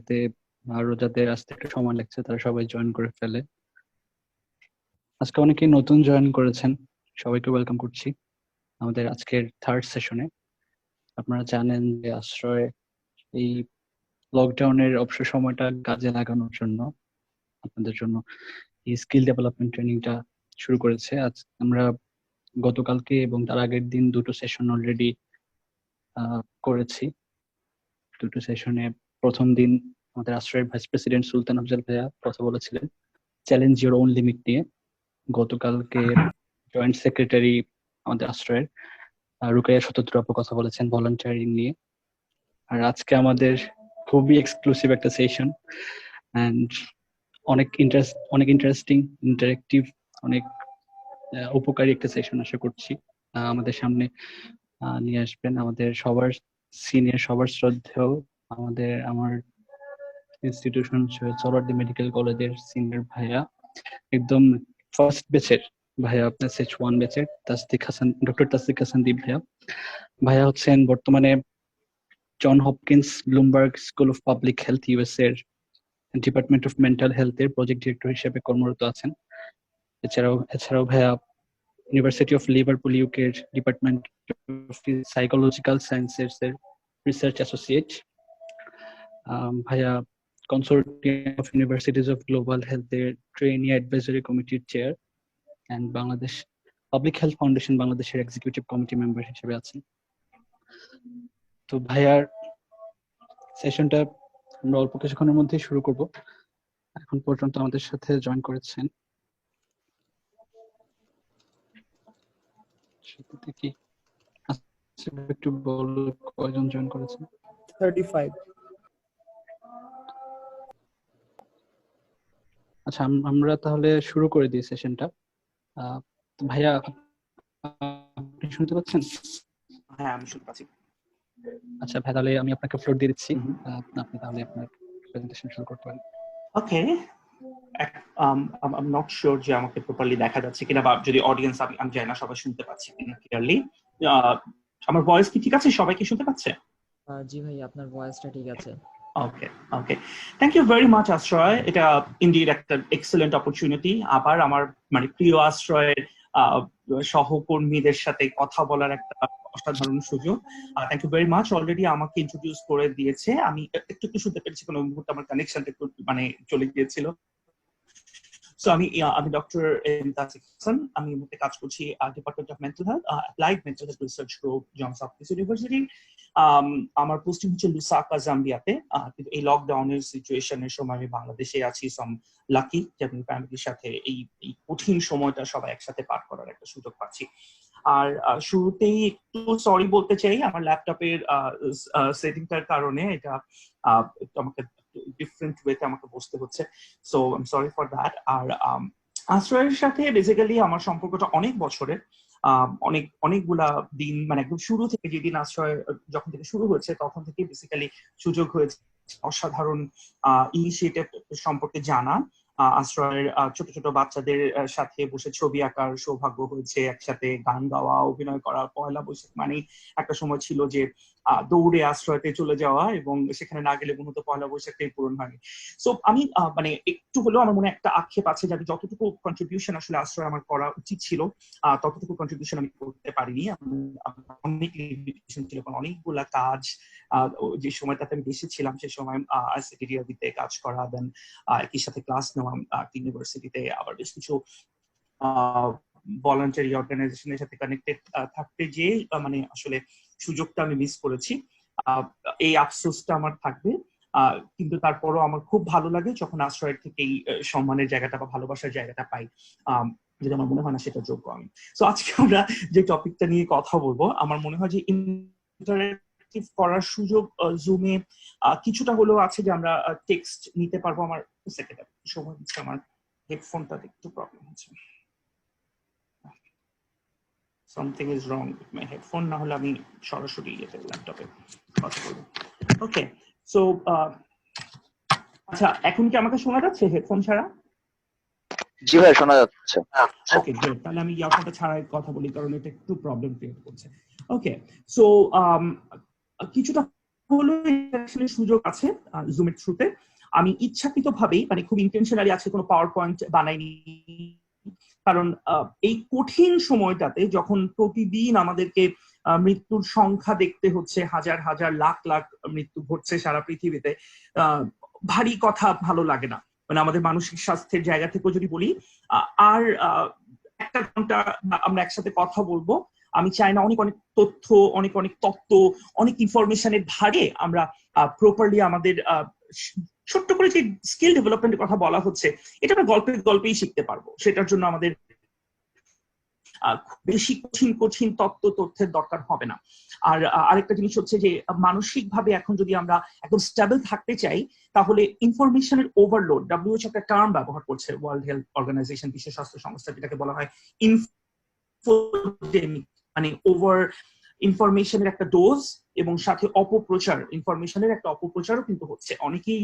যাতে আরো যাদের আসতে একটু সময় লাগছে তারা সবাই জয়েন করে ফেলে। আজকে অনেকেই নতুন জয়েন করেছেন, সবাইকে ওয়েলকাম করছি আমাদের আজকের থার্ড সেশনে। আপনারা জানেন যে আশ্রয় এই লকডাউনের অবসর সময়টা কাজে লাগানোর জন্য আপনাদের জন্য এই স্কিল ডেভেলপমেন্ট ট্রেনিংটা শুরু করেছে। আজ আমরা গতকালকে এবং তার আগের দিন দুটো সেশন অলরেডি করেছি। দুটো সেশনে প্রথম দিন আমাদের আশ্রয়ের ভাইস প্রেসিডেন্ট সুলতান আফজাল ভাইয়া কথা বলেছিলেন চ্যালেঞ্জ ইওর ওন লিমিট নিয়ে। গতকালকে জয়েন্ট সেক্রেটারি আমাদের আশ্রয়ের রুকাইয়া শতদ্রু আপু কথা বলেছেন ভলান্টিয়ারিং নিয়ে। আর আজকে আমাদের খুবই এক্সক্লুসিভ একটা সেশন এন্ড অনেক ইন্টারেস্টিং, ইন্টারেক্টিভ, অনেক উপকারী একটা সেশন আশা করছি আমাদের সামনে নিয়ে আসবেন আমাদের সবার সিনিয়র, সবার শ্রদ্ধেয় আমার ইনস্টিটিউশন সোহরাওয়ার্দী মেডিকেল কলেজের সিনিয়র ভাইয়া, একদম ফার্স্ট ব্যাচের ভাইয়া, আপনার সেচ 1 ব্যাচের ডক্টর তাসদিক হাসান দীপ ভাইয়া হচ্ছেন বর্তমানে John Hopkins Bloomberg school of public health US এর ডিপার্টমেন্ট অফ মেন্টাল হেলথ এর প্রজেক্ট ডিরেক্টর হিসেবে কর্মরত আছেন। এছাড়াও ভাইয়া ইউনিভার্সিটি অফ লিভারপুল ইউকে এর ডিপার্টমেন্ট অফ সাইকোলজিক্যাল সায়েন্সেস এর রিসার্চ অ্যাসোসিয়েট। ভাইয়া consortium of universities of global health এর ট্রেনি অ্যাডভাইজরি কমিটির chair and Bangladesh public health foundation বাংলাদেশের এক্সিকিউটিভ কমিটি মেম্বার হিসেবে আছেন। তো ভাইয়ার সেশনটা আমরা অল্প কিছুক্ষণের মধ্যেই শুরু করব। এখন পর্যন্ত আমাদের সাথে জয়েন করেছেন কি একটু বল কয়জন জয়েন করেছেন? 35। আচ্ছা, আমরা তাহলে শুরু করে দিই সেশনটা। ভাইয়া আপনি শুনতে পাচ্ছেন? হ্যাঁ, আমি শুনতে পাচ্ছি। আচ্ছা ভাই, তাহলে আমি আপনাকে ফ্লোর দিয়ে দিচ্ছি, আপনি তাহলে আপনার প্রেজেন্টেশন শুরু করতে পারেন। ওকে, I'm not sure যে আমাকে প্রপারলি দেখা যাচ্ছে কিনা, বা যদি অডিয়েন্স আমি জানি না সবাই শুনতে পাচ্ছি কিনা ক্লিয়ারলি। আমার ভয়েস কি ঠিক আছে? সবাই কি শুনতে পাচ্ছে? জি ভাই, আপনার ভয়েসটা ঠিক আছে। ওকে ওকে, থ্যাংক ইউ ভেরি মাচ আশ্রয়। এটা ইনডিড একটা এক্সেলেন্ট অপরচুনিটি। আবার আমার মানে প্রিয় আশ্রয়ের সহকর্মীদের সাথে কথা বলার একটা অসাধারণ সুযোগ। Thank you very much. Already আমাকে ইন্ট্রোডিউস করে দিয়েছে। আমি একটু শুনতে পেরেছি, কোনো মুহূর্তে আমার কানেকশনটা একটু মানে চলে গিয়েছিল। সো আমি ডক্টর তাসদিক হাসান। আমি মুহূর্তে কাজ করছি department of mental health, applied mental health research group, Johns Hopkins University. আমার পোস্টিং হচ্ছে লুসাকা, জাম্বিয়াতে। কিন্তু এই লকডাউনের সিচুয়েশনের সময় আমি বাংলাদেশে আছি। সো লাকি যে আমি ফ্যামিলির সাথে এই কঠিন সময়টা সবাই একসাথে পার করার একটা সুযোগ পাচ্ছি। আর শুরুতেই একটু সরি বলতে চাই, আমার ল্যাপটপের সেটিংটার কারণে এটা আমাকে ডিফারেন্ট ওয়েতে আমাকে বসতে হচ্ছে। So I am sorry for that. আর আশ্রয়ের সাথে বেসিক্যালি আমার সম্পর্কটা অনেক বছরের, অনেকগুলা দিন, মানে একদম শুরু থেকে, যেদিন আশ্রয় যখন থেকে শুরু হয়েছে তখন থেকে বেসিক্যালি সুযোগ হয়েছে অসাধারণ ইনিশিয়েটিভ সম্পর্কে জানা। আশ্রয়ের ছোট ছোট বাচ্চাদের সাথে বসে ছবি আঁকার সৌভাগ্য হয়েছে, একসাথে গান গাওয়া, অভিনয় করা। পয়লা বৈশাখ মানে একটা সময় ছিল যে দৌড়ে আশ্রয়তে চলে যাওয়া, এবং সেখানে না গেলে মূলত পয়লা বৈশাখটাই পূরণ হয়নি। সো আমি মানে একটু হলেও আমার মনে একটা আক্ষেপ আছে যে আমি যতটুকু কন্ট্রিবিউশন আসলে আশ্রয় আমার করা উচিত ছিল ততটুকু কন্ট্রিবিউশন আমি করতে পারিনি। অনেক লিমিটেশন ছিল, অনেকগুলা কাজ। যে সময়টাতে আমি দেশে ছিলাম সে সময় আইসিডিডিআরবিতে কাজ করা, দেন একই সাথে ক্লাস নেওয়া ইউনিভার্সিটিতে, আবার বেশ কিছু ভলান্টারি অর্গানাইজেশনের সাথে কানেক্টেড থাকতে যে মানে আসলে সুযোগটা আমি মিস করেছি। এই আফসোসটা আমার থাকবে। কিন্তু তারপরও আমার খুব ভালো লাগে যখন আশ্রয়ের থেকে এই সম্মানের জায়গাটা বা ভালোবাসার জায়গাটা পাই, যেটা আমার মনে হয় না সেটা যোগ্য আমি। তো আজকে আমরা যে টপিকটা নিয়ে কথা বলবো, আমার মনে হয় যে ইন্টারেক্টিভ করার সুযোগ জুমে কিছুটা হলেও আছে, যে আমরা টেক্সট নিতে পারবো। আমার সেকেন্ড সময় দিচ্ছে, আমার হেডফোনটা একটু প্রবলেম হচ্ছে। something is wrong with my headphone, না হলে আমি সরাসরি ল্যাপটপে কথা বলবো। ওকে, সো আচ্ছা, এখন কি আমাকে শোনা যাচ্ছে হেডফোন ছাড়া? জি ভাই, শোনা যাচ্ছে। ওকে গ্রেট, তাহলে আমি ইয়ারফোনটা ছাড়াই কথা বলি কারণ এটা একটু প্রবলেম ক্রিয়েট করছে। ওকে, সো কিছুটা হলো ইন্টারাকশনের সুযোগ আছে জুমের থ্রুতে। আমি ইচ্ছাকৃতভাবেই মানে খুব ইন্টেনশনালি আজকে কোনো পাওয়ার পয়েন্ট বানাইনি, কারণ এই কঠিন সময়টাতে যখন প্রতিদিন আমাদেরকে মৃত্যুর সংখ্যা দেখতে হচ্ছে, হাজার হাজার লাখ লাখ মৃত্যু ঘটছে সারা পৃথিবীতে, ভারী কথা ভালো লাগে না। মানে আমাদের মানসিক স্বাস্থ্যের জায়গা থেকেও যদি বলি, আর একটা ঘন্টা আমরা একসাথে কথা বলবো। আমি চাই না অনেক অনেক তথ্য, অনেক অনেক তত্ত্ব, অনেক ইনফরমেশনের ভারে আমরা প্রপারলি আমাদের ছোট্ট করে যে স্কিল ডেভেলপমেন্টের কথা বলা হচ্ছে, এটা আমরা গল্পে গল্পেই শিখতে পারবো। সেটার জন্য আমাদের বেশি কঠিন কঠিন তথ্যের দরকার হবে না। আর আরেকটা জিনিস হচ্ছে যে মানসিকভাবে এখন যদি আমরা একদম স্টেবল থাকতে চাই, তাহলে ইনফরমেশনের ওভারলোড, ডব্লিউএইচও একটা টার্ম ব্যবহার করছে, ওয়ার্ল্ড হেলথ অর্গানাইজেশন, বিশ্ব স্বাস্থ্য সংস্থা, যেটাকে বলা হয় ইনফোডেমিক, মানে ওভার ইনফরমেশনের একটা ডোজ এবং সাথে অপপ্রচার, ইনফরমেশনের একটা অপপ্রচারও কিন্তু হচ্ছে। অনেকেই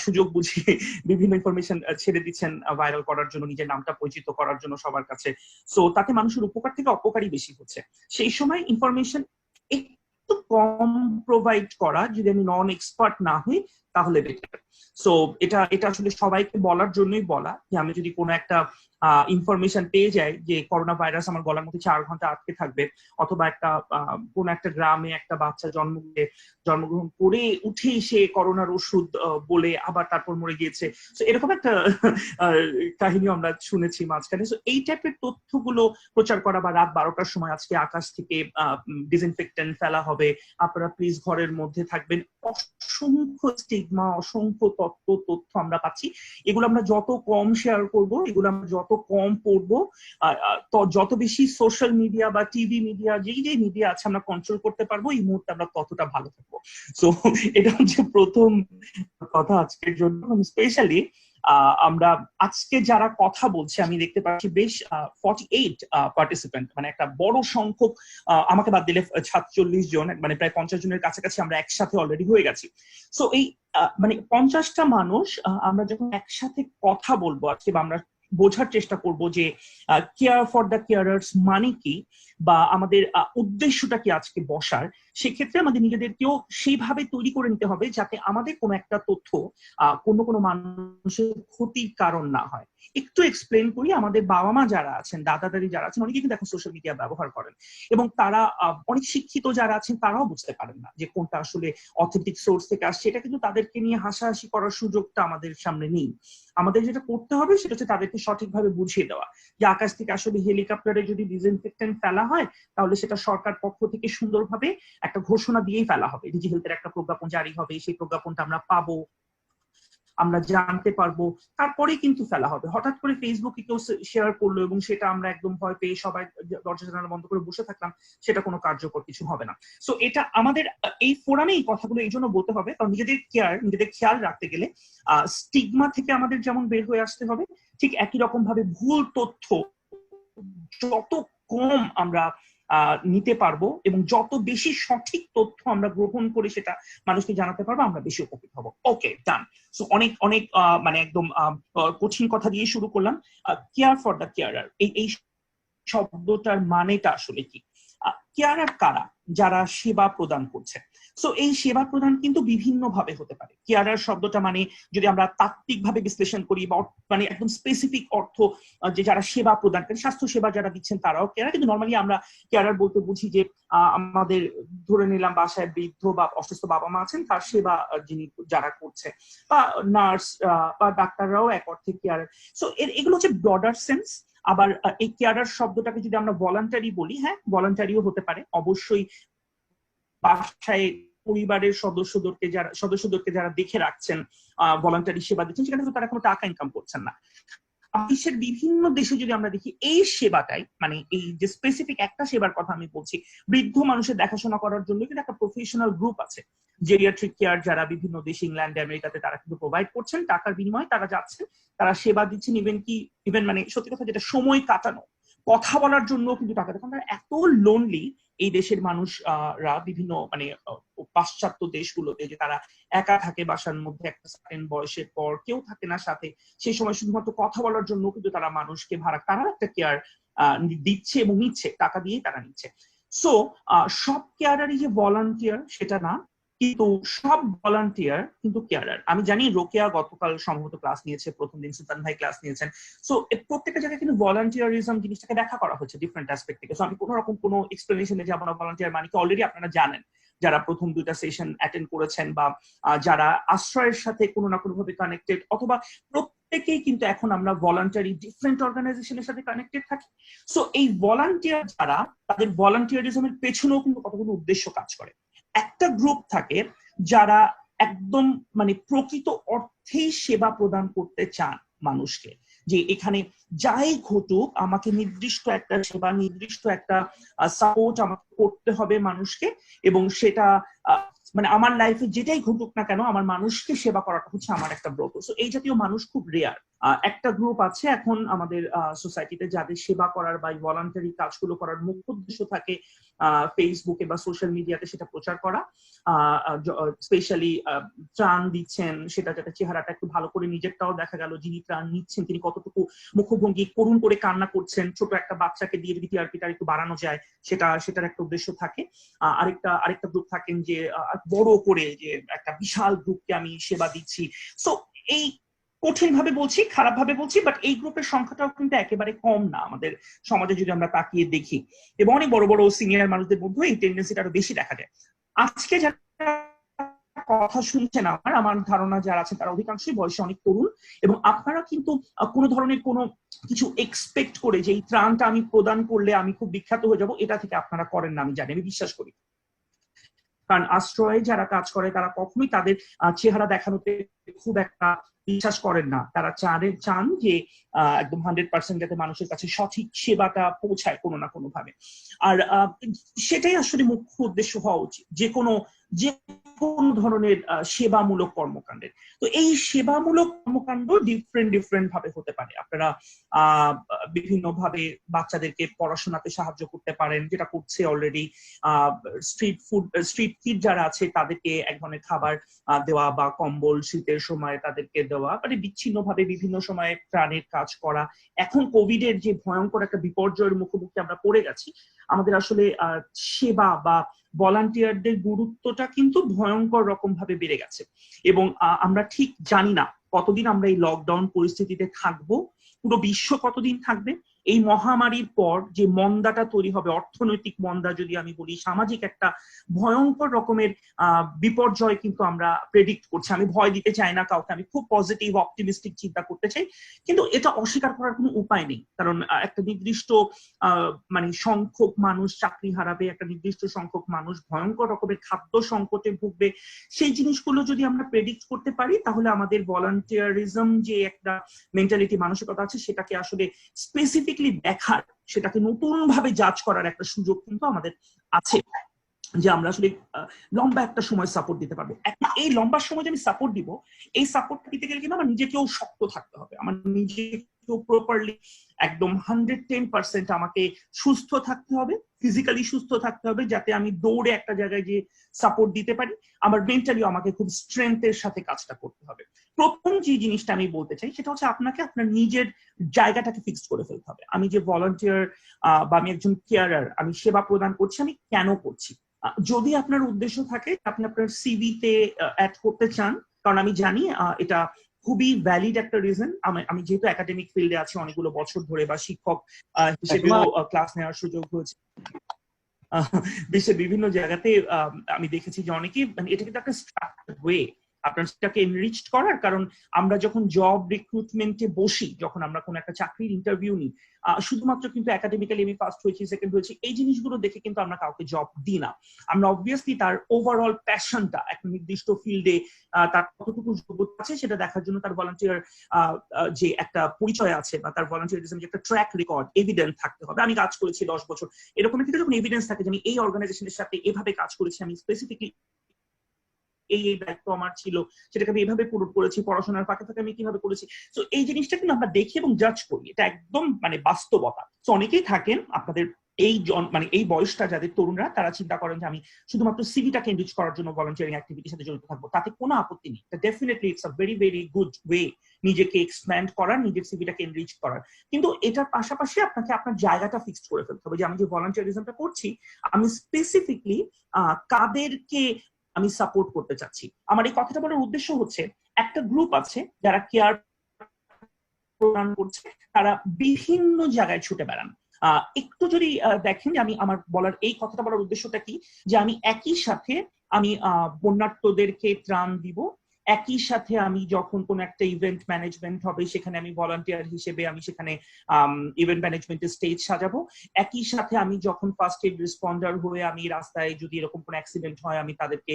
সুযোগ বুঝে বিভিন্ন ইনফরমেশন ছেড়ে দিচ্ছেন ভাইরাল করার জন্য, নিজের নামটা পরিচিত করার জন্য সবার কাছে। সো তাতে মানুষের উপকার থেকে অপকারই বেশি হচ্ছে। সেই সময় ইনফরমেশন একটু কম প্রোভাইড করা, যদি আমি নন এক্সপার্ট না হই তাহলে বেটার। সো এটা এটা আসলে সবাইকে বলার জন্যই বলা, যে আমি যদি কোনো একটা ইনফরমেশন পেয়ে যাই যে করোনা ভাইরাস আমার গলার মধ্যে 4 ঘন্টা আটকে থাকবে, অথবা একটা কোন একটা গ্রামে একটা বাচ্চা জন্মগ্রহণ করে উঠেই সে করোনার ওষুধ বলে আবার তারপর মরে গিয়েছে, তো এরকম একটা কাহিনী আমরা শুনেছি মাঝখানে। তো এই টাইপের তথ্যগুলো প্রচার করা, বা রাত 12টার সময় আজকে আকাশ থেকে ডিসইনফেক্টেন্ট ফেলা হবে, আপনারা প্লিজ ঘরের মধ্যে থাকবেন, অসংখ্য স্টিগমা, অসংখ্য তথ্য আমরা পাচ্ছি। এগুলো আমরা যত কম শেয়ার করব, এগুলো আমরা যত কম পড়বো, যত বেশি সোশ্যাল মিডিয়া বা টিভি মিডিয়া, যেই যে মিডিয়া আছে আমরা কন্ট্রোল করতে পারবো, এই মুহূর্তে আমরা ততটা ভালো থাকবো। সো এটা হচ্ছে প্রথম কথা আজকের জন্য। স্পেশালি আমরা আজকে যারা কথা বলছে, আমি দেখতে পাচ্ছি বেশ 48 পার্টিসিপেন্ট, মানে একটা বড় সংখ্যক, আমাকে বাদ দিলে 47 জন, মানে প্রায় 50 জনের কাছাকাছি আমরা একসাথে অলরেডি হয়ে গেছি। সো এই মানে 50টা মানুষ আমরা যখন একসাথে কথা বলবো আজকে, বা আমরা বোঝার চেষ্টা করব যে কেয়ার ফর দ্য কেয়ারার্স মানে কি, বা আমাদের উদ্দেশ্যটা কি আজকে বসার, সেক্ষেত্রে আমাদের নিজেদেরকেও সেইভাবে তৈরি করে নিতে হবে যাতে আমাদের কোনো একটা তথ্য কোনো মানুষের ক্ষতির কারণ না হয়। একটু এক্সপ্লেন করি, আমাদের বাবা মা যারা আছেন, দাদা দাদি যারা আছেন, অনেকে কিন্তু এখন সোশ্যাল মিডিয়া ব্যবহার করেন, এবং তারা অনেক শিক্ষিত যারা আছেন তারাও বুঝতে পারেন না যে কোনটা আসলে অথেন্টিক সোর্স থেকে আসছে। এটা কিন্তু তাদেরকে নিয়ে হাসাহাসি করার সুযোগটা আমাদের সামনে নেই। আমাদের যেটা করতে হবে সেটা হচ্ছে তাদেরকে সঠিকভাবে বুঝিয়ে দেওয়া যে আকাশ থেকে আসলে হেলিকপ্টারে যদি ডিসইনফেক্টেন্ট ফেলা হয়, তাহলে সেটা সরকার পক্ষ থেকে সুন্দরভাবে একটা ঘোষণা দিয়েই ফেলা হবে, ডিজি হেলথের একটা প্রজ্ঞাপন জারি হবে, সেই প্রজ্ঞাপনটা আমরা পাবো, আমরা জানতে পারবো, তারপরে কিন্তু ফেলা হবে। হঠাৎ করে ফেসবুকে কেউ শেয়ার করলো এবং সেটা আমরা একদম ভয় পেয়ে সবাই দরজা জানালা বন্ধ করে বসে থাকলাম, সেটা কোনো কার্যকর কিছু হবে না। সো এটা আমাদের এই ফোরামে এই কথাগুলো এই জন্য বলতে হবে, কারণ নিজেদের খেয়াল রাখতে গেলে স্টিগমা থেকে আমাদের যেমন বের হয়ে আসতে হবে, ঠিক একই রকম ভাবে ভুল তথ্য যত কম আমরা নিতে পারবো এবং যত বেশি সঠিক তথ্য আমরা গ্রহণ করে সেটা মানুষকে জানাতে পারবো, আমরা বেশি উপকৃত হবো। ওকে, ডান। সো অনেক অনেক মানে একদম কঠিন কথা দিয়ে শুরু করলাম। কেয়ার ফর দ্য কেয়ারার, এই শব্দটার মানেটা আসলে কি? কেয়ারার কারা? যারা সেবা প্রদান করছে। সো এই সেবা প্রদান কিন্তু বিভিন্ন ভাবে হতে পারে। কেয়ারার শব্দটা মানে যদি আমরা তাত্ত্বিক ভাবে বিশ্লেষণ করি, বা মানে একদম স্পেসিফিক অর্থ, যে যারা সেবা প্রদান করেন, স্বাস্থ্য সেবা যারা দিচ্ছেন তারাও কেয়ারার, কিন্তু নর্মালি আমরা কেয়ারার বলতে বুঝি যে আমাদের ধরে নিলাম বাসায় বৃদ্ধ বা অসুস্থ বাবা মা আছেন, তার সেবা যিনি যারা করছে, বা নার্স বা ডাক্তাররাও এক অর্থে কেয়ারার। সো এগুলো হচ্ছে ব্রডার সেন্স। আবার এই কেয়ারার শব্দটাকে যদি আমরা ভলান্টারি বলি, হ্যাঁ ভলান্টারিও হতে পারে অবশ্যই। বাসায় পরিবারের সদস্যদেরকে যারা দেখে রাখছেন, ভলান্টারি সেবা দিচ্ছেন, সেখানে তো তারা কোনো টাকা ইনকাম করছেন না। বিশ্বের বিভিন্ন দেশে যদি আমরা দেখি এই সেবাটাই, মানে এই যে স্পেসিফিক একটা সেবার কথা আমি বলছি, বৃদ্ধ মানুষের দেখাশোনা করার জন্য কিন্তু একটা প্রফেশনাল গ্রুপ আছে, জেরিয়াট্রিক কেয়ার, যারা বিভিন্ন দেশে ইংল্যান্ডে আমেরিকাতে তারা কিন্তু প্রোভাইড করছেন, টাকার বিনিময়ে তারা যাচ্ছেন, তারা সেবা দিচ্ছেন। ইভেন মানে সত্যি কথা যেটা, সময় কাটানো, কথা বলার জন্য কিন্তু টাকা দেন। তারা এত লোনলি এই দেশের মানুষরা বিভিন্ন মানে পাশ্চাত্য দেশগুলোতে, যে তারা একা থাকে বাসার মধ্যে, একটা সার্টেন বয়সের পর কেউ থাকে না সাথে, সেই সময় শুধুমাত্র কথা বলার জন্য কিন্তু তারা মানুষকে ভাড়া, তারা একটা কেয়ার দিচ্ছে এবং নিচ্ছে, টাকা দিয়েই তারা নিচ্ছে। সো সব কেয়ারারই যে ভলান্টিয়ার সেটা না, কিন্তু সব ভলান্টিয়ার কিন্তু কেয়ারার। আমি জানি রোকেয়া গতকাল সম্ভবত ক্লাস নিয়েছে, প্রথম দিন সুলতান ভাই ক্লাস নিয়েছেন। সো প্রত্যেকটা জায়গায় কিন্তু ভলান্টিয়ারিজম জিনিসটাকে ব্যাখ্যা করা হচ্ছে ডিফারেন্ট অ্যাসপেক্ট থেকে। সো আমি কোনো রকম কোনো এক্সপ্লেনেশনে যাব না। ভলান্টিয়ার মানে কি অলরেডি আপনারা জানেন, যারা প্রথম দুইটা সেশন অ্যাটেন্ড করেছেন বা যারা আশ্রয়ের সাথে কোনো না কোনো ভাবে কানেক্টেড, অথবা প্রত্যেকেই কিন্তু এখন আমরা ভলান্টারি ডিফারেন্ট অর্গানাইজেশনের সাথে কানেক্টেড থাকি। সো এই ভলান্টিয়ার যারা, তাদের ভলান্টিয়ারিজমের পেছনেও কিন্তু কতগুলো উদ্দেশ্য কাজ করে। একটা গ্রুপ থাকে যারা একদম মানে প্রকৃত অর্থেই সেবা প্রদান করতে চান মানুষকে, যে এখানে যাই ঘটুক আমাকে নির্দিষ্ট একটা সেবা, নির্দিষ্ট একটা সাপোর্ট আমাকে করতে হবে মানুষকে, এবং সেটা মানে আমার লাইফে যেটাই ঘটুক না কেন আমার মানুষকে সেবা করাটা হচ্ছে আমার একটা ব্রত। সো এই জাতীয় মানুষ খুব রেয়ার। একটা গ্রুপ আছে এখন আমাদের সোসাইটিতে যাদের সেবা করার বা ভলান্টারি কাজগুলো করার মুখ্য উদ্দেশ্য থাকে ফেসবুকে বা সোশ্যাল মিডিয়াতে সেটা প্রচার করা, স্পেশালি ত্রাণ দিচ্ছেন, সেটা যাতে চেহারাটা একটু ভালো করে নিজেরটাও দেখা গেল, যিনি ত্রাণ নিচ্ছেন তিনি কতটুকু মুখভঙ্গি করুণ করে কান্না করছেন, ছোট একটা বাচ্চাকে দিয়ে যদি টিআরপিটা একটু বাড়ানো যায় সেটার একটা উদ্দেশ্য থাকে। আরেকটা গ্রুপ থাকেন যে বড় করে যে একটা বিশাল গ্রুপকে আমি সেবা দিচ্ছি। সো এই কঠিন ভাবে বলছি, খারাপ ভাবে বলছি, বাট এই গ্রুপের সংখ্যাটাও কিন্তু একেবারে কম না আমাদের সমাজে যদি আমরা তাকিয়ে দেখি, এবং অনেক বড় বড় সিনিয়র মানুষদের মধ্যে এই টেন্ডেন্সিটা আরো বেশি দেখা যায়। আজকে যারা কথা শুনছেন আমার ধারণা যারা আছেন তারা অধিকাংশই বয়সে অনেক তরুণ, এবং আপনারা কিন্তু কোনো ধরনের কোনো কিছু এক্সপেক্ট করে যে এই ত্রাণটা আমি প্রদান করলে আমি খুব বিখ্যাত হয়ে যাব, এটা থেকে আপনারা করেন না, আমি জানি, আমি বিশ্বাস করি। কারণ আশ্রয়ে যারা কাজ করে তারা কখনোই তাদের চেহারা দেখানোতে খুব একটা বিশ্বাস করেন না। তারা চান যে একদম 100% যাতে মানুষের কাছে সঠিক সেবাটা পৌঁছায় কোনো না কোনো ভাবে। আর সেটাই আসলে মুখ্য উদ্দেশ্য হওয়া উচিত যে কোনো ধরনের সেবামূলক কর্মকাণ্ডের। তো এই সেবামূলক কর্মকাণ্ড ডিফারেন্ট ভাবে হতে পারে। আপনারা বিভিন্ন বাচ্চাদেরকে পড়াশোনাতে সাহায্য করতে পারেন, যেটা করছে অলরেডি। স্ট্রিট কিড যারা আছে তাদেরকে এক ধরনের খাবার দেওয়া বা কম্বল শীতের সময় তাদেরকে দেওয়া, মানে বিচ্ছিন্নভাবে বিভিন্ন সময়ে ত্রাণের কাজ করা। এখন কোভিড এর যে ভয়ঙ্কর একটা বিপর্যয়ের মুখোমুখি আমরা পড়ে গেছি, আমাদের আসলে সেবা বা ভলান্টিয়ারদের গুরুত্বটা কিন্তু ভয়ঙ্কর রকম ভাবে বেড়ে গেছে, এবং আমরা ঠিক জানি না কতদিন আমরা এই লকডাউন পরিস্থিতিতে থাকবো, পুরো বিশ্ব কতদিন থাকবে। এই মহামারীর পর যে মন্দাটা তৈরি হবে, অর্থনৈতিক মন্দা যদি আমি বলি, সামাজিক একটা ভয়ঙ্কর রকমের বিপর্যয় কিন্তু আমরা প্রেডিক্ট করছি। আমি ভয় দিতে চাই না কাউকে, আমি খুব পজিটিভ অপটিমিস্টিক চিন্তা করতে চাই, কিন্তু এটা অস্বীকার করার কোনো উপায় নেই। কারণ একটা নির্দিষ্ট মানে সংখ্যক মানুষ চাকরি হারাবে, একটা নির্দিষ্ট সংখ্যক মানুষ ভয়ঙ্কর রকমের খাদ্য সংকটে ভুগবে। সেই জিনিসগুলো যদি আমরা প্রেডিক্ট করতে পারি তাহলে আমাদের ভলান্টিয়ারিজম যে একটা মেন্টালিটি, মানসিকতা আছে, সেটাকে আসলে স্পেসিফিকলি দেখার, সেটাকে নতুন ভাবে জাজ করার একটা সুযোগ কিন্তু আমাদের আছে, যে আমরা আসলে লম্বা একটা সময় সাপোর্ট দিতে পারবো। এই লম্বা সময় যে আমি সাপোর্ট দিব, এই সাপোর্টটা দিতে গেলে কিন্তু আমার নিজেকেও শক্ত থাকতে হবে, আমার নিজেকেও প্রপারলি একদম 110% আমাকে সুস্থ থাকতে হবে, ফিজিক্যালি সুস্থ থাকতে হবে, যাতে আমি দৌড়ে একটা জায়গায় যে সাপোর্ট দিতে পারি। আমার মেন্টালিও আমাকে খুব স্ট্রেংথের সাথে কাজটা করতে হবে। প্রথম যে জিনিসটা আমি বলতে চাই সেটা হচ্ছে আপনাকে আপনার নিজের জায়গাটাকে ফিক্স করে ফেলতে হবে। আমি যে ভলান্টিয়ার বা আমি একজন কেয়ারার, আমি সেবা প্রদান করছি, আমি কেন করছি? যদি আপনার উদ্দেশ্য থাকে আপনি আপনার সিভিতে অ্যাড করতে চান, কারণ আমি জানি এটা খুবই ভ্যালিড একটা রিজন। আমি যেহেতু একাডেমিক ফিল্ডে আছি অনেকগুলো বছর ধরে, বা শিক্ষক হিসেবেও ক্লাস নেওয়ার সুযোগ হয়েছে বিশ্বের বিভিন্ন জায়গাতে, আমি দেখেছি যে অনেকেই মানে এটা কিন্তু একটা স্ট্রাকচার্ড ওয়ে আপনার সেটাকে এনরিচড করার। কারণ আমরা যখন জব রিক্রুটমেন্টে বসি, যখন আমরা কোনো একটা চাকরির ইন্টারভিউ নিই, শুধুমাত্র কিন্তু একাডেমিক্যালি আমি ফার্স্ট হয়েছি, সেকেন্ড হয়েছি, এই জিনিসগুলো দেখে কিন্তু আমরা কাউকে জব দিই না। আমরা অবভিয়াসলি তার ওভারঅল প্যাশনটা, একটা নির্দিষ্ট ফিল্ডে তার কতটুকু যোগ্যতা আছে সেটা দেখার জন্য, তার ভলান্টিয়ার যে একটা পরিচয় আছে বা তার ভলান্টিয়ারিজম যে একটা ট্র্যাক রেকর্ড, এভিডেন্স থাকতে হবে। আমি কাজ করেছি 10 বছর, এরকম কিন্তু যখন এভিডেন্স থাকে যে আমি এই অর্গানাইজেশনের সাথে এভাবে কাজ করেছি, আমি স্পেসিফিকলি এই দায়িত্ব আমার ছিল, সেটাকে আমি এভাবে পূরণ করেছি, পড়াশোনার ফাঁকে ফাঁকে আমি কিভাবে করেছি। তো এই জিনিসটা কিন্তু আমরা দেখি এবং জাজ করি, এটা একদম মানে বাস্তবতা। তো অনেকেই থাকেন আপনাদের এই বয়সটা, যাদের তরুণরা, তারা চিন্তা করেন যে আমি শুধুমাত্র সিভিটাকে এনরিচ করার জন্য ভলান্টিয়ারিং অ্যাক্টিভিটির সাথে জড়িত থাকবো, তাতে কোনো আপত্তি নেই। Definitely it's a very good way নিজেকে এক্সপ্যান্ড করার, নিজের সিভিটাকে এনরিচ করার। কিন্তু এটার পাশাপাশি আপনাকে আপনার জায়গাটা ফিক্সড করে ফেলতে হবে, যে আমি যে ভলান্টিয়ারিজমটা করছি আমি স্পেসিফিকলি কাদেরকে আমি সাপোর্ট করতে চাচ্ছি। আমার এই কথাটা বলার উদ্দেশ্য হচ্ছে একটা গ্রুপ আছে যারা কেয়ার প্রদান করছে, তারা বিভিন্ন জায়গায় ছুটে বেড়ান। একটু যদি দেখেন যে আমি আমার বলার এই কথাটা বলার উদ্দেশ্যটা কি, যে আমি একই সাথে আমি বন্যার্থদেরকে ত্রাণ দিব, একই সাথে আমি যখন কোন একটা ইভেন্ট ম্যানেজমেন্ট হবে সেখানে আমি ভলান্টিয়ার হিসেবে আমি সেখানে ইভেন্ট ম্যানেজমেন্টের স্টেজ সাজাবো, একই সাথে আমি যখন ফার্স্ট এড রেসপন্ডার হয়ে আমি রাস্তায় যদি এরকম কোন অ্যাক্সিডেন্ট হয় আমি তাদেরকে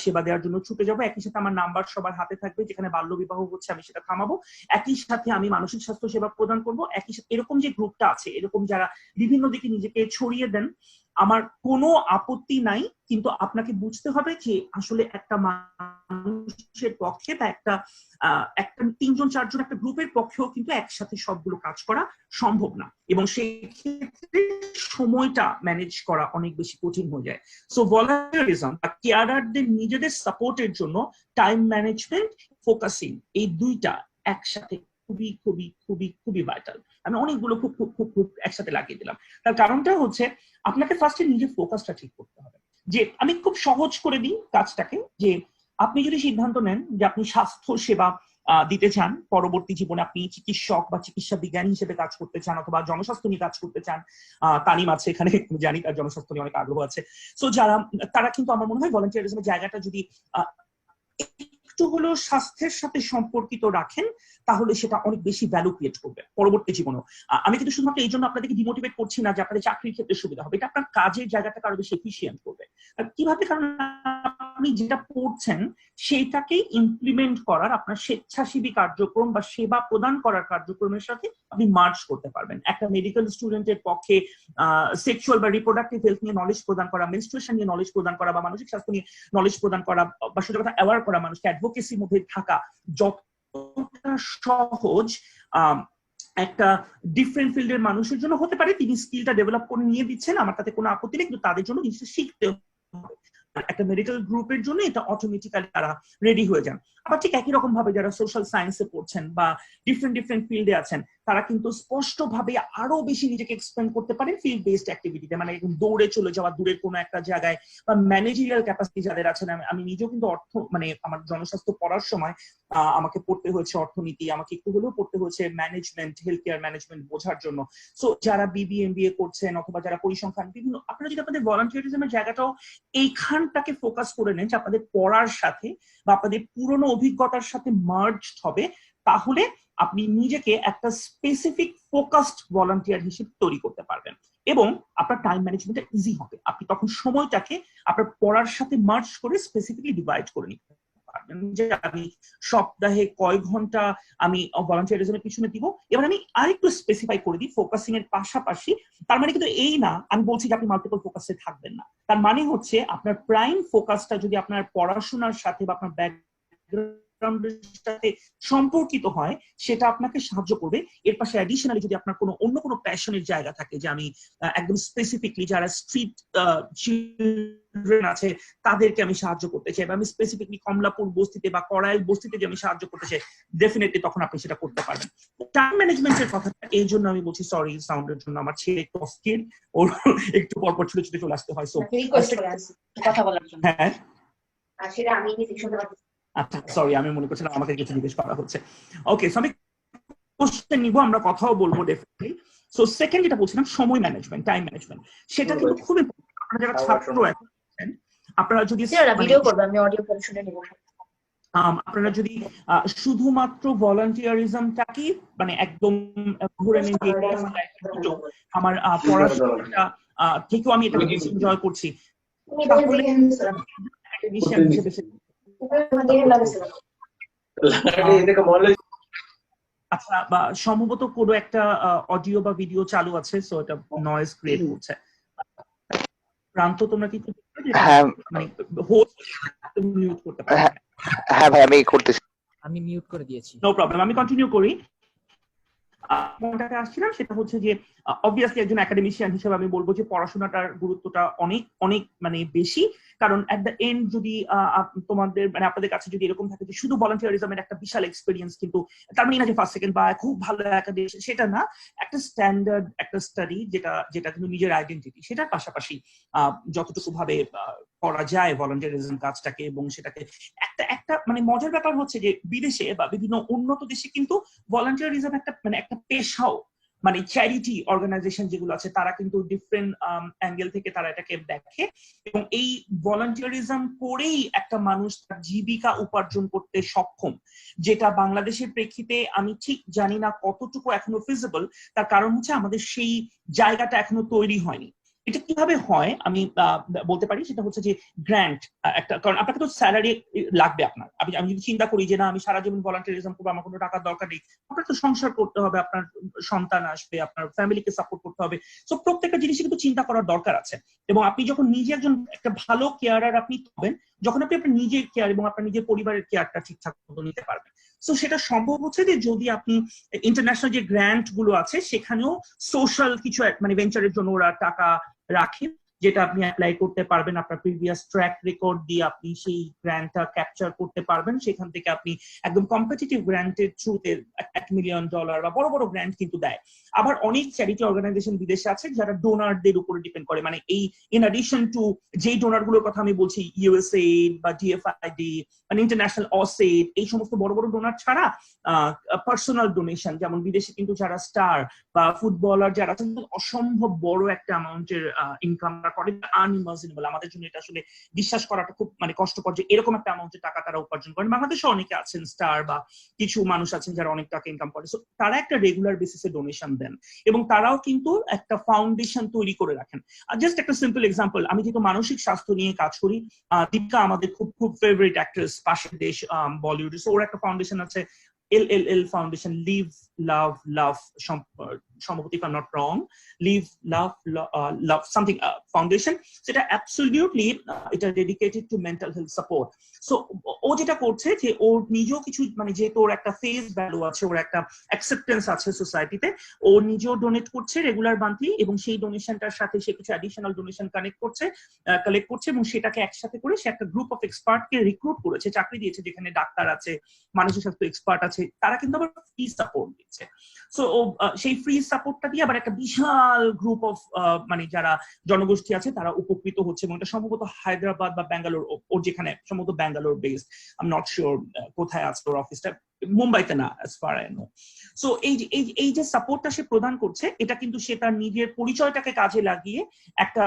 সেবা দেওয়ার জন্য ছুটে যাবো, একই সাথে আমার নাম্বার সবার হাতে থাকবে, যেখানে বাল্য বিবাহ হচ্ছে আমি সেটা থামাবো, একই সাথে আমি মানসিক স্বাস্থ্য সেবা প্রদান করব, একই সাথে এরকম যে গ্রুপটা আছে এরকম যারা বিভিন্ন দিকে নিজেকে ছড়িয়ে দেন, আমার কোনো আপত্তি নাই, কিন্তু আপনাকে বুঝতে হবে যে আসলে একটা মানুষের পক্ষে বা একটা 3জন 4জন একটা গ্রুপের পক্ষেও কিন্তু একসাথে সবগুলো কাজ করা সম্ভব না, এবং সেই ক্ষেত্রে সময়টা ম্যানেজ করা অনেক বেশি কঠিন হয়ে যায়। সো ভলান্টিয়ারিজম বা কেয়ারারদের নিজেদের সাপোর্টের জন্য টাইম ম্যানেজমেন্ট, ফোকাসিং, এই দুইটা একসাথে খুবই খুবই খুবই খুবই ভাইটাল। আমি অনেকগুলো খুব খুব খুব খুব একসাথে লাগিয়ে দিলাম। তার কারণটা হচ্ছে আপনাকে ফার্স্টে নিজের ফোকাসটা ঠিক করতে হবে। যে আমি খুব সহজ করে দিই কাজটাকে, যে আপনি যদি সিদ্ধান্ত নেন যে আপনি স্বাস্থ্য সেবা দিতে চান, পরবর্তী জীবনে আপনি চিকিৎসক বা চিকিৎসা বিজ্ঞানী হিসেবে কাজ করতে চান, অথবা জনস্বাস্থ্য নিয়ে কাজ করতে চান, তানিম আছে এখানে, জানি তার জনস্বাস্থ্য নিয়ে অনেক আগ্রহ আছে। সো তারা কিন্তু আমার মনে হয় ভলান্টিয়ারিজমের জায়গাটা যদি একটু হলেও স্বাস্থ্যের সাথে সম্পর্কিত রাখেন, তাহলে সেটা অনেক বেশি ভ্যালু ক্রিয়েট করবে পরবর্তী জীবনেও। আমি কিন্তু শুধুমাত্র এই জন্য আপনাদেরকে ডিমোটিভেট করছি না যে আপনাদের চাকরির ক্ষেত্রে সুবিধা হবে, এটা আপনার কাজের জায়গাটাকে আরো বেশি এফিশিয়েন্ট করবে। কিভাবে? কারণ আপনি যেটা পড়ছেন সেইটাকে ইমপ্লিমেন্ট করার আপনার স্বেচ্ছাসেবী কার্যক্রম বা সেবা প্রদান করার কার্যক্রমের সাথে আপনি মার্জ করতে পারবেন। একটা মেডিকেল স্টুডেন্টের পক্ষে সেক্সুয়াল বা রিপ্রোডাক্টিভ হেলথ নিয়ে নলেজ প্রদান করা, মেনস্ট্রুয়েশন নিয়ে নলেজ প্রদান করা, বা মানসিক স্বাস্থ্য নিয়ে নলেজ প্রদান করা, বা সোজা কথা অ্যাওয়ার করা, মানুষকে অ্যাডভোকেসির মধ্যে থাকা যতটা সহজ একটা ডিফারেন্ট ফিল্ডের মানুষের জন্য হতে পারে, তিনি স্কিলটা ডেভেলপ করে নিয়ে দিচ্ছেন, আমার তাতে কোনো আপত্তি নেই, কিন্তু তাদের জন্য জিনিসটা শিখতে হবে। একটা মেডিকেল গ্রুপের জন্য এটা অটোমেটিক্যালি তারা রেডি হয়ে যান। আবার ঠিক একই রকম ভাবে যারা সোশ্যাল সায়েন্সে পড়ছেন বা ডিফারেন্ট ফিল্ডে আছেন, তারা কিন্তু স্পষ্টভাবে আরো বেশি নিজেকে এক্সপ্লেন করতে পারেন ফিল্ড বেসড অ্যাক্টিভিটিতে, মানে দৌড়ে চলে যাওয়া দূরের কোনো একটা জায়গায়, বা ম্যানেজারিয়াল ক্যাপাসিটি যাদের আছেন। আমি নিজেও কিন্তু আমার জনস্বাস্থ্য পড়ার সময় আমাকে পড়তে হয়েছে অর্থনীতি, আমাকে একটু হলেও পড়তে হয়েছে ম্যানেজমেন্ট, হেলথ কেয়ার ম্যানেজমেন্ট বোঝার জন্য। সো যারা BBA করছেন অথবা যারা পরিসংখ্যান বিভিন্ন, আপনারা যদি আপনাদের ভলান্টিয়ারিজমের জায়গাটাও এইখানটাকে ফোকাস করে নেন যে আপনাদের পড়ার সাথে বা আপনাদের পুরনো অভিজ্ঞতার সাথে মার্জড হবে, তাহলে আপনি নিজেকে একটা স্পেসিফিক ফোকাসড ভলান্টিয়ার হিসেবে তৈরি করতে পারবেন, এবং আপনার টাইম ম্যানেজমেন্টটা ইজি হবে। আপনি তখন সময়টাকে আপনার পড়ার সাথে মার্জ করে স্পেসিফিকলি ডিভাইড করে নিতে পারবেন, যে আমি সপ্তাহে কয় ঘন্টা আমি ভলান্টিয়ারিজমের পিছনে দিব। এবার আমি আরেকটু স্পেসিফাই করে দিই ফোকাসিং এর পাশাপাশি। তার মানে কিন্তু এই না আমি বলছি যে আপনি মাল্টিপল ফোকাসে থাকবেন না, তার মানে হচ্ছে আপনার প্রাইম ফোকাসটা যদি আপনার পড়াশোনার সাথে বা আপনার ব্যাকগ্রাউন্ডের সাথে সম্পর্কিত হয়, সেটা আপনাকে সাহায্য করবে। এর পাশে অ্যাডিশনালি যদি আপনার কোনো অন্য কোনো প্যাশনের জায়গা থাকে, যে আমি একদম স্পেসিফিকলি যারা স্ট্রিট চিলড্রেন আছে তাদেরকে আমি সাহায্য করতে চাই, বা আমি স্পেসিফিকলি কমলাপুর বস্তিতে বা করাইল বস্তিতে যে আমি সাহায্য করতে চাই, ডেফিনেটলি তখন আপনি সেটা করতে পারবেন। টাইম ম্যানেজমেন্টের কথাটা এই জন্য আমি বলছি, সরি সাউন্ডের জন্য, আমার ছেলে একটু অস্থির, ওর একটু পরপর ছুটে ছুটে চলে আসতে হয়। সো কথা বলার জন্য। হ্যাঁ আসলে আমি শুনতে পাচ্ছি। আচ্ছা সরি, আমি মনে করছিলাম আমাকে কিছু জিজ্ঞেস করা হচ্ছে। ওকে, সো আমি কোশ্চেন নিব, আমরা কথাও বলবো ডেফিনেটলি। সো সেকেন্ড যেটা বলছিলাম সময় ম্যানেজমেন্ট, টাইম ম্যানেজমেন্ট, সেটা কিন্তু খুবই ইম্পর্টেন্ট। আপনারা যারা ছাত্র আছেন, আপনারা যদি ভিডিও করব, আমি অডিও করে শুনে নিব। আপনারা যদি শুধুমাত্র ভলান্টিয়ারিজমটাকে মানে একদম ঘুরে নেন যে আমার পড়াশোনাটা থেকেও আমি এটা এনজয় করছি, তাহলে আচ্ছা, বা সম্ভবত কোনো একটা অডিও বা ভিডিও চালু আছে, সো এটা নয়েজ ক্রিয়েট করছে। প্রান্ত তোমরা কি মানে হোস্ট মিউট করতে পারো? হ্যাঁ ভাই, আমি করতেছি। আমি মিউট করে দিয়েছি। নো প্রবলেম, আমি কন্টিনিউ করি। কোনটাতে আসছিলাম সেটা হচ্ছে যে অবভিয়াসলি একজন একাডেমিশিয়ান হিসেবে আমি বলবো যে পড়াশোনাটার গুরুত্বটা অনেক অনেক মানে বেশি, কারণ এট দ্য এন্ড যদি তোমাদের মানে আপনাদের কাছে যদি এরকম থাকে যে শুধু ভলান্টিয়ারিজমের একটা বিশাল এক্সপেরিয়েন্স, কিন্তু তার মানে না যে ফার্স্ট সেকেন্ড বা খুব ভালো একাডেমি, সেটা না, একটা স্ট্যান্ডার্ড একটা স্টাডি যেটা কিন্তু নিজের আইডেন্টিটি, সেটার পাশাপাশি যতটুকু ভাবে করা যায় ভলান্টিয়ারিজম কাজটাকে, এবং সেটাকে একটা মানে মজার ব্যাপার হচ্ছে যে বিদেশে বা বিভিন্ন উন্নত দেশে কিন্তু ভলান্টিয়ারিজম একটা পেশাও, মানে চ্যারিটি অর্গানাইজেশন যেগুলো আছে তারা কিন্তু ডিফারেন্ট অ্যাঙ্গেল থেকে তারা এটাকে দেখে, এবং এই ভলান্টিয়ারিজম করেই একটা মানুষ তার জীবিকা উপার্জন করতে সক্ষম, যেটা বাংলাদেশের প্রেক্ষিতে আমি ঠিক জানি না কতটুকু এখনো ফিজিবল। তার কারণ হচ্ছে আমাদের সেই জায়গাটা এখনো তৈরি হয়নি। এটা কিভাবে হয় আমি বলতে পারি, সেটা হচ্ছে যে গ্র্যান্ট একটা, কারণ আপনাকে তো স্যালারি লাগবে আপনার। আমি যদি চিন্তা করি যে না আমি সারা জীবন ভলান্টিয়ারিজম করবো, আমার কোনো টাকার দরকার নেই, আপনার তো সংসার করতে হবে, আপনার সন্তান আসবে, আপনার ফ্যামিলিকে সাপোর্ট করতে হবে, সো প্রত্যেকটা জিনিসই কিন্তু চিন্তা করার দরকার আছে। এবং আপনি যখন নিজে একজন একটা ভালো কেয়ারার আপনি হবেন যখন আপনি আপনার নিজের কেয়ার এবং আপনার নিজের পরিবারের কেয়ারটা ঠিকঠাক মতো নিতে পারবেন। সো সেটা সম্ভব হচ্ছে যে যদি আপনি ইন্টারন্যাশনাল যে গ্র্যান্ট গুলো আছে সেখানেও সোশ্যাল কিছু মানে ভেঞ্চারের জন্য ওরা টাকা রাখেন, যেটা আপনি অ্যাপ্লাই করতে পারবেন, আপনার প্রিভিয়াস ট্র্যাক রেকর্ড দিয়ে আপনি সেই গ্র্যান্টটা ক্যাপচার করতে পারবেন। সেখান থেকে আপনি একদম কম্পিটিটিভ গ্র্যান্টের থ্রুতে $1 মিলিয়ন বা বড় বড় গ্র্যান্ট কিন্তু দেয়। আবার অনেক চ্যারিটি অর্গানাইজেশন বিদেশে আছে যারা ডোনারদের উপরে ডিপেন্ড করে, মানে এই ইন অ্যাডিশন টু যেই ডোনার গুলোর কথা আমি বলছি, ইউএসএইড বা ডিএফআইডি মানে ইন্টারন্যাশনাল অসেড, এই সমস্ত বড় বড় ডোনার ছাড়া পার্সোনাল ডোনেশন, যেমন বিদেশে কিন্তু যারা স্টার বা ফুটবলার যারা আছেন অসম্ভব বড় একটা অ্যামাউন্টের ইনকাম করে, আনইমাজিনেবল। আমাদের জন্য এটা আসলে বিশ্বাস করাটা খুব মানে কষ্টকর যে এরকম একটা অ্যামাউন্টের টাকা তারা উপার্জন করেন। বাংলাদেশে অনেকে আছেন স্টার বা কিছু মানুষ আছেন যারা অনেক টাকা ইনকাম করে, সো তারা একটা রেগুলার বেসিসে ডোনেশন দেন এবং তারাও কিন্তু একটা ফাউন্ডেশন তৈরি করে রাখেন। আর জাস্ট একটা সিম্পল এক্সাম্পল, আমি যেহেতু মানসিক স্বাস্থ্য নিয়ে কাজ করি, দীপিকা আমাদের খুব খুব ফেভারিট অ্যাক্ট্রেস, পাশের দেশ বলিউডে, সো ওর একটা ফাউন্ডেশন আছে LLL foundation, live love love, সম্ভবত if I am not wrong, live love love something foundation, সেটা অ্যাবসলিউটলি এটা dedicated to mental health support. So ও যেটা করছে যে ওর নিজেও কিছু মানে যেহেতু ওর একটা ফেস ভ্যালু আছে, ওর একটা অ্যাকসেপ্টেন্স আছে সোসাইটিতে, ও নিজেও ডোনেট করছে রেগুলার মান্থলি, এবং সেই ডোনেশনটার সাথে সে কিছু অ্যাডিশনাল ডোনেশন কালেক্ট করছে এবং সেটাকে একসাথে করে সে একটা গ্রুপ অফ এক্সপার্টকে রিক্রুট করেছে, চাকরি দিয়েছে, যেখানে ডাক্তার আছে, মানসিক স্বাস্থ্য এক্সপার্ট আছে, তারা কিন্তু আবার ফ্রি সাপোর্ট দিচ্ছে। সো সেই ফ্রি সাপোর্টটা দিয়ে আবার একটা বিশাল গ্রুপ অফ মানে যারা জনগোষ্ঠী আছে তারা উপকৃত হচ্ছে, এবং এটা সম্ভবত হায়দ্রাবাদ বা ব্যাঙ্গালোর, ওর যেখানে সম্ভবত Bangalore based, I am not sure কোথায় আছে ওর অফিসটা, মুম্বাইতে না as far I know. So এই যে সাপোর্টটা সে প্রদান করছে, এটা কিন্তু সে তার নিজের পরিচয়টাকে কাজে লাগিয়ে একটা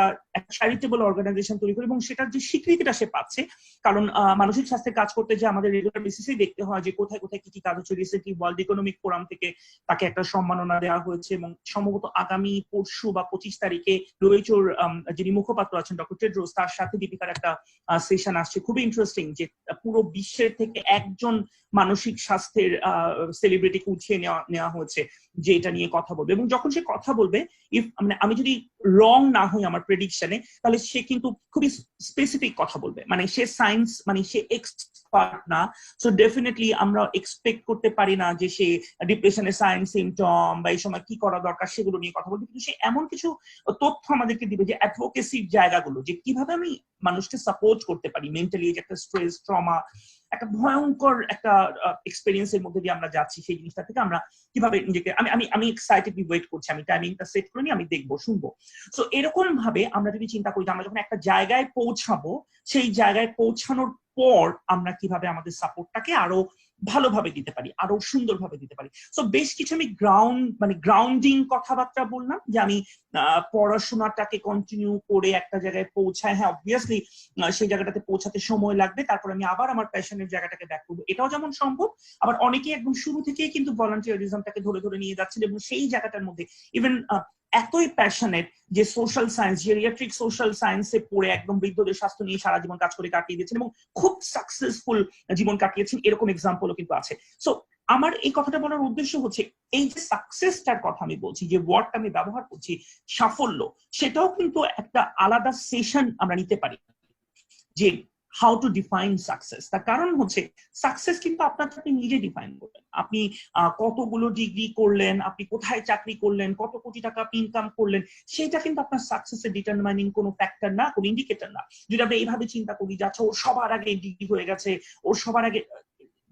চ্যারিটেবল অর্গানাইজেশন তৈরি করে, এবং সেটার যে স্বীকৃতিটা সে পাচ্ছে, কারণ মানসিক স্বাস্থ্যের কাজ করতে যে আমাদের রেগুলার বেসিসেই দেখতে হয় যে কোথায় কোথায় কি কি কাজ হচ্ছে। রিসেন্টলি ওয়ার্ল্ড ইকোনমিক ফোরাম থেকে তাকে একটা সম্মাননা দেওয়া হয়েছে, এবং সম্ভবত আগামী পরশু বা 25 তারিখে ডব্লিউএইচওর যিনি মুখপাত্র আছেন ডক্টর টেড্রোস, তার সাথে দীপিকার একটা সেশন আসছে, খুবই ইন্টারেস্টিং, যে পুরো বিশ্বের থেকে একজন মানসিক স্বাস্থ্যের সেলিব্রিটিকে উঠিয়ে নেওয়া হয়েছে যে এটা নিয়ে কথা বলবে। এবং যখন সে কথা বলবে, ইফ মানে আমি যদি রং না হই আমার প্রেডিকশনে, তাহলে সে কিন্তু খুবই স্পেসিফিক কথা বলবে, মানে সে সায়েন্স মানে সে এক্সপার্ট না, সো ডেফিনেটলি আমরা এক্সপেক্ট করতে পারি না যে সে ডিপ্রেশনের সাইন সিমটম বা এই সময় কি করা দরকার সেগুলো নিয়ে কথা বলবে, কিন্তু সে এমন কিছু তথ্য আমাদেরকে দিবে যে অ্যাডভোকেসির জায়গাগুলো, যে কিভাবে আমি মানুষকে সাপোর্ট করতে পারি মেন্টালি, যে একটা স্ট্রেস ট্রমা, একটা ভয়ঙ্কর একটা এক্সপেরিয়েন্সের মধ্যে দিয়ে আমরা যাচ্ছি, সেই জিনিসটা থেকে আমরা কিভাবে নিজেকে, আমি এক্সাইটেডলি ওয়েট করছি, আমি টাইমিংটা সেট করে নিই, আমি দেখবো শুনবো। সো এরকম ভাবে আমরা যদি চিন্তা করি যে আমরা যখন একটা জায়গায় পৌঁছাবো, সেই জায়গায় পৌঁছানোর পর আমরা কিভাবে আমাদের সাপোর্টটাকে আরো ভালোভাবে দিতে পারি, আরো সুন্দরভাবে দিতে পারি। সো বেশ কিছু আমি গ্রাউন্ডিং কথাবার্তা বললাম, যে আমি পড়াশোনাটাকে কন্টিনিউ করে একটা জায়গায় পৌঁছায়, হ্যাঁ অবভিয়াসলি সেই জায়গাটাতে পৌঁছাতে সময় লাগবে, তারপর আমি আবার আমার প্যাশনের জায়গাটাকে ব্যাক করবো, এটাও যেমন সম্ভব। আবার অনেকেই একদম শুরু থেকেই কিন্তু ভলান্টিয়ারিজমটাকে ধরে ধরে নিয়ে যাচ্ছেন, এবং সেই জায়গাটার মধ্যে ইভেন এতই প্যাশনেট যে সোশ্যাল সায়েন্স, জেরিয়াট্রিক সোশ্যাল সায়েন্সে পড়ে একদম বৃদ্ধদের স্বাস্থ্য নিয়ে সারা জীবন কাজ করে কাটিয়ে দিয়েছেন এবং খুব সাকসেসফুল জীবন কাটিয়েছেন, এরকম এক্সাম্পলও কিন্তু আছে। সো আমার এই কথাটা বলার উদ্দেশ্য হচ্ছে, এই যে সাকসেসটার কথা আমি বলছি, যে ওয়ার্ডটা আমি ব্যবহার করছি সাফল্য, সেটাও কিন্তু একটা আলাদা সেশন আমরা নিতে পারি, যে হাউ টু ডিফাইন সাকসেস। তার কারণ হচ্ছে সাকসেস কিন্তু আপনাকে আপনি নিজে ডিফাইন করবেন, আপনি কতগুলো ডিগ্রি করলেন, আপনি কোথায় চাকরি করলেন, কত কোটি টাকা আপনি ইনকাম করলেন, সেটা কিন্তু আপনার সাকসেসের ডিটারমাইনিং কোনো ফ্যাক্টর না, কোনো ইন্ডিকেটর না। যদি আমরা এইভাবে চিন্তা করি যাচ্ছে ওর সবার আগে ডিগ্রি হয়ে গেছে, ওর সবার আগে,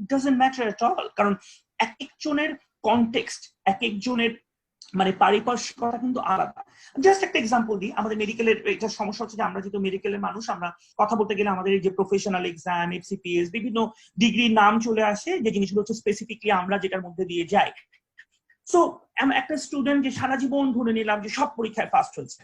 it doesn't matter at all, কারণ এক একজনের কনটেক্সট, এক একজনের মানে পারিপার্শ্বিকতা কিন্তু আলাদা। জাস্ট একটা এক্সাম্পল দিই, আমাদের মেডিকেলের এটা সমস্যা হচ্ছে যে আমরা যেহেতু মেডিকেলের মানুষ, আমরা কথা বলতে গেলে আমাদের এই যে প্রফেশনাল এক্সাম, এফসিপিএস, বিভিন্ন ডিগ্রির নাম চলে আসে, যে জিনিসগুলো হচ্ছে স্পেসিফিকলি আমরা যেটার মধ্যে দিয়ে যাই। সো একটা স্টুডেন্ট যে সারা জীবন ধরে নিলাম যে সব পরীক্ষায় ফার্স্ট হয়েছে,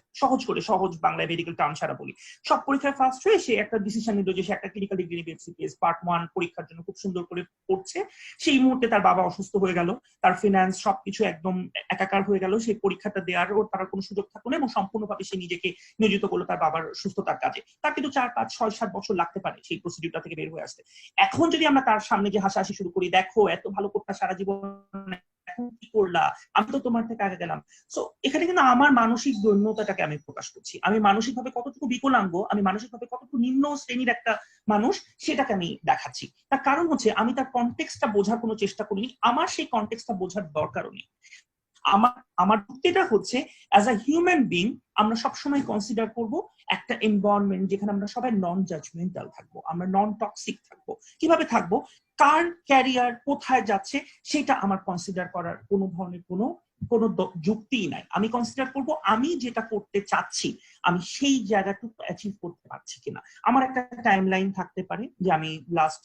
সহজ বাংলায় মেডিকেল টার্ম ছাড়া বলি, সব পরীক্ষায় ফার্স্ট হয়ে সে একটা ডিসিশন নিল যে সে একটা ক্লিনিক্যাল ডিগ্রি নিবে, এফসিপিএস পার্ট 1 পরীক্ষার জন্য খুব সুন্দর করে পড়ছে। সেই মুহূর্তে তার বাবা অসুস্থ হয়ে গেল, তার ফিনান্স সবকিছু একদম একাকার হয়ে গেল, সেই পরীক্ষাটা দেওয়ার ওর তার কোনো সুযোগ থাকলো না এবং সম্পূর্ণভাবে সে নিজেকে নিয়োজিত করলো তার বাবার সুস্থতার কাজে। তার কিন্তু 4, 5, 6, 7 বছর লাগতে পারে সেই প্রসিডিউরটা থেকে বের হয়ে আসতে। এখন যদি আমরা তার সামনে যে হাসাহাসি শুরু করি, দেখো এত ভালো করতে সারা জীবন, এখন কি করলা, আমি তো তোমার থেকে আগে গেলাম। সো এখানে কিন্তু আমার মানসিক দৈন্যতাটাকে আমি প্রকাশ করছি, আমি মানসিকভাবে কতটুকু বিকলাঙ্গ, আমি মানসিকভাবে কতটুকু নিম্ন শ্রেণীর একটা মানুষ, সেটাকে আমি দেখাচ্ছি। তার কারণ হচ্ছে আমি তার কনটেক্সটটা বোঝার কোনো চেষ্টা করিনি, আমার সেই কনটেক্সটটা বোঝার দরকারও নেই। আমার যুক্তিটা হচ্ছে অ্যাজ আ হিউম্যান বিং আমরা সবসময় কনসিডার করব একটা এনভায়রনমেন্ট যেখানে আমরা সবাই নন জাজমেন্টাল থাকবো, আমরা নন টক্সিক থাকবো। কিভাবে থাকবো, কার ক্যারিয়ার কোথায় যাচ্ছে সেটা আমার কনসিডার করার কোনো ধরনের কোনো যুক্তিই নাই। আমি কনসিডার করব আমি যেটা করতে চাচ্ছি আমি সেই জায়গাটুকু অ্যাচিভ করতে পারছি কিনা। আমার একটা টাইমলাইন থাকতে পারে যে আমি লাস্ট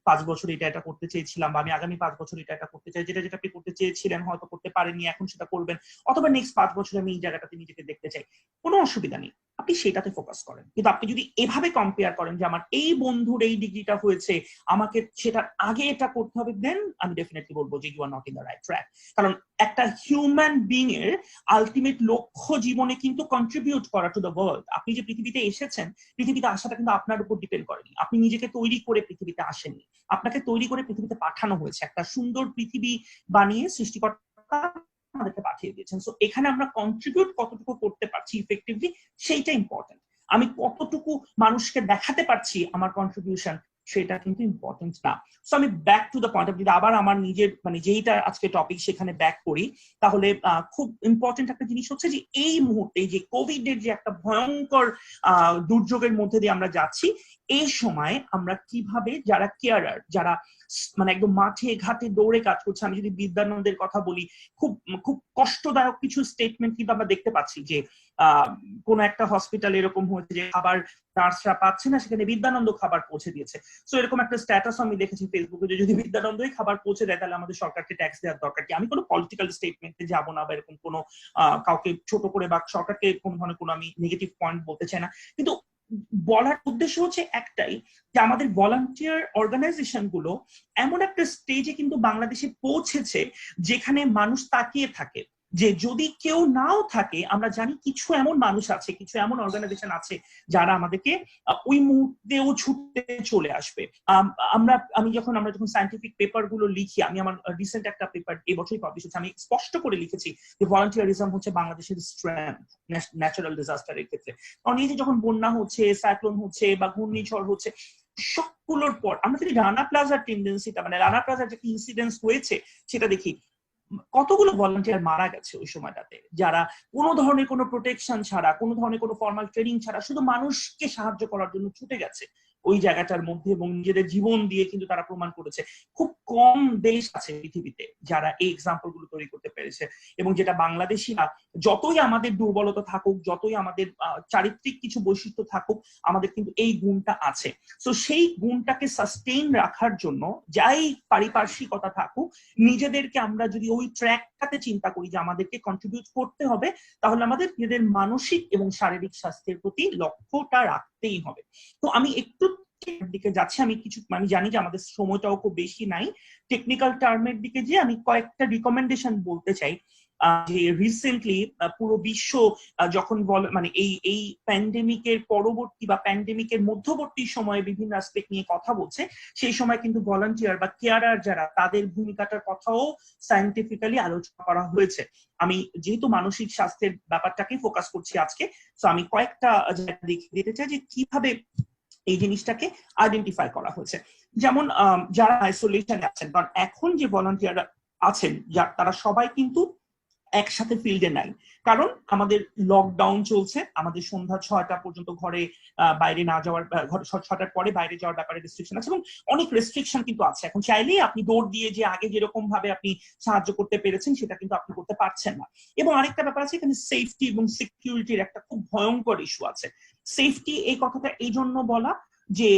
5 বছর এটা করতে চেয়েছিলাম, বা আমি আগামী 5 বছর এটা করতে চাই, যেটা আপনি করতে চেয়েছিলেন হয়তো করতে পারেননি, এখন সেটা করবেন, অথবা নেক্সট 5 বছরে আমি এই জায়গাটাতে নিজেকে দেখতে চাই, কোনো অসুবিধা নেই, আপনি সেটাতে ফোকাস করেন। কিন্তু আপনি যদি এভাবে কম্পেয়ার করেন যে আমার এই বন্ধুর এই ডিগ্রিটা হয়েছে, আমাকে সেটার আগে এটা করতে হবে, দেন আমি ডেফিনেটলি বলবো যে you are not in the right track. কারণ একটা হিউম্যান বিং এর আলটিমেট লক্ষ্য জীবনে কিন্তু কন্ট্রিবিউট করা টু দ্য ওয়ার্ল্ড। আপনি যে পৃথিবীতে এসেছেন, পৃথিবীতে আসাটা কিন্তু আপনার উপর ডিপেন্ড করেনি, আপনি নিজেকে তৈরি করে পৃথিবীতে আসেননি, আপনাকে তৈরি করে পৃথিবীতে পাঠানো হয়েছে, একটা সুন্দর পৃথিবী বানিয়ে সৃষ্টিকর্তা আমাদেরকে পাঠিয়ে দিয়েছেন। সো এখানে আমরা কন্ট্রিবিউট কতটুকু করতে পারছি ইফেক্টিভলি, সেইটা ইম্পর্টেন্ট। আমি কতটুকু মানুষকে দেখাতে পারছি আমার কন্ট্রিবিউশন, সেটা কিন্তু ইম্পর্টেন্ট না। সো আমি ব্যাক টু দ্য পয়েন্ট, যদি আবার আমার নিজের মানে যেইটা আজকে টপিক সেখানে ব্যাক করি, তাহলে খুব ইম্পর্টেন্ট একটা জিনিস হচ্ছে যে এই মুহূর্তে যে কোভিড এর যে একটা ভয়ঙ্কর দুর্যোগের মধ্যে দিয়ে আমরা যাচ্ছি, এই সময় আমরা কিভাবে যারা কেয়ারার, যারা মানে একদম মাঠে ঘাটে দৌড়ে কাজ করছে, আমি যদি বিদ্যানন্দের কথা বলি, খুব খুব কষ্টদায়ক কিছু স্টেটমেন্ট কিন্তু আমরা দেখতে পাচ্ছি যে কোন একটা হসপিটাল এরকম হয়েছে যে খাবার নার্সরা পাচ্ছে না, সেখানে বিদ্যানন্দ খাবার পৌঁছে দিয়েছে। সো এরকম একটা স্ট্যাটাস আমি দেখেছি ফেসবুকে যে যদি বিদ্যানন্দই খাবার পৌঁছে দেয় তাহলে আমাদের সরকারকে ট্যাক্স দেওয়ার দরকার কি। আমি কোনো পলিটিক্যাল স্টেটমেন্টে যাবো না, বা এরকম কোনো কাউকে ছোট করে বা সরকারকে কোন ধরনের কোনো আমি নেগেটিভ পয়েন্ট বলতে চাই না, কিন্তু বলার উদ্দেশ্য হচ্ছে একটাই, যে আমাদের ভলান্টিয়ার অর্গানাইজেশন গুলো এমন একটা স্টেজে কিন্তু বাংলাদেশে পৌঁছেছে যেখানে মানুষ তাকিয়ে থাকে যে যদি কেউ নাও থাকে, আমরা জানি কিছু এমন মানুষ আছে, কিছু এমন অর্গানাইজেশন আছে যারা আমাদেরকে ওই মুহূর্তেও ছুটতে চলে আসবে। আমরা যখন সায়েন্টিফিক পেপার গুলো লিখি, আমি আমার রিসেন্ট একটা পেপার এবছরই পাবলিশ হচ্ছে, আমি স্পষ্ট করে লিখেছি যে ভলান্টিয়ারিজম হচ্ছে বাংলাদেশের স্ট্রেংথ ন্যাচারাল ডিজাস্টারের ক্ষেত্রে। কারণ এই যে যখন বন্যা হচ্ছে, সাইক্লোন হচ্ছে বা ঘূর্ণিঝড় হচ্ছে, সবগুলোর পর আমরা যদি রানা প্লাজার টেন্ডেন্সিটা, মানে রানা প্লাজার যে ইনসিডেন্টস হয়েছে সেটা দেখি, কতগুলো ভলান্টিয়ার মারা গেছে ওই সময়টাতে, যারা কোনো ধরনের কোনো প্রোটেকশন ছাড়া, কোনো ধরনের কোনো ফর্মাল ট্রেনিং ছাড়া শুধু মানুষকে সাহায্য করার জন্য ছুটে গেছে ওই জায়গাটার মধ্যে, এবং নিজেদের জীবন দিয়ে কিন্তু তারা প্রমাণ করেছে। খুব কম দেশ আছে পৃথিবীতে যারা এই এক্সাম্পল গুলো তৈরি করতে পেরেছে, এবং যেটা বাংলাদেশিরা যতই আমাদের দুর্বলতা থাকুক, যতই আমাদের চারিত্রিক কিছু বৈশিষ্ট্য থাকুক, আমাদের কিন্তু এই গুণটা আছে। তো সেই গুণটাকে সাস্টেইন রাখার জন্য যাই পারিপার্শ্বিকতা থাকুক, নিজেদেরকে আমরা যদি ওই ট্র্যাকটাতে চিন্তা করি যে আমাদেরকে কন্ট্রিবিউট করতে হবে, তাহলে আমাদের নিজেদের মানসিক এবং শারীরিক স্বাস্থ্যের প্রতি লক্ষ্যটা রাখতেই হবে। তো আমি একটু দিকে যাচ্ছি, আমি জানি যে আমাদের সময়টাও খুব বেশি নাই, টেকনিক্যাল টার্মের দিকে যে আমি কয়েকটা রিকমেন্ডেশন বলতে চাই। যে রিসেন্টলি পুরো বিশ্ব যখন মানে এই প্যান্ডেমিকের পরবর্তী বা প্যান্ডেমিকের মধ্যবর্তী সময়ে বিভিন্ন অ্যাসপেক্ট নিয়ে কথা বলছে, সেই সময় কিন্তু ভলান্টিয়ার বা কেয়ারার যারা, তাদের ভূমিকাটার কথাও সায়েন্টিফিক্যালি আলোচনা করা হয়েছে। আমি যেহেতু মানসিক স্বাস্থ্যের ব্যাপারটাকে ফোকাস করছি আজকে, তো আমি কয়েকটা দিতে চাই যে কিভাবে এই জিনিসটাকে আইডেন্টিফাই করা হয়েছে। যেমন যারা আইসোলেশনে আছেন, কারণ এখন যে ভলান্টিয়াররা আছেন তারা সবাই কিন্তু একসাথে ফিল্ডে নাই, কারণ আমাদের লকডাউন চলছে, আমাদের সন্ধ্যা 6টা পর্যন্ত ঘরে বাইরে না যাওয়ার, 6টার পরে বাইরে যাওয়ার ব্যাপারে রেস্ট্রিকশন আছে, এবং অনেক রেস্ট্রিকশন কিন্তু আছে। এখন চাইলেই আপনি দৌড় দিয়ে যে আগে যেরকম ভাবে আপনি সাহায্য করতে পেরেছেন সেটা কিন্তু আপনি করতে পারছেন না। এবং আরেকটা ব্যাপার আছে, এখানে সেফটি এবং সিকিউরিটির একটা খুব ভয়ঙ্কর ইস্যু আছে। সেফটি এই কথাটা এই জন্য বলা যে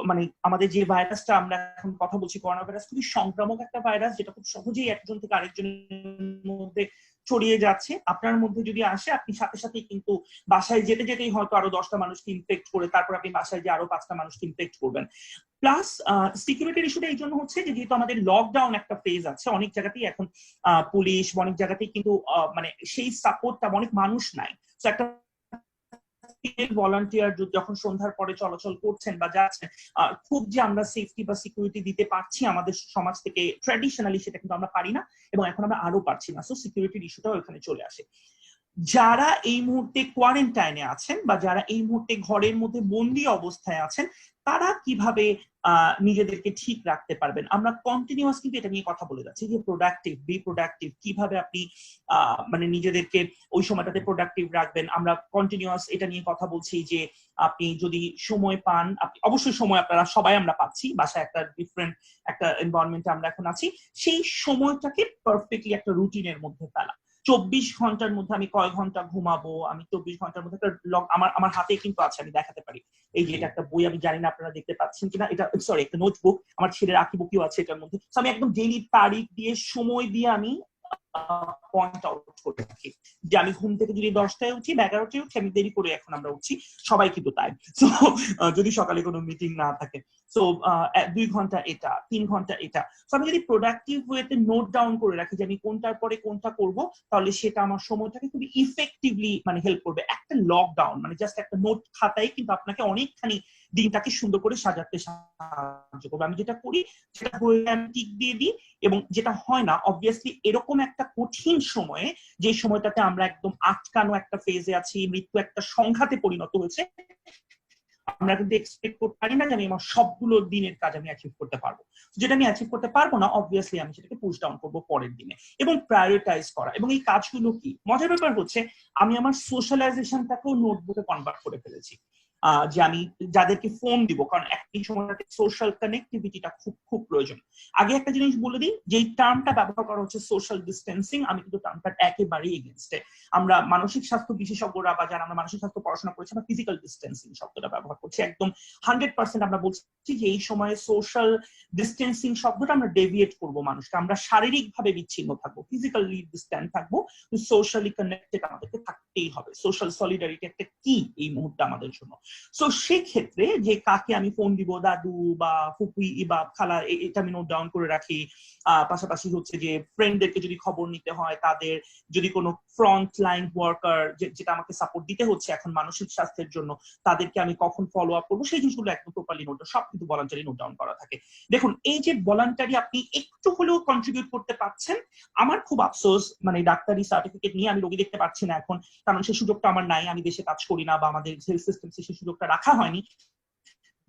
মানে আমাদের যে ভাইরাসটা আমরা এখন কথা বলছি, করোনা ভাইরাস, খুবই সংক্রামক একটা ভাইরাস, যেটা খুব সহজেই একজন থেকে আরেকজনের মধ্যে ছড়িয়ে যাচ্ছে। আপনার মধ্যে যদি আসে, আপনি সাথে সাথেই কিন্তু বাসায় যেতে যেতেই হয়তো আরো 10টা মানুষকে ইনফেক্ট করে তারপর আপনি বাসায় যে আরো 5টা মানুষকে ইনফেক্ট করবেন। প্লাস সিকিউরিটির ইস্যুটা এই জন্য হচ্ছে যে যেহেতু আমাদের লকডাউন একটা ফেজ আছে, অনেক জায়গাতেই এখন পুলিশ, অনেক জায়গাতেই কিন্তু মানে সেই সাপোর্টটা অনেক মানুষ নাই। তো একটা ভলান্টিয়ার যখন সন্ধ্যার পরে চলাচল করছেন বা যাচ্ছেন, খুব যে আমরা সেফটি বা সিকিউরিটি দিতে পারছি আমাদের সমাজ থেকে ট্র্যাডিশনালি, সেটা কিন্তু আমরা পারি না, এবং এখন আমরা আরো পারছি না। সো সিকিউরিটির ইস্যুটাও এখানে চলে আসে। যারা এই মুহূর্তে কোয়ারেন্টাইনে আছেন বা যারা এই মুহূর্তে ঘরের মধ্যে বন্দি অবস্থায় আছেন, তারা কিভাবে নিজেদেরকে ঠিক রাখতে পারবেন, আমরা কন্টিনিউয়াস কিন্তু এটা নিয়ে কথা বলে যাচ্ছি যে প্রোডাক্টিভ, বি প্রোডাক্টিভ, কিভাবে আপনি মানে নিজেদেরকে ওই সময়টাতে প্রোডাক্টিভ রাখবেন। আমরা কন্টিনিউয়াস এটা নিয়ে কথা বলছি যে আপনি যদি সময় পান, আপনি অবশ্যই সময় আপনারা সবাই আমরা পাচ্ছি, বাসায় একটা ডিফারেন্ট একটা এনভায়রনমেন্টে আমরা এখন আছি, সেই সময়টাকে পারফেক্টলি একটা রুটিনের মধ্যে ফেলা। 24 ঘন্টার মধ্যে আমি কয় ঘন্টা ঘুমাবো, আমি 24 ঘন্টার মধ্যে একটা আমার হাতে কিন্তু আছে, আমি দেখাতে পারি। এই যে এটা একটা বই, আমি জানি না আপনারা দেখতে পাচ্ছেন কিনা, এটা সরি একটা নোটবুক, আমার ছেলের আঁকিবুকিও আছে এটার মধ্যে। আমি একদম ডেইলি তারিখ দিয়ে, সময় দিয়ে আমি পয়েন্ট আউট করে রাখি যে আমি ঘুম থেকে যদি 10টায় উঠি বা 11টায় উঠি, আমি দেরি করে এখন আমরা উঠছি, সবাই কিন্তু তাই। তো যদি সকালে কোনো মিটিং না থাকে, সো 2 ঘন্টা এটা, 3 ঘন্টা এটা। তো আমি যদি প্রোডাক্টিভ ওয়েতে নোট ডাউন করে রাখি যে আমি কোনটার পরে কোনটা করব, তাহলে সেটা আমার সময়টাকে খুবই ইফেক্টিভলি মানে হেল্প করবে। একটা লকডাউন মানে জাস্ট একটা নোট খাতায় কিন্তু আপনাকে অনেকখানি দিনটাকে সুন্দর করে সাজাতে সাহায্য করবে। আমি যেটা করি, সেটা হয়ে আমি টিক দিয়ে দিই, এবং যেটা হয় না অবভিয়াসলি এরকম একটা কঠিন সময়ে, যে সময়টাতে আমরা একদম আটকানো একটা ফেজে আছি, মৃত্যু একটা সংঘাতে পরিণত হয়েছে, আমরা কিন্তু এক্সপেক্ট করতে পারি না যে আমি আমার সবগুলো দিনের কাজ আমি অ্যাচিভ করতে পারবো। যেটা আমি অ্যাচিভ করতে পারবো না, অবভিয়াসলি আমি সেটাকে পুশ ডাউন করবো পরের দিনে, এবং প্রায়োরিটাইজ করা। এবং এই কাজগুলো কি মজার ব্যাপার হচ্ছে, আমি আমার সোশ্যালাইজেশনটাকেও নোটবুকে কনভার্ট করে ফেলেছি। যে আমি যাদেরকে ফোন দিব, কারণ একই সময়টাতে সোশ্যাল কানেক্টিভিটিটা খুব খুব প্রয়োজন। আগে একটা জিনিস বলে দিই, যে টার্মটা ব্যবহার করা হচ্ছে সোশ্যাল ডিস্টেন্সিং, আমি কিন্তু টার্মটা একেবারেই এগেইনস্টে। আমরা মানসিক স্বাস্থ্য বিশেষজ্ঞরা বা যারা আমরা মানসিক স্বাস্থ্য পড়াশোনা করেছি, আমরা ফিজিক্যাল ডিস্টেন্সিং শব্দটা ব্যবহার করছি। একদম 100% আমরা বলছি যে এই সময়ে সোশ্যাল ডিস্টেন্সিং শব্দটা আমরা ডেভিয়েট করবো মানুষকে, আমরা শারীরিকভাবে বিচ্ছিন্ন থাকবো, ফিজিক্যালি ডিস্ট্যান্ট থাকবো, সোশ্যালি কানেক্টেড আমাদেরকে থাকতেই হবে। সোশ্যাল সলিডারিটি একটা কি এই মুহূর্তে আমাদের জন্য। সো সেক্ষেত্রে যে কাকে আমি ফোন দিব, দাদু বা ফুপুই বা খালা, এটা আমি নোট ডাউন করে রাখি। পাশাপাশি হচ্ছে যে ফ্রেন্ডদেরকে যদি খবর নিতে হয়, তাদের যদি কোনো ফ্রন্ট লাইন ওয়ার্কার যেটা আমাকে সাপোর্ট দিতে হচ্ছে এখন মানসিক স্বাস্থ্যের জন্য, তাদেরকে আমি কখন ফলো আপ করবো, সেই জিনিসগুলো একদম প্রপারলি নোট, সব কিন্তু ভলান্টারি নোট ডাউন করা থাকে। দেখুন, এই যে ভলান্টারি আপনি একটু হলেও কন্ট্রিবিউট করতে পারছেন, আমার খুব আফসোস, মানে ডাক্তারি সার্টিফিকেট নিয়ে আমি রোগী দেখতে পাচ্ছি না এখন, কারণ সেই সুযোগটা আমার নাই, আমি দেশে কাজ করি না বা আমাদের হেলথ সিস্টেম সেই সুযোগটা রাখা হয়নি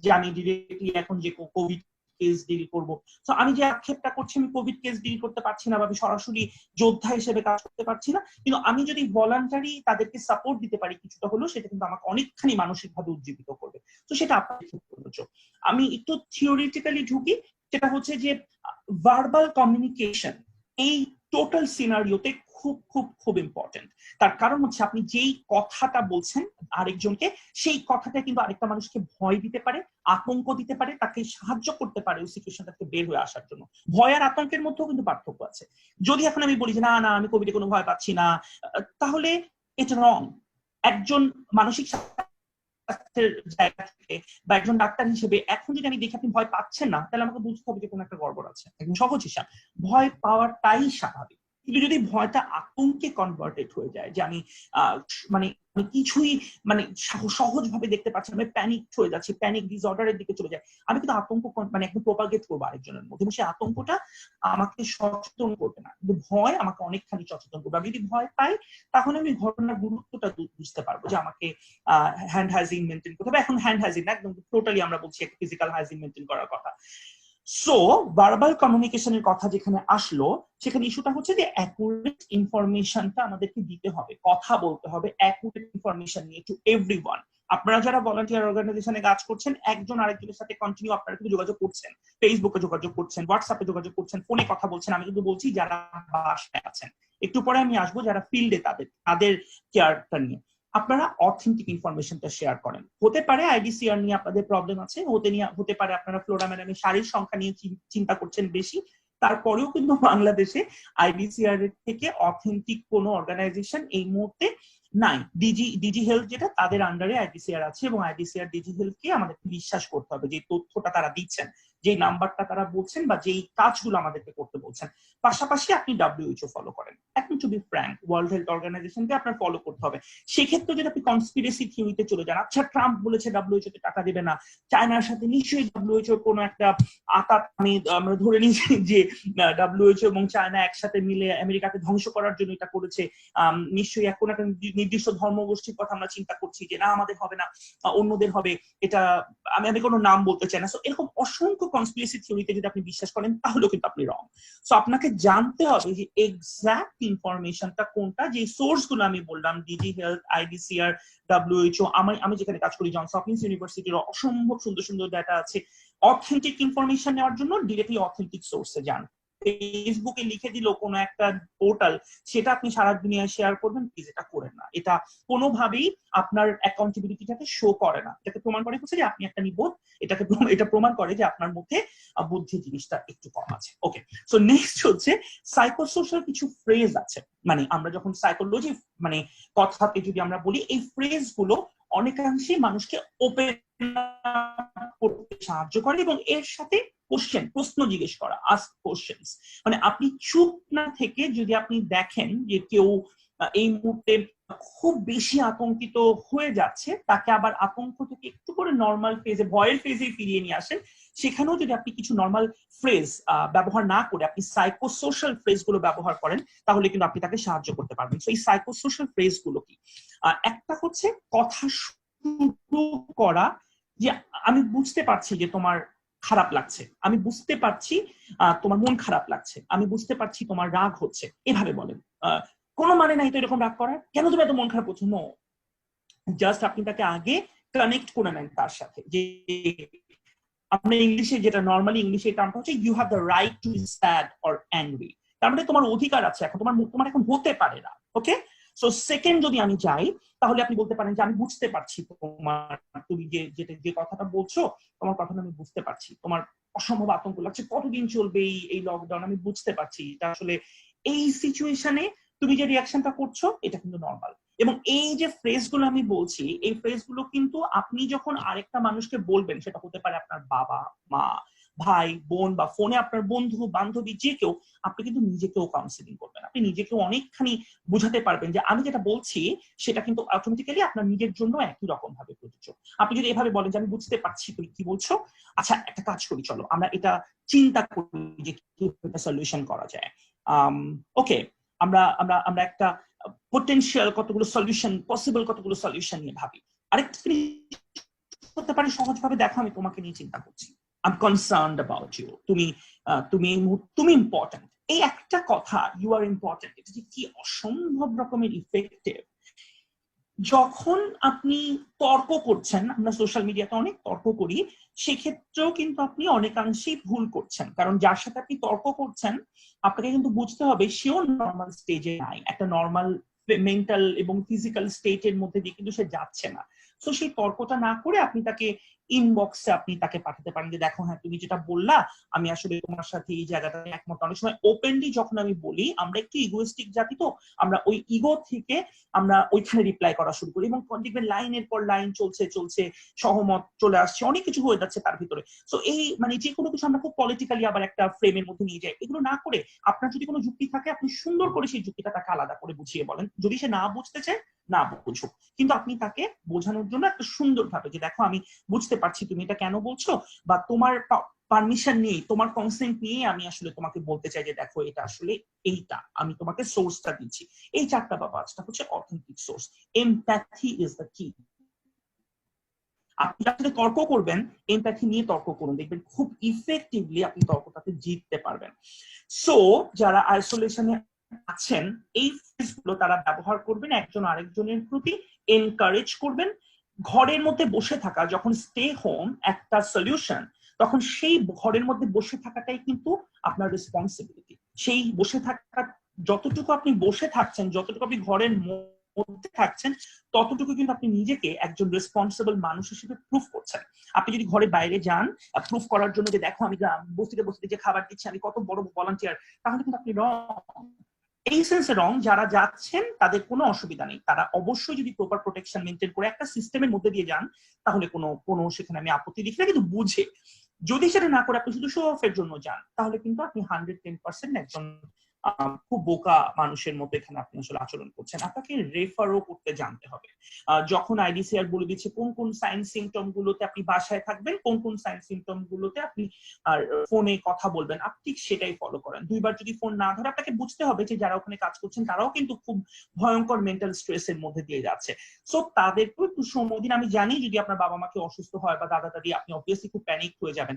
যে আমি ডিরেক্টলি এখন যে কোভিড কেস ডিল করবো। তো আমি যে আক্ষেপটা করছি, আমি কোভিড কেস ডিল করতে পারছি না বা আমি সরাসরি যোদ্ধা হিসেবে কাজ করতে পারছি না, কিন্তু আমি যদি ভলান্টারি তাদেরকে সাপোর্ট দিতে পারি কিছুটা হলেও, সেটা কিন্তু আমাকে অনেকখানি মানসিক ভাবে উজ্জীবিত করবে। তো সেটা আপনার ক্ষেত্রে। আমি একটু থিওরিটিক্যালি ঢুকি, সেটা হচ্ছে যে ভার্বাল কমিউনিকেশন এই টোটাল সিনারিওতে খুব খুব খুব ইম্পর্টেন্ট। তার কারণ হচ্ছে আপনি যেই কথাটা বলছেন আরেকজনকে, সেই কথাটা কিন্তু আরেকটা মানুষকে ভয় দিতে পারে, আতঙ্ক দিতে পারে, তাকে সাহায্য করতে পারে ওই সিচুয়েশনটা থেকে বের হয়ে আসার জন্য। ভয় আর আতঙ্কের মধ্যেও কিন্তু পার্থক্য আছে। যদি এখন আমি বলি যে না না আমি কোভিডে কোনো ভয় পাচ্ছি না, তাহলে এটা রং। একজন মানসিক স্বাস্থ্যের জায়গা থেকে বা একজন ডাক্তার হিসেবে এখন যদি আমি দেখি আপনি ভয় পাচ্ছেন না, তাহলে আমাকে বুঝতে হবে যে কোনো একটা গড়বড় আছে। একদম সহজ হিসাব, ভয় পাওয়াটাই স্বাভাবিক। কিন্তু যদি ভয়টা আতঙ্কে কনভার্টেড হয়ে যায়, যে আমি মানে কিছুই মানে সহজভাবে দেখতে পাচ্ছি, আমি প্যানিক হয়ে যাচ্ছি, প্যানিক ডিসঅর্ডারের দিকে চলে যায়, আমি কিন্তু আতঙ্ক মানে একদম প্রপাগেট করবো আরেকজনের মধ্যে, এবং সেই আতঙ্কটা আমাকে সচেতন করবে না, কিন্তু ভয় আমাকে অনেকখানি সচেতন করবে। আমি যদি ভয় পাই, তাহলে আমি ঘটনার গুরুত্বটা বুঝতে পারবো, যে আমাকে হ্যান্ড হাইজিন মেনটেন করতে হবে। এখন হ্যান্ড হাইজিন না, একদম টোটালি আমরা বলছি একটা ফিজিক্যাল হাইজিন মেনটেন করার কথা। সো ভার্বাল কমিউনিকেশনের কথা যেখানে আসলো, সেখানে ইস্যুটা হচ্ছে যে অ্যাকুরেট ইনফরমেশনটা আমাদেরকে দিতে হবে, কথা বলতে হবে অ্যাকুরেট ইনফরমেশন নিয়ে টু এভরিওয়ান। আপনারা যারা ভলান্টিয়ার অর্গানাইজেশনে কাজ করছেন, একজন আরেকজনের সাথে কন্টিনিউ আপনারা কিন্তু যোগাযোগ করছেন, ফেসবুকে যোগাযোগ করছেন, হোয়াটসঅ্যাপে যোগাযোগ করছেন, ফোনে কথা বলছেন। আমি কিন্তু বলছি যারা বাসায় আছেন, একটু পরে আমি আসবো যারা ফিল্ডে তাদের কেয়ারটা নিয়ে আপনারা অথেন্টিক ইনফরমেশনটা শেয়ার করেন। হতে পারে আইডিসিআর নিয়ে আপনাদের প্রবলেম আছে, হতে পারে আপনারা ফ্লোরা ম্যাডামের শাড়ির সংখ্যা নিয়ে চিন্তা করছেন বেশি, তারপরেও কিন্তু বাংলাদেশে আইডিসিআর থেকে অথেন্টিক কোনো অর্গানাইজেশন এই মুহূর্তে নাই। ডিজি হেলথ যেটা তাদের আন্ডারে আইডিসিআর আছে, এবং আইডিসিআর ডিজি হেলথকে আমাদেরকে বিশ্বাস করতে হবে যে তথ্যটা তারা দিচ্ছেন, যে নাম্বারটা তারা বলছেন বা যেই কাজগুলো আমাদেরকে করতে বলছেন। পাশাপাশি আপনি WHO ফলো করেন, এখন to be frank world health অর্গানাইজেশনকে আপনার ফলো করতে হবে। সেক্ষেত্রে যদি আপনি কনস্পিরেসি থিওরিতে চলে যান, আচ্ছা ট্রাম্প বলেছে WHO তে টাকা দেবে না, চায়নার সাথে নিশ্চয়ই WHO কোনো একটা আঘাত, আমরা ধরে নিয়েছি যে WHO এবং চায়না একসাথে মিলে আমেরিকাকে ধ্বংস করার জন্য এটা করেছে, নিশ্চয়ই এখন একটা নির্দিষ্ট ধর্মগোষ্ঠীর কথা আমরা চিন্তা করছি যে না আমাদের হবে না, অন্যদের হবে, এটা আমি কোনো নাম বলতে চাই না। সো এরকম অসংখ্য কনস্পিরেসি থিওরিতে যদি আপনি বিশ্বাস করেন তাহলেও কিন্তু আপনি রং। সো আপনাকে জানতে হবে যে এক্সাক্ট ইনফরমেশনটা কোনটা, যে সোর্স গুলো আমি বললাম, ডিজি হেলথ, আইডিসিআর, WHO, আমি যেখানে কাজ করি জনস হপকিন্স ইউনিভার্সিটির অসম্ভব সুন্দর সুন্দর ডাটা আছে। অথেন্টিক ইনফরমেশন নেওয়ার জন্য ডিরেক্টলি অথেন্টিক সোর্সে যান। ফেসবুকে লিখে দিল কোনো একটা পোর্টাল, সেটা আপনি সারা দুনিয়ায় শেয়ার করবেন, প্লিজ এটা করেন না। এটা কোনোভাবেই আপনার অ্যাকাউন্টেবিলিটিটাকে শো করে না, এটাকে প্রমাণ করে হচ্ছে যে আপনি একটা নিবোধ, এটা প্রমাণ করে যে আপনার মধ্যে বুদ্ধি জিনিসটা একটু কম আছে। ওকে, সো নেক্সট হচ্ছে সাইকোসোশ্যাল কিছু ফ্রেজ আছে, মানে আমরা যখন সাইকোলজি কথাতে যদি আমরা বলি, এই ফ্রেজ গুলো অনেকাংশে মানুষকে ওপেন করতে সাহায্য করে, এবং এর সাথে প্রশ্ন জিজ্ঞেস করা, আস্ক কোশ্চেনস। মানে আপনি চুপ না থেকে যদি আপনি দেখেন যে কেউ এই মুহূর্তে খুব বেশি আতঙ্কিত হয়ে যাচ্ছে, তাকে আবার আতঙ্ক থেকে একটু করে নর্মাল ফেজে, ভয়ের ফেজে ফিরিয়ে নিয়ে আসেন, সেখানেও যদি আপনি কিছু নর্মাল ফ্রেজ ব্যবহার না করে আপনি সাইকোসোশ্যাল ফ্রেজ গুলো ব্যবহার করেন, তাহলে কিন্তু আপনি তাকে সাহায্য করতে পারবেন। তো এই সাইকোসোশ্যাল ফ্রেজ গুলো কি? একটা হচ্ছে কথা শুরু করা, যে আমি বুঝতে পারছি যে তোমার খারাপ লাগছে, আমি বুঝতে পারছি তোমার মন খারাপ লাগছে, আমি বুঝতে পারছি তোমার রাগ হচ্ছে, এভাবে বলেন। কোনো মানে নাই তো এরকম রাগ করার, কেন তুমি এত মন খারাপ করছো? নো, জাস্ট আপনি তাকে আগে কানেক্ট করে নেন তার সাথে, যে আপনি ইংলিশে যেটা নর্মালি ইংলিশে টার্মটা হচ্ছে you have the right to be sad or angry, তার মানে তোমার অধিকার আছে, এখন তোমার এখন হতে পারে না। ওকে, সো সেকেন্ড যদি আমি যাই, তাহলে আপনি বলতে পারেন যে আমি বুঝতে পারছি তুমি যে কথাটা বলছো, তোমার কথাটা আমি বুঝতে পারছি, তোমার অসম্ভব আতঙ্ক লাগছে, কতদিন চলবে এই লকডাউন, আমি বুঝতে পারছি, এটা আসলে এই সিচুয়েশনে তুমি যে রিয়াকশনটা করছো এটা কিন্তু নর্মাল। এবং এই যে ফ্রেজ গুলো আমি বলছি, এই ফ্রেজ গুলো কিন্তু আপনি যখন আরেকটা মানুষকে বলবেন, সেটা হতে পারে আপনার বাবা মা, ভাই বোন, বা ফোনে আপনার বন্ধু বান্ধবী, যে কেউ, আপনি কিন্তু নিজেকেও কাউন্সিলিং করবেন, আপনি নিজেকেও অনেকখানি বুঝাতে পারবেন যে আমি যেটা বলছি সেটা কিন্তু অটোমেটিক্যালি আপনার নিজের জন্য একই রকম ভাবে প্রযোজ্য। আপনি যদি এভাবে বলেন যে আমি বুঝতে পারছি তুমি কি বলছো, আচ্ছা একটা কাজ করি, চলো আমরা এটা চিন্তা করি যে কিভাবে সলিউশন করা যায়। ওকে, আমরা আমরা আমরা একটা পোটেনশিয়াল কতগুলো সলিউশন, পসিবল কতগুলো সলিউশন নিয়ে ভাবি। আরেকটা করতে পারি সহজভাবে, দেখো আমি তোমাকে নিয়ে চিন্তা করছি, I am concerned about you, তুমি ইম্পর্টেন্ট, এই একটা কথা, ইউ আর ইম্পর্টেন্ট, এটা যে কি অসম্ভব রকমের ইফেক্টিভ। যখন আপনি তর্ক করছেন, আমরা সোশ্যাল মিডিয়াতে অনেক তর্ক করি, সেক্ষেত্রেও কিন্তু আপনি অনেকাংশেই ভুল করছেন, কারণ যার সাথে আপনি তর্ক করছেন আপনাকে কিন্তু বুঝতে হবে সেও নর্মাল স্টেজে নাই, একটা নর্মাল মেন্টাল এবং ফিজিক্যাল স্টেটের মধ্যে দিয়ে কিন্তু সে যাচ্ছে না। তো সেই তর্কটা না করে আপনি তাকে ইনবক্সে আপনি তাকে পাঠাতে পারেন যে দেখো হ্যাঁ তুমি যেটা বললা, আমি আসলে তোমার সাথে এই জায়গাটা একমত। অনেক সময় ওপেনলি যখন আমি বলি, আমরা একটু ইগোইস্টিক জাতি, তো আমরা ওই ইগো থেকে আমরা ওইখানে রিপ্লাই করা শুরু করি, এবং দেখবেন লাইনের পর লাইন চলছে চলছে, সহমত চলে আসছে, অনেক কিছু হয়ে যাচ্ছে তার ভিতরে। তো এই যে কোনো কিছু আমরা খুব পলিটিক্যালি আবার একটা ফ্রেমের মধ্যে নিয়ে যাই, এগুলো না করে আপনার যদি কোনো যুক্তি থাকে আপনি সুন্দর করে সেই যুক্তিটা তাকে আলাদা করে বুঝিয়ে বলেন, যদি সে না বুঝতে চায় না বুঝুক, কিন্তু আপনি তাকে বোঝানোর জন্য একটা সুন্দর ভাবে যে দেখো আমি বুঝতে পারছি তুমি এটা কেন বলছো, বা তোমার পারমিশন নিয়ে, তোমার কনসেন্ট নিয়ে আমি আসলে তোমাকে বলতে চাই যে দেখো এটা আসলে এইটা, আমি তোমাকে সোর্সটা দিচ্ছি। এই 4টা বা 5টা হচ্ছে authentic source. Empathy is the কি। আপনি যার সাথে তর্ক করবেন, এমপ্যাথি নিয়ে তর্ক করুন, দেখবেন খুব ইফেক্টিভলি আপনি তর্কটাতে জিততে পারবেন। সো যারা আইসোলেশনে আছেন, এই ফ্রেজগুলো তারা ব্যবহার করবেন, একজন আরেকজনের প্রতি এনকারেজ করবেন। ঘরের মধ্যে বসে থাকা, যখন স্টে হোম একটা সলিউশন, তখন সেই ঘরের মধ্যে বসে থাকাটাই কিন্তু আপনার রেসপন্সিবিলিটি। সেই বসে থাকা, যতটুকু আপনি বসে থাকছেন, যতটুকু আপনি ঘরের মধ্যে থাকছেন, ততটুকু কিন্তু আপনি নিজেকে একজন রেসপন্সিবল মানুষ হিসেবে প্রুফ করছেন। আপনি যদি ঘরে বাইরে যান প্রুফ করার জন্য যে দেখো আমি বস্তিতে বস্তিতে যে খাবার দিচ্ছি, আমি কত বড় ভলান্টিয়ার, তাহলে কিন্তু আপনি রং। এই সেন্সে রং। যারা যাচ্ছেন তাদের কোনো অসুবিধা নেই, তারা অবশ্যই যদি প্রপার প্রোটেকশন মেনটেন করে একটা সিস্টেমের মধ্যে দিয়ে যান, তাহলে কোনো সেখানে আমি আপত্তি দেখি না। কিন্তু বুঝে, যদি সেটা না করে আপনি শুধু শো অফের জন্য যান, তাহলে কিন্তু আপনি 110% একজন খুব বোকা মানুষের মতো এখানে আপনি আসলে আচরণ করছেন। আপনাকে রেফারও করতে জানতে হবে। যখন আইডিসিআর বলে দিচ্ছে কোন কোন সাইন সিমটম গুলোতে আপনি বাসায় থাকবেন, কোন কোন সাইন সিমটম গুলোতে আপনি ফোনে কথা বলবেন, আপনি সেটাই ফলো করেন। দুইবার যদি ফোন না ধরে, আপনাকে বুঝতে হবে যে যারা ওখানে কাজ করছেন তারাও কিন্তু খুব ভয়ঙ্কর মেন্টাল স্ট্রেসের মধ্যে দিয়ে যাচ্ছে। সো তাদেরকেও একটু সময় দিন। আমি জানি যদি আপনার বাবা মাকে অসুস্থ হয় বা দাদা দাদি, আপনি অবভিয়াসলি খুব প্যানিক হয়ে যাবেন।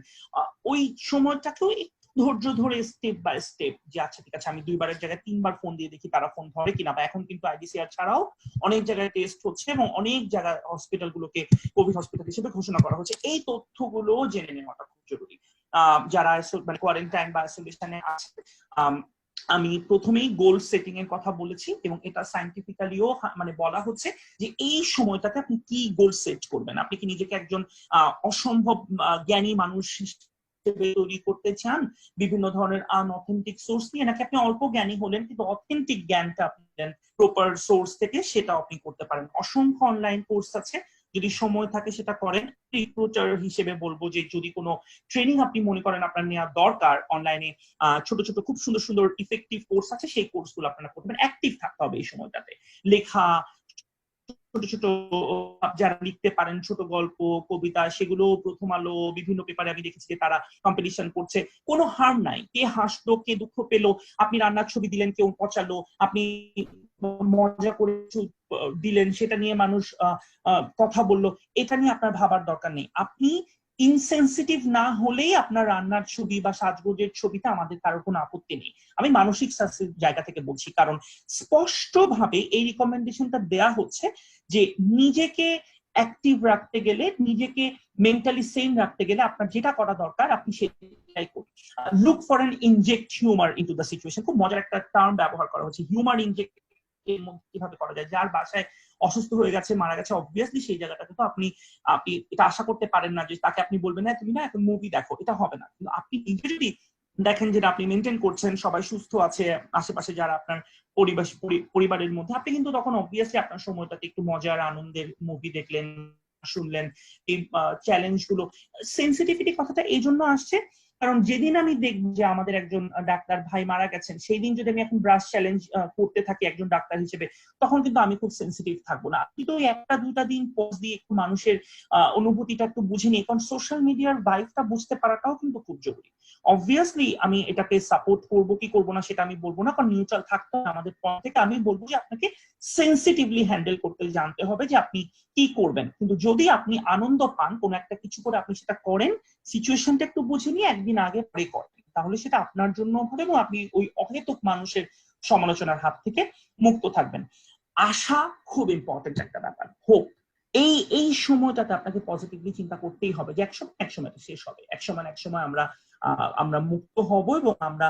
ওই সময়টাকেও ধৈর্য ধরে স্টেপ বাই স্টেপ, যে আচ্ছা ঠিক আছে আমি 2 বারের জায়গায় 3 বার ফোন দিয়ে দেখি তারা ফোন ধরে কিনা। বা এখন কিন্তু আইডিসিআর ছাড়াও অনেক জায়গায় টেস্ট হচ্ছে এবং অনেক জায়গায় হসপিটাল গুলোকে কোভিড হসপিটাল হিসেবে ঘোষণা করা হচ্ছে। এই তথ্যগুলো জেনে নেওয়াটা খুব জরুরি। যারা মানে কোয়ারেন্টাইন বা আইসোলেশনে আছে, আমি প্রথমেই গোল সেটিং এর কথা বলেছি এবং এটা সায়েন্টিফিক্যালিও মানে বলা হচ্ছে যে এই সময়টাতে আপনি কি গোল সেট করবেন। আপনি কি নিজেকে একজন অসম্ভব জ্ঞানী মানুষ তৈরি করতে চান বিভিন্ন ধরনের আনঅথেন্টিক সোর্স নিয়ে, নাকি আপনি অল্প জ্ঞানী হলেন কিন্তু অথেন্টিক জ্ঞানটা আপনি প্রপার সোর্স থেকে সেটা আপনি করতে পারেন। অসংখ্য অনলাইন কোর্স আছে, যদি সময় থাকে সেটা করেন। রিক্রুটার হিসেবে বলবো যে যদি কোনো ট্রেনিং আপনি মনে করেন আপনার নেওয়া দরকার, অনলাইনে ছোট ছোট খুব সুন্দর সুন্দর ইফেক্টিভ কোর্স আছে, সেই কোর্সগুলো আপনারা করবেন। অ্যাক্টিভ থাকতে হবে এই সময়টাতে। লেখা, ছোট ছোট যারা লিখতে পারেন ছোট গল্প কবিতা, সেগুলো প্রথম আলো বিভিন্ন পেপারে আমি দেখেছি যে তারা কম্পিটিশন করছে। কোনো হার নাই, কে হাসলো কে দুঃখ পেলো, আপনি রান্নার ছবি দিলেন কেউ পচালো, আপনি মজা করে দিলেন সেটা নিয়ে মানুষ কথা বললো, এটা নিয়ে আপনার ভাবার দরকার নেই। আপনি ইনসেনসিটিভ না হলেই আপনার রান্নার ছবি বা সাজগোজের ছবিতে আমাদের কারোর কোনো আপত্তি নেই। আমি মানসিক স্বাস্থ্যের জায়গা থেকে বলছি, কারণ স্পষ্টভাবে এই রিকমেন্ডেশনটা দেয়া হচ্ছে যে নিজেকে অ্যাক্টিভ রাখতে গেলে, নিজেকে মেন্টালি সেম রাখতে গেলে আপনার যেটা করা দরকার আপনি সেটাই করুন। Look for an inject humour into the situation. খুব মজার একটা টার্ম ব্যবহার করা হচ্ছে, হিউমার ইনজেক্ট এর মধ্যে কিভাবে করা যায়। যার বাসায় অসুস্থ হয়ে গেছে, মারা গেছে, অবভিয়াসলি সেই জায়গাটাতে তো আপনি এটা আশা করতে পারেন না যে তাকে আপনি বলবেন না তুমি না এখন মুভি দেখো, এটা হবে না। কিন্তু আপনি নিজে যদি দেখেন যেটা আপনি মেনটেন করছেন, সবাই সুস্থ আছে আশেপাশে যারা আপনার পরিবারের মধ্যে, আপনি কিন্তু তখন অবভিয়াসলি আপনার সময়টাতে একটু মজার আনন্দের মুভি দেখলেন, শুনলেন। এই চ্যালেঞ্জ গুলো, সেন্সিটিভিটি কথাটা এই জন্য আসছে কারণ যেদিন আমি দেখব যে আমাদের একজন ডাক্তার ভাই মারা গেছেন, সেই দিন যদি আমি এখন ব্রাশ চ্যালেঞ্জ করতে থাকি একজন ডাক্তার হিসেবে, তখন কিন্তু আমি খুব সেন্সিটিভ থাকবো না। কিন্তু একটা দুইটা দিন পজ দিয়ে একটু মানুষের অনুভূতিটা একটু বুঝে নিই, কারণ সোশ্যাল মিডিয়ার ভাইবটা বুঝতে পারাটাও কিন্তু খুব জরুরি। অবভিয়াসলি আমি এটাকে সাপোর্ট করবো কি করবো না সেটা আমি বলবো না, কারণ নিউট্রাল থাকতে হবে আমাদের পয়েন্ট থেকে। আমি বলবো যে আপনাকে সেন্সিটিভলি হ্যান্ডেল করতে জানতে হবে যে আপনি কি করবেন। কিন্তু যদি আপনি আনন্দ পান কোনো একটা কিছু করে, আপনি সেটা করেন, সিচুয়েশনটা একটু বুঝে নিয়ে একদিন আগে পরে করেন, তাহলে সেটা আপনার জন্য হবে এবং আপনি ওই অহেতুক মানুষের সমালোচনার হাত থেকে মুক্ত থাকবেন। আশা খুব ইম্পর্টেন্ট একটা ব্যাপার। হোপ, এই সময়টাতে আপনাকে পজিটিভলি চিন্তা করতেই হবে যে একসময় শেষ হবে, একসময় আমরা মুক্ত হব এবং আমরা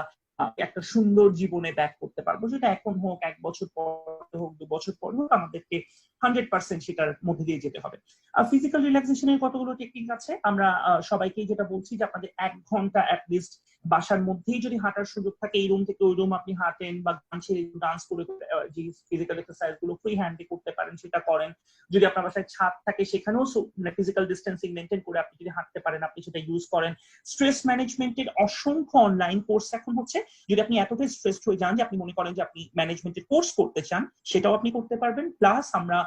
একটা সুন্দর জীবনে ব্যাক করতে পারবো। সেটা এখন হোক, 1 বছর পর হোক, 2 বছর পর হোক, আমাদেরকে 100% সেটার মধ্যে দিয়ে যেতে হবে। ফিজিক্যাল রিল্যাক্সেশনের কতগুলো টেকনিক আছে, আমরা সবাইকে যেটা বলছি যে আপনাদের 1 ঘন্টা অ্যাটলিস্ট বাসার মধ্যেই যদি হাঁটার সুযোগ থাকে, এই রুম থেকে ওই রুম আপনি হাঁটেন বা গান ছেড়ে ডান্স করে যে ফিজিক্যাল এক্সারসাইজ গুলো ফ্রি হ্যান্ডে করতে পারেন সেটা করেন। যদি আপনার বাসায় ছাদ থাকে সেখানেও ফিজিক্যাল ডিস্টেন্সিং মেনটেন করে আপনি যদি হাঁটতে পারেন আপনি সেটা ইউজ করেন। স্ট্রেস ম্যানেজমেন্টের অসংখ্য অনলাইন কোর্স এখন হচ্ছে, যদি আপনি এতটাই স্ট্রেসড হয়ে যান যে আপনি মনে করেন যে আপনি ম্যানেজমেন্টের কোর্স করতে চান, সেটাও আপনি করতে পারবেন। প্লাস আমরা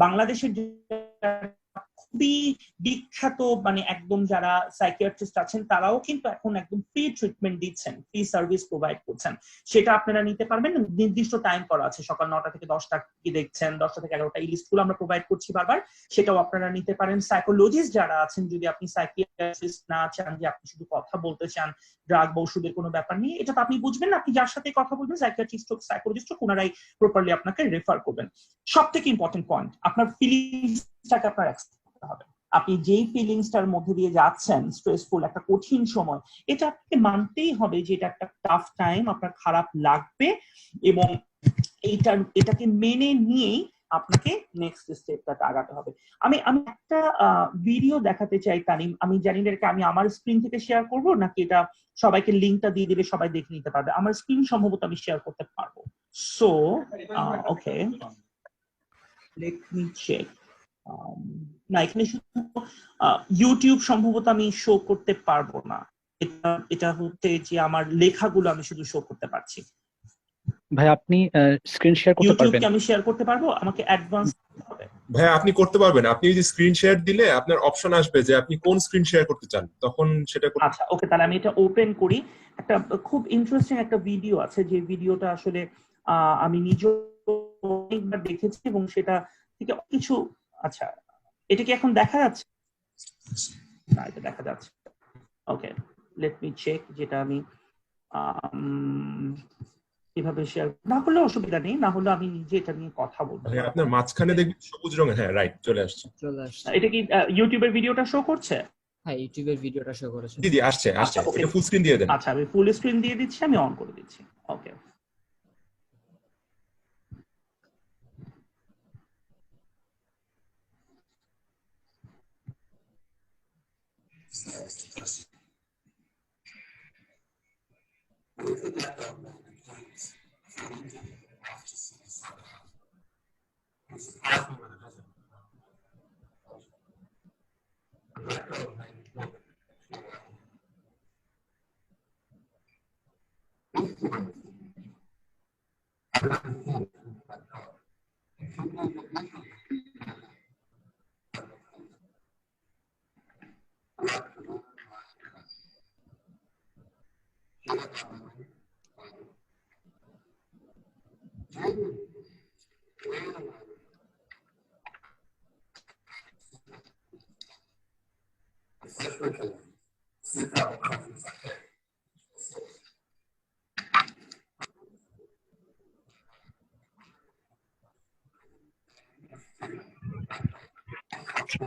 বাংলাদেশের খুবই বিখ্যাত মানে একদম যারা সাইকিয়াট্রিস্ট আছেন তারাও কিন্তু এখন একদম ফ্রি ট্রিটমেন্ট দিচ্ছেন, ফ্রি সার্ভিস প্রোভাইড করছেন। সেটা আপনারা নিতে পারবেন, নির্দিষ্ট টাইম করা আছে, সকাল 9টা থেকে 10টা কি দেখছেন, 10টা থেকে 11টা, এই লিস্টগুলো আমরা প্রোভাইড করছি বারবার, সেটাও আপনারা নিতে পারেন। সাইকোলজিস্ট যারা আছেন, যদি আপনি সাইকিয়াট্রিস্ট না চান, যে আপনি শুধু কথা বলতে চান ড্রাগ বা ওষুধের কোনো ব্যাপার নেই, এটা তো আপনি বুঝবেন, আপনি যার সাথে কথা বলবেন সাইকিয়াট্রিস্ট হোক সাইকোলজিস্ট হোক, ওনারাই প্রপারলি আপনাকে রেফার করবেন। সব থেকে ইম্পর্টেন্ট পয়েন্ট, আপনার ফিলিংসটাকে আপনার অ্যাকসেপ্ট করতে হবে। আপনি যেই ফিলিংসটার মধ্যে দিয়ে যাচ্ছেন, স্ট্রেসফুল একটা কঠিন সময়, এটা আপনাকে মানতেই হবে যে এটা একটা টাফ টাইম, আপনার খারাপ লাগবে, এবং এটাকে মেনে নিয়েই আপনাকে নেক্সট স্টেপটাতে আগাতে হবে। আমি একটা ভিডিও দেখাতে চাই তানিম, আমি জানি না আমি আমার স্ক্রিন থেকে শেয়ার করব নাকি এটা সবাইকে লিংকটা দিয়ে দিলে সবাই দেখে নিতে পারবে। আমার স্ক্রিন সম্ভবত আমি শেয়ার করতে পারবো। So okay, let me check. না, এখানে শুধু ইউটিউব সম্ভবত আমি শো করতে পারবো না, এটা হচ্ছে যে আমার লেখাগুলো আমি শুধু শো করতে পারছি। ভাই আপনি স্ক্রিন শেয়ার করতে পারবেন? ইউটিউবকে আমি শেয়ার করতে পারবো, আমাকে অ্যাডভান্স হবে। ভাই আপনি করতে পারবেন, আপনি যদি স্ক্রিন শেয়ার দিলে আপনার অপশন আসবে যে আপনি কোন স্ক্রিন শেয়ার করতে চান, তখন সেটা আচ্ছা ওকে, তাহলে আমি এটা ওপেন করি। একটা খুব ইন্টারেস্টিং একটা ভিডিও আছে, যে ভিডিওটা আসলে আমি নিজে অনেকবার দেখেছি এবং সেটা থেকে কিছু, আচ্ছা এটা কি এখন দেখা যাচ্ছে? না, এটা দেখা যাচ্ছে। ওকে, লেট মি চেক, যেটা আমি কিভাবে শেয়ার না করলে অসুবিধা নেই, না হলে আমি নিজে এটা নিয়ে কথা বলতে পারি। আপনার মাঝখানে দেখবেন সবুজ রঙের, হ্যাঁ রাইট, চলে আসছে। এটা কি ইউটিউবের ভিডিওটা শো করছে? হ্যাঁ, ইউটিউবের ভিডিওটা শো করেছে। জি জি, আসছে। আচ্ছা, okay. এটা ফুল স্ক্রিন দিয়ে দেন। আচ্ছা, আমি ফুল স্ক্রিন দিয়ে দিচ্ছি, আমি অন করে দিচ্ছি। ওকে,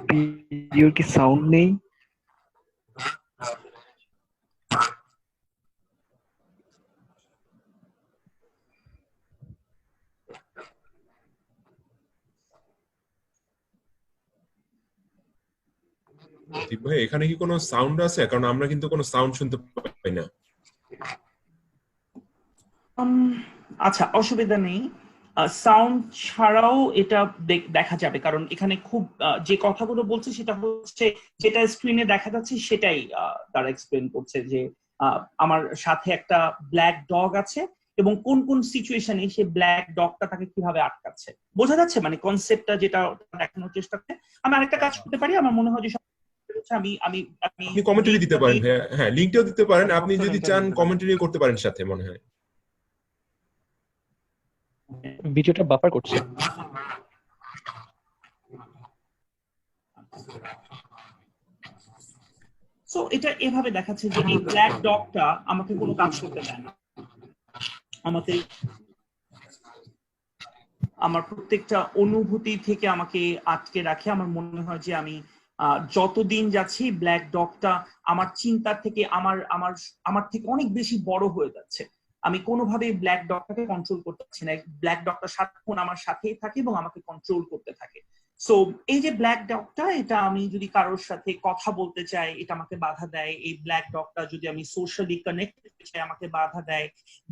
ভিডিওর কি সাউন্ড নেই? ভাই এখানে কি কোনো সাউন্ড আছে? কারণ আমরা কিন্তু কোনো সাউন্ড শুনতে পাই না। আচ্ছা, অসুবিধা নেই, সাউন্ড ছাড়াও এটা দেখা যাবে, কারণ এখানে খুব যে কথাগুলো বলছে সেটা হচ্ছে যেটা স্ক্রিনে দেখা যাচ্ছে সেটাই তারা এক্সপ্লেন করছে, যে আমার সাথে একটা ব্ল্যাক ডগ আছে এবং কোন কোন সিচুয়েশনে সেই ব্ল্যাক ডগটা তাকে কিভাবে আটকাচ্ছে। বোঝা যাচ্ছে মানে কনসেপ্টটা যেটা দেখানোর চেষ্টা করে। আমি আরেকটা কাজ করতে পারি, আমার মনে হয় যে আপনি কমেন্টারি দিতে পারেন, হ্যাঁ লিংকটাও দিতে পারেন, আপনি যদি চান কমেন্টারি করতে পারেন সাথে, মনে হয় ভিডিওটা বাফার করছে। সো এটা এভাবে দেখাচ্ছে যে এই ব্ল্যাক ডগটা আমাকে কোনো কাজ করতে দেয় না, আমাকে আমার প্রত্যেকটা অনুভূতি থেকে আমাকে আটকে রাখে। আমার মনে হয় যে আমি যতদিন যাচ্ছি ব্ল্যাক ডগটা আমার চিন্তা থেকে আমার থেকে অনেক বেশি বড় হয়ে যাচ্ছে। আমি কোনোভাবেই ব্ল্যাক ডগটাকে কন্ট্রোল করতে পারছি না। ব্ল্যাক ডগটা সারাক্ষণ আমার সাথেই থাকে এবং আমাকে কন্ট্রোল করতে থাকে। সো এই যে ব্ল্যাক ডগটা, এটা আমি যদি কারোর সাথে কথা বলতে চাই এটা আমাকে বাধা দেয়। এই ব্ল্যাক ডগটা যদি আমি সোশ্যালি কানেক্ট করতে চাই আমাকে বাধা দেয়।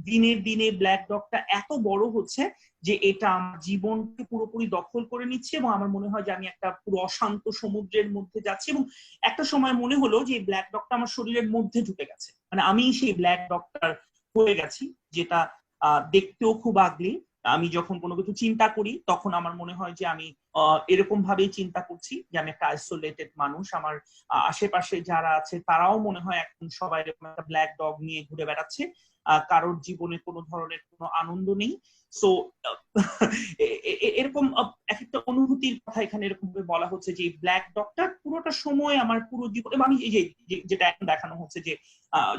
দিনের দিনে ব্ল্যাক ডগটা এত বড় হচ্ছে যে এটা আমার জীবনকে পুরোপুরি দখল করে নিচ্ছে এবং আমার মনে হয় যে আমি একটা পুরো অশান্ত সমুদ্রের মধ্যে যাচ্ছি। এবং একটা সময় মনে হলো যে এই ব্ল্যাক ডগটা আমার শরীরের মধ্যে ঢুকে গেছে, মানে আমি সেই ব্ল্যাক ডগটার হয়ে গেছি, যেটা দেখতেও খুব আগলি আমি যখন কোনো কিছু চিন্তা করি তখন আমার মনে হয় যে আমি এরকম ভাবেই চিন্তা করছি যে আমি একটা আইসোলেটেড মানুষ। আমার আশেপাশে যারা আছে তারাও মনে হয় এখন সবাই এরকম একটা ব্ল্যাক ডগ নিয়ে ঘুরে বেড়াচ্ছে, কারোর জীবনে কোনো ধরনের কোনো আনন্দ নেই। সো এরকম একটা অনুভূতির কথা এখানে এরকম বলা হচ্ছে যে ব্ল্যাক ডগটা পুরোটা সময় আমার পুরো জীবন, এবং আমি এই যে যেটা এখন দেখানো হচ্ছে যে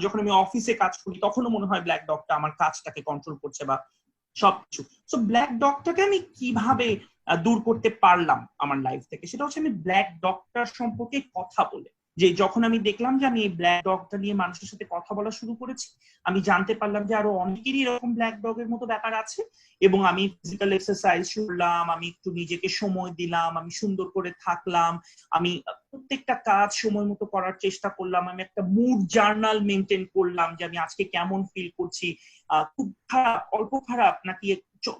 যখন আমি অফিসে কাজ করি তখনও মনে হয় ব্ল্যাক ডগটা আমার কাজটাকে কন্ট্রোল করছে বা সবকিছু। সো ব্ল্যাক ডগটাকে আমি কিভাবে দূর করতে পারলাম আমার লাইফ থেকে, সেটা হচ্ছে আমি ব্ল্যাক ডগটার সম্পর্কে কথা বলে, যে যখন আমি দেখলাম যে আমি এই ব্ল্যাক ডগটা নিয়ে মানুষের সাথে কথা বলা শুরু করেছি, আমি জানতে পারলাম যে আরো অনেকেরই এরকম ব্ল্যাক ডগের মতো ব্যাপার আছে, এবং আমি ফিজিক্যাল এক্সারসাইজ করলাম, আমি একটু নিজেকে সময় দিলাম, আমি সুন্দর করে থাকলাম, আমি প্রত্যেকটা কাজ সময় মতো করার চেষ্টা করলাম, আমি একটা মুড জার্নাল মেনটেন করলাম যে আমি আজকে কেমন ফিল করছি, খুব খারাপ, অল্প খারাপ, নাকি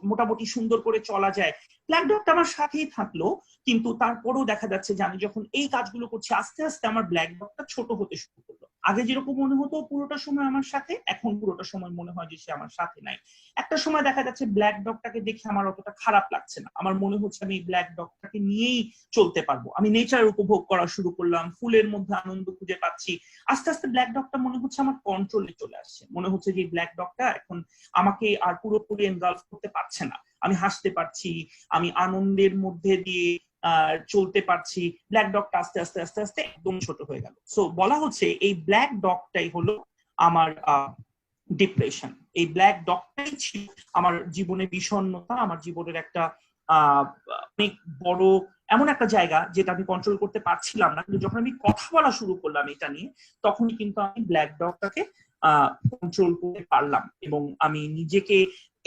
মোটামুটি সুন্দর করে চলা যায়। ব্ল্যাক ডগটা আমার সাথেই থাকলো, কিন্তু তারপরেও দেখা যাচ্ছে যে আমি যখন এই কাজগুলো করছি আস্তে আস্তে আমার ব্ল্যাক ডগটা ছোট হতে শুরু করলো। আগে যেরকম মনে হতো পুরোটা সময় আমার সাথে, এখন পুরোটা সময় মনে হয় যে সে আমার সাথে নাই। একটা সময় দেখা যাচ্ছে ব্ল্যাক ডগটাকে দেখে আমার অতটা খারাপ লাগছে না, আমার মনে হচ্ছে আমি এই ব্ল্যাক ডগটাকে নিয়েই চলতে পারবো। আমি নেচার উপভোগ করা শুরু করলাম, ফুলের মধ্যে আনন্দ খুঁজে পাচ্ছি। আস্তে আস্তে ব্ল্যাক ডগটা মনে হচ্ছে আমার কন্ট্রোলে চলে আসছে, মনে হচ্ছে যে ব্ল্যাক ডগটা এখন আমাকে আর পুরোপুরি এনগালফ করতে পারছে না। আমি হাসতে পারছি, আমি আনন্দের মধ্যে দিয়ে চলতে পারছি। ব্ল্যাক ডগটা আস্তে আস্তে আস্তে আস্তে একদম ছোট হয়ে গেল। সো বলা হচ্ছে এই ব্ল্যাক ডগটাই হলো আমার ডিপ্রেশন। এই ব্ল্যাক ডগটাই ছিল আমার জীবনে বিষণ্ণতা, আমার জীবনের একটা অনেক বড় এমন একটা জায়গা যেটা আমি কন্ট্রোল করতে পারছিলাম না। কিন্তু যখন আমি কথা বলা শুরু করলাম এটা নিয়ে, তখনই কিন্তু আমি ব্ল্যাক ডগটাকে কন্ট্রোল করতে পারলাম, এবং আমি নিজেকে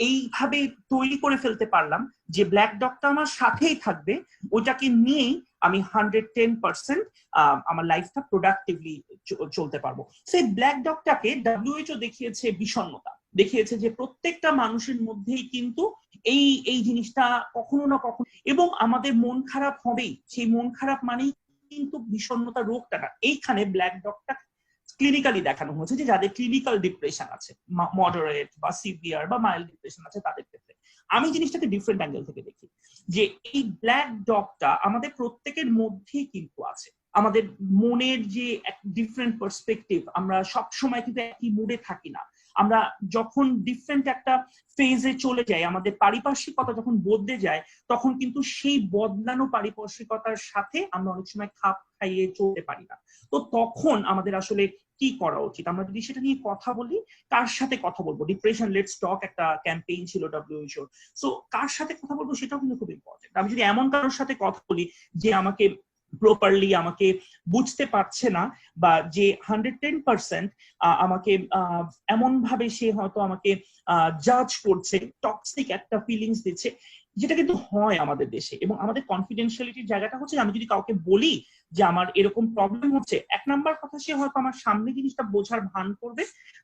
এইভাবে তৈরি করে ফেলতে পারলাম যে ব্ল্যাক ডগটা আমার সাথেই থাকবে, ওইটাকে নিয়েই আমি 110% আমার লাইফটা প্রোডাক্টিভলি চলতে পারবো। সেই ব্ল্যাক ডগটাকে WHO দেখিয়েছে বিষণ্ণতা, দেখিয়েছে যে প্রত্যেকটা মানুষের মধ্যেই কিন্তু এই জিনিসটা কখনো না কখনো, এবং আমাদের মন খারাপ হবেই, সেই মন খারাপ মানেই কিন্তু বিষণ্ণতা রোগটা না। এইখানে ব্ল্যাক ডগটা ক্লিনিক্যালি দেখানো হয়েছে যে যাদের ক্লিনিক্যাল ডিপ্রেশন আছে, মডারেট বা সিভিয়ার বা মাইল্ড ডিপ্রেশন আছে, তাদের ক্ষেত্রে আমি জিনিসটাকে ডিফারেন্ট অ্যাঙ্গেল থেকে দেখি, যে এই ব্ল্যাক ডগটা আমাদের প্রত্যেকের মধ্যেই কিন্তু আছে। আমাদের মনের যে এক ডিফারেন্ট পার্সপেক্টিভ, আমরা সব সময় কিন্তু একই মুডে থাকি না। আমরা যখন ডিফারেন্ট একটা ফেজে চলে যাই, আমাদের পারিপার্শ্বিকতা যখন বদলে যায়, তখন কিন্তু সেই বদলানো পারিপার্শ্বিকতার সাথে আমরা অনেক সময় খাপ খাইয়ে চলতে পারি না। তো তখন আমাদের আসলে কি করা উচিত, আমরা যদি সেটা নিয়ে কথা বলি, কার সাথে কথা বলবো? ডিপ্রেশন লেটস টক একটা ক্যাম্পেইন ছিল WHO। সো কার সাথে কথা বলবো সেটাও কিন্তু খুব ইম্পর্টেন্ট। আমি যদি এমন কারোর সাথে কথা বলি যে আমাকে প্রপারলি আমাকে বুঝতে পারছে না, বা যে 110% আমাকে এমন ভাবে সে হয়তো আমাকে জাজ করছে, টক্সিক একটা ফিলিংস দিচ্ছে, যেটা কিন্তু হয় আমাদের দেশে। এবং আমাদের কনফিডেন্সিয়ালিটির জায়গাটা হচ্ছে আমি যদি কাউকে বলি যে আমার এরকম প্রবলেম হচ্ছে, এক নাম্বার কথা সে হয়তো আমার সামনে জিনিসটা বোঝার ভান করবে,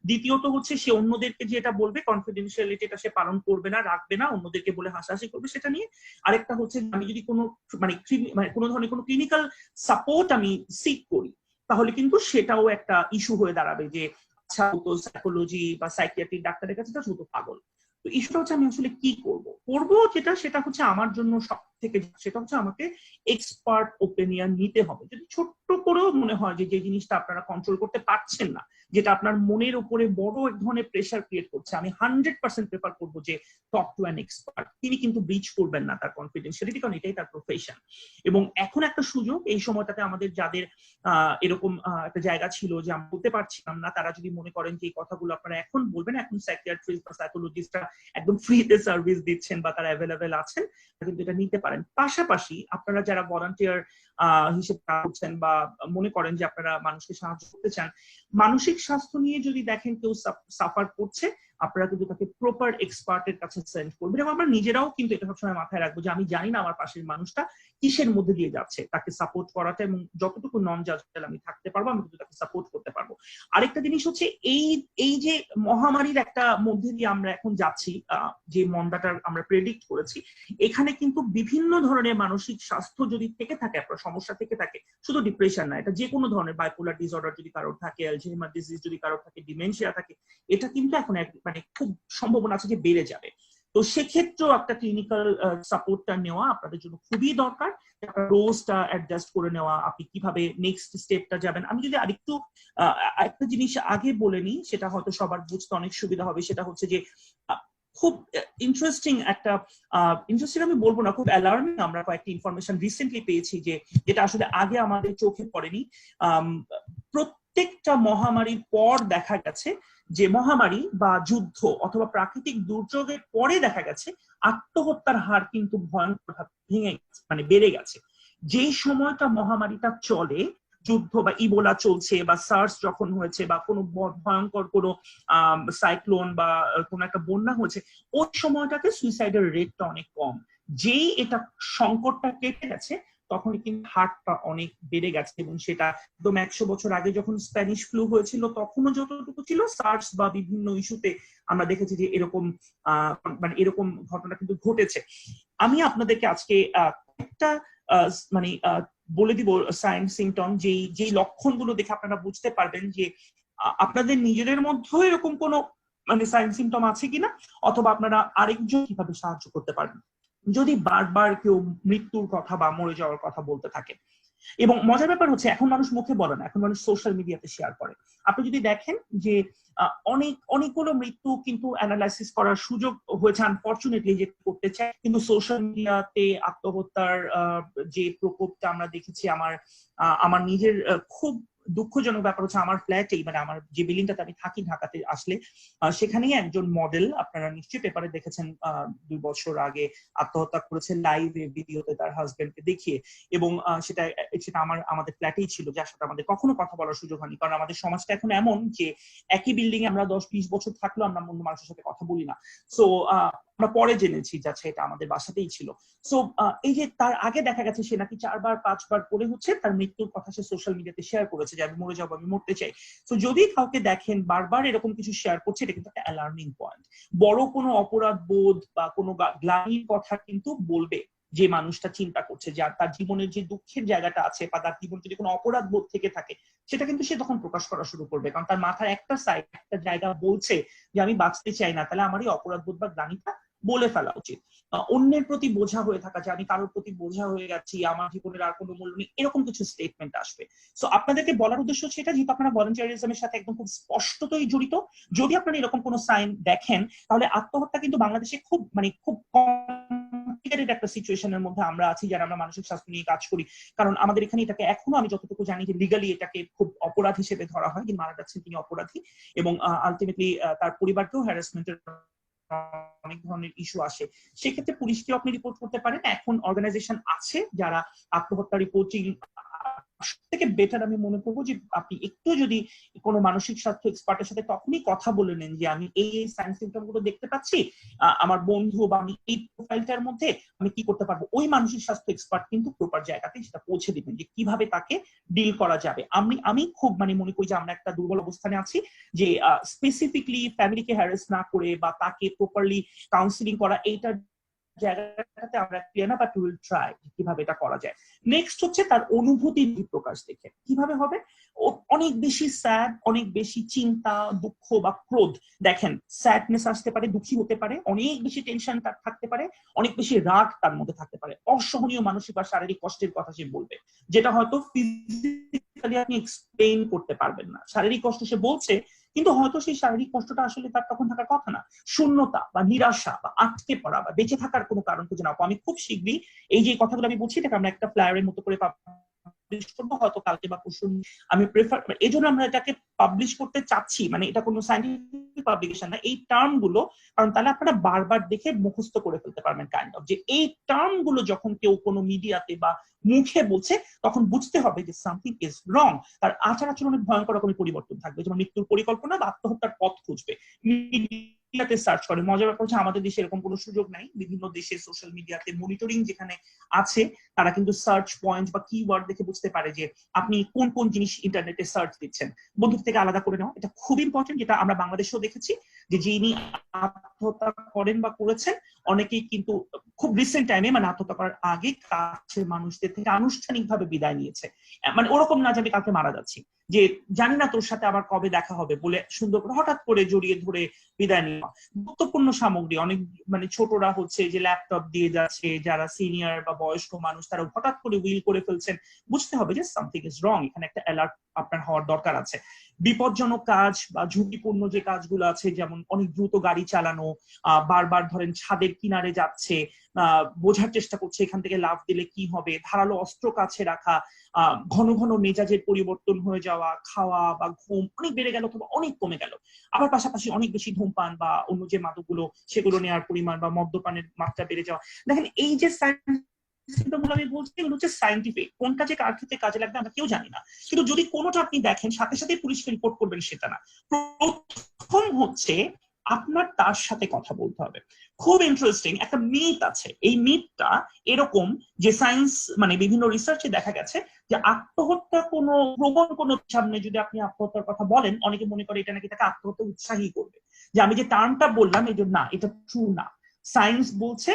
দ্বিতীয়ত হচ্ছে সে অন্যদেরকে যে এটা বলবে, কনফিডেন্সিয়ালিটিটা সে পালন করবে না, রাখবে না, অন্যদেরকে বলে হাসাহাসি করবে সেটা নিয়ে। আরেকটা হচ্ছে আমি যদি কোনো কোনো ধরনের কোনো ক্লিনিক্যাল সাপোর্ট আমি সিক করি, তাহলে কিন্তু সেটাও একটা ইস্যু হয়ে দাঁড়াবে যে আচ্ছা ও তো সাইকোলজি বা সাইকিয়াট্রিক ডাক্তারের কাছে তো শুধু পাগল। তো ইস্যুটা হচ্ছে আমি আসলে কি করবো সেটা হচ্ছে আমার জন্য সব থেকে, সেটা হচ্ছে আমাকে এক্সপার্ট ওপিনিয়ন নিতে হবে। যদি ছোট্ট করেও মনে হয় যে জিনিসটা আপনারা কন্ট্রোল করতে পারছেন না, যেটা আপনার মনের উপরে বড় এক ধরনের প্রেশার ক্রিয়েট করছে, আমি 100% প্রেফার করবো যে টক টু অ্যান এক্সপার্ট। তিনি কিন্তু ব্রিচ করবেন না তার কনফিডেন্সিয়ালিটি, কারণ এটাই তার প্রফেশন। এবং এখন একটা সুযোগ, এই সময়টাতে আমাদের যাদের এরকম একটা জায়গা ছিল যে আমরা বলতে পারছিলাম না, তারা যদি মনে করেন যে এই কথাগুলো আপনারা এখন বলবেন, এখন সাইকিয়াট্রিস্ট বা সাইকোলজিস্টরা একদম ফ্রিতে সার্ভিস দিচ্ছেন বা তারা অ্যাভেলেবেল আছেন, কিন্তু এটা নিতে পারেন। পাশাপাশি আপনারা যারা ভলান্টিয়ার হিসেবে করছেন বা মনে করেন যে আপনারা মানুষকে সাহায্য করতে চান, মানসিক স্বাস্থ্য নিয়ে যদি দেখেন কেউ সাফার করছে, আপনারা কিন্তু তাকে প্রপার এক্সপার্টের কাছে সেন্ড করবেন। এবং আমরা নিজেরাও কিন্তু এটা সবসময় মাথায় রাখবো যে আমি জানি না আমার পাশের মানুষটা কিসের মধ্যে দিয়ে যাচ্ছে, তাকে সাপোর্ট করাটা, এবং যতটুকু নন জাজমেন্টাল আমি থাকতে পারবো, আমি কিন্তু তাকে সাপোর্ট করতে পারবো। আরেকটা জিনিস হচ্ছে এই যে মহামারীর একটা মধ্যে দিয়ে আমরা এখন যাচ্ছি, যে মন্দাটা আমরা প্রেডিক্ট করেছি, এখানে কিন্তু বিভিন্ন ধরনের মানসিক স্বাস্থ্য যদি থেকে থাকে, আপনার সমস্যা থেকে থাকে, শুধু ডিপ্রেশন না, এটা যে কোনো ধরনের বাইপোলার ডিসঅর্ডার যদি কারোর থাকে, অ্যালঝেইমার ডিজিজ যদি কারোর থাকে, ডিমেনশিয়া থাকে, এটা কিন্তু এখন মানে খুব সম্ভাবনা আছে যে বেড়ে যাবে। তো সেক্ষেত্রেও একটা ক্লিনিক্যাল সাপোর্টটা নেওয়া আপনাদের জন্য খুবই দরকার। ডোজটা অ্যাডজাস্ট করে নেওয়া, আপনি কিভাবে নেক্সট স্টেপটা যাবেন। আমি যদি আরেকটু একটা জিনিস আগে বলে নিই, সেটা হয়তো সবার বুঝতে অনেক সুবিধা হবে। সেটা হচ্ছে যে খুব ইন্টারেস্টিং একটা ইন্টারেস্টিং আমি বলবো না, খুব অ্যালার্মিং আমরা কয়েকটি ইনফরমেশন রিসেন্টলি পেয়েছি যে যেটা আসলে আগে আমাদের চোখে পড়েনি। প্রত্যেকটা মহামারীর পর দেখা গেছে যে মহামারী বা যুদ্ধ অথবা প্রাকৃতিক দুর্যোগের পরে দেখা গেছে আত্মহত্যার হার কিন্তু ভয়ঙ্করভাবে ভেঙে গেছে, মানে বেড়ে গেছে। যেই সময়টা মহামারীটা চলে, যুদ্ধ বা ইবোলা চলছে বা সার্স যখন হয়েছে বা কোনো ভয়ঙ্কর কোনো সাইক্লোন বা কোনো একটা বন্যা হয়েছে, ওই সময়টাতে সুইসাইডের রেটটা অনেক কম। যেই এটা সংকটটা কেটে গেছে তখন কিন্তু হারটা অনেক বেড়ে গেছে, এবং সেটা একদম 100 বছর আগে যখন স্প্যানিশ ফ্লু হয়েছিল তখনও যতটুকু ছিল, সার্স বা বিভিন্ন ইস্যুতে আমরা দেখেছি যে এরকম মানে এরকম ঘটনা কিন্তু ঘটেছে। আমি আপনাদেরকে আজকে একটা মানে বলে দিব সাইন সিমটম, যেই লক্ষণগুলো দেখে আপনারা বুঝতে পারবেন যে আপনাদের নিজেদের মধ্যেও এরকম কোনো মানে সাইন সিমটম আছে কিনা, অথবা আপনারা আরেকজন কিভাবে সাহায্য করতে পারবেন যদি বারবার কেউ মৃত্যুর কথা বা মরে যাওয়ার কথা বলতে থাকে। এবং মজার ব্যাপার হচ্ছে এখন মানুষ মুখে বলে না, এখন মানুষ সোশ্যাল মিডিয়াতে শেয়ার করে। আপনি যদি দেখেন যে অনেকগুলো মৃত্যু কিন্তু অ্যানালাইসিস করার সুযোগ হয়েছে, আনফরচুনেটলি যে করতে চায়, কিন্তু সোশ্যাল মিডিয়াতে আত্মহত্যার যে প্রকোপটা আমরা দেখেছি, আমার নিজের খুব দুঃখজনক ব্যাপার হচ্ছে আমার ফ্ল্যাটেই, মানে আমার যে বিল্ডিংটাতে আমি থাকি ঢাকাতে আসলে, সেখানেই একজন মডেল আপনারা নিশ্চয়ই পেপারে দেখেছেন 2 বছর আগে আত্মহত্যা করেছে লাইভে ভিডিওতে তার হাজবেন্ডকে দেখিয়ে। এবং সেটা আমাদের ফ্ল্যাটেই ছিল, যার সাথে আমাদের কখনো কথা বলার সুযোগ হয়নি, কারণ আমাদের সমাজটা এখন এমন যে একই বিল্ডিং এ আমরা 10-20 বছর থাকলেও আমরা অন্য মানুষের সাথে কথা বলি না। সো আমরা পরে জেনেছি যাচ্ছে এটা আমাদের বাসাতেই ছিল। সো এই যে তার আগে দেখা গেছে সে নাকি 4-5 বার করে হচ্ছে তার মৃত্যুর কথা সে সোশ্যাল মিডিয়াতে শেয়ার করেছে যে আমি মরে যাবো, আমি মরতে চাই। তো যদি কাউকে দেখেন বারবার এরকম কিছু শেয়ার করছে, এটা কিন্তু একটা অ্যালার্মিং পয়েন্ট। বড় কোনো অপরাধ বোধ বা কোনো গ্লানির কথা কিন্তু বলবে যে মানুষটা চিন্তা করছে, যার তার জীবনের যে দুঃখের জায়গাটা আছে বা তার জীবনে যদি কোনো অপরাধ বোধ থেকে থাকে, সেটা কিন্তু সে তখন প্রকাশ করা শুরু করবে, কারণ তার মাথার একটা সাইড, একটা জায়গা বলছে যে আমি বাঁচতে চাই না, তাহলে আমার এই অপরাধ বোধ বা গ্লানিটা বলে ফেলা উচিত। অন্যের প্রতি বোঝা হয়ে থাকা, যে আমি কারোর প্রতি বোঝা হয়ে যাচ্ছি, আমার জীবনের আর কোনো মূল্য নেই, এরকম কিছু স্টেটমেন্ট আসবে। সো আপনাদেরকে বলার উদ্দেশ্য হচ্ছে এটা, যেহেতু আপনারা ভলান্টিয়ারিজমের সাথে একদম খুব স্পষ্টতই জড়িত, যদি আপনারা এরকম কোনো সাইন দেখেন, তাহলে আত্মহত্যা কিন্তু বাংলাদেশে খুব কমপ্লিকেটেড একটা সিচুয়েশনের মধ্যে আমরা আছি যারা আমরা মানসিক স্বাস্থ্য নিয়ে কাজ করি। কারণ আমাদের এখানে এটাকে এখনো আমি যতটুকু জানি যে লিগালি এটাকে খুব অপরাধ হিসেবে ধরা হয়, যিনি মারা যাচ্ছেন তিনি অপরাধী, এবং আলটিমেটলি তার পরিবারকেও হ্যারাসমেন্টের অনেক ধরনের ইস্যু আসে। সেক্ষেত্রে পুলিশকেও আপনি রিপোর্ট করতে পারেন। এখন অর্গানাইজেশন আছে যারা আত্মহত্যা রিপোর্টিং থেকে বেটার আমি মনে করবো যে আপনি একটু যদি কোনো মানসিক স্বাস্থ্য এক্সপার্টের সাথে তখনই কথা বলে নেন যে আমি এই সাইন সিমটম গুলো দেখতে পাচ্ছি, আমার বন্ধু বা আমি এই প্রোফাইলটার মধ্যে আমি কি করতে পারবো, ওই মানসিক স্বাস্থ্য এক্সপার্ট কিন্তু প্রপার জায়গাতে সেটা পৌঁছে দিবেন যে কিভাবে তাকে ডিল করা যাবে। আমি খুব মনে করি যে আমরা একটা দুর্বল অবস্থানে আছি, যে স্পেসিফিকলি ফ্যামিলিকে হ্যারাস না করে বা তাকে প্রপারলি কাউন্সিলিং করা, এইটার জায়গাটাতে আমরা ক্লিয়ার না, বাট উই উইল ট্রাই কিভাবে এটা করা যায়। নেক্সট হচ্ছে তার অনুভূতির প্রকাশ দেখে কিভাবে হবে। অনেক বেশি স্যাড, অনেক বেশি চিন্তা, দুঃখ বা ক্রোধ, দেখেন স্যাডনেস আসতে পারে, দুঃখী হতে পারে, অনেক বেশি টেনশন তার থাকতে পারে, অনেক বেশি রাগ তার মধ্যে থাকতে পারে, অসহনীয় মানসিক বা শারীরিক কষ্টের কথা সে বলবে, যেটা হয়তো ফিজিক্যালি আপনি এক্সপ্লেইন করতে পারবেন না। শারীরিক কষ্ট সে বলছে, কিন্তু হয়তো সেই শারীরিক কষ্টটা আসলে তার তখন থাকার কথা না। শূন্যতা বা নিরাশা বা আটকে পড়া বা বেঁচে থাকার কোনো কারণ খুঁজে না পাওয়া। আমি খুব শীঘ্রই এই যে কথাগুলো আমি বলছি এটাকে আমরা একটা ফ্লায়ারের মতো করে পাবলিশ করবো, হয়তো কালকে বা পরশু। আমি প্রেফার, এই জন্য আমরা এটাকে পাবলিশ করতে চাচ্ছি, মানে এটা কোনো সায়েন্টিফিক পাবলিকেশন না, এই টার্ম গুলো, কারণ তাহলে আপনারা বারবার দেখে মুখস্থ করে ফেলতে পারবেন কাইন্ড অফ, যে এই টার্ম গুলো যখন কেউ কোনো মিডিয়াতে বা মুখে বলছে তখন বুঝতে হবে যে সামথিং ইজ রং। তার আচার আচরণের ভয়ঙ্কর রকমের পরিবর্তন থাকবে, যেমন মৃত্যুর পরিকল্পনা বা আত্মহত্যার পথ খুঁজবে, মিডিয়াতে সার্চ করে। মজার ব্যাপার হচ্ছে আমাদের দেশে এরকম কোনো সুযোগ নাই। বিভিন্ন দেশে সোশ্যাল মিডিয়াতে মনিটরিং যেখানে আছে, তারা কিন্তু সার্চ পয়েন্ট বা কিওয়ার্ড দেখে বুঝতে পারে যে আপনি কোন কোন জিনিস ইন্টারনেটে সার্চ দিচ্ছেন। বন্ধুত্ব থেকে আলাদা করে নেওয়া, এটা খুব ইম্পর্টেন্ট, যেটা আমরা বাংলাদেশেও দেখেছি যে যিনি আত্মহত্যা করেন বা করেছেন অনেকেই কিন্তু খুব রিসেন্ট টাইমে মানে আত্মহত্যা করার আগে কাছের মানুষদের থেকে আনুষ্ঠানিকভাবে বিদায় নিয়েছে। মানে ওরকম না যে আমি কালকে মারা যাচ্ছি, যে জানি না তোর সাথে আবার কবে দেখা হবে বলে সুন্দর করে হঠাৎ করে জড়িয়ে ধরে বিদায় নেওয়া। গুরুত্বপূর্ণ সামগ্রী অনেক মানে ছোটরা হচ্ছে যে ল্যাপটপ দিয়ে যাচ্ছে, যারা সিনিয়র বা বয়স্ক মানুষ তারা হঠাৎ করে উইল করে ফেলছেন, বুঝতে হবে যে সামথিং ইজ রং, এখানে একটা অ্যালার্ট আপনার হওয়ার দরকার আছে। বিপজ্জনক কাজ বা ঝুঁকিপূর্ণ যে কাজগুলো আছে, যেমন অনেক দ্রুত গাড়ি চালানো, বারবার ধরেন ছাদের কিনারে যাচ্ছে, বোঝার চেষ্টা করছে এখান থেকে লাফ দিলে কি হবে, ধারালো অস্ত্র কাছে রাখা, ঘন ঘন মেজাজের পরিবর্তন হয়ে যাওয়া, খাওয়া বা ঘুম অনেক বেড়ে গেল অথবা অনেক কমে গেল, আবার পাশাপাশি অনেক বেশি ধূমপান বা অন্য যে মাদকগুলো সেগুলো নেওয়ার পরিমাণ বা মদ্যপানের মাত্রা বেড়ে যাওয়া। দেখেন এই যে আমি বলছি এগুলো হচ্ছে সায়েন্টিফিক, কোনটা যে কার ক্ষেত্রে কাজে লাগবে আমরা কেউ জানি না, কিন্তু যদি কোনোটা আপনি দেখেন সাথে সাথে পুলিশকে রিপোর্ট করবেন সেটা না। প্রথম হচ্ছে আপনার তার সাথে কথা বলতে হবে। খুব ইন্টারেস্টিং একটা মিথ আছে, এই মিথটা এরকম যে সায়েন্স মানে বিভিন্ন রিসার্চে দেখা গেছে যে আত্মহত্যা কোনো প্রবণ কোনো সামনে যদি আপনি আত্মহত্যার কথা বলেন, অনেকে মনে করে এটা নাকি তাকে আত্মহত্যা উৎসাহী করবে, যে আমি যে টার্মটা বললাম এই জন্য না, এটা ট্রু না। সায়েন্স বলছে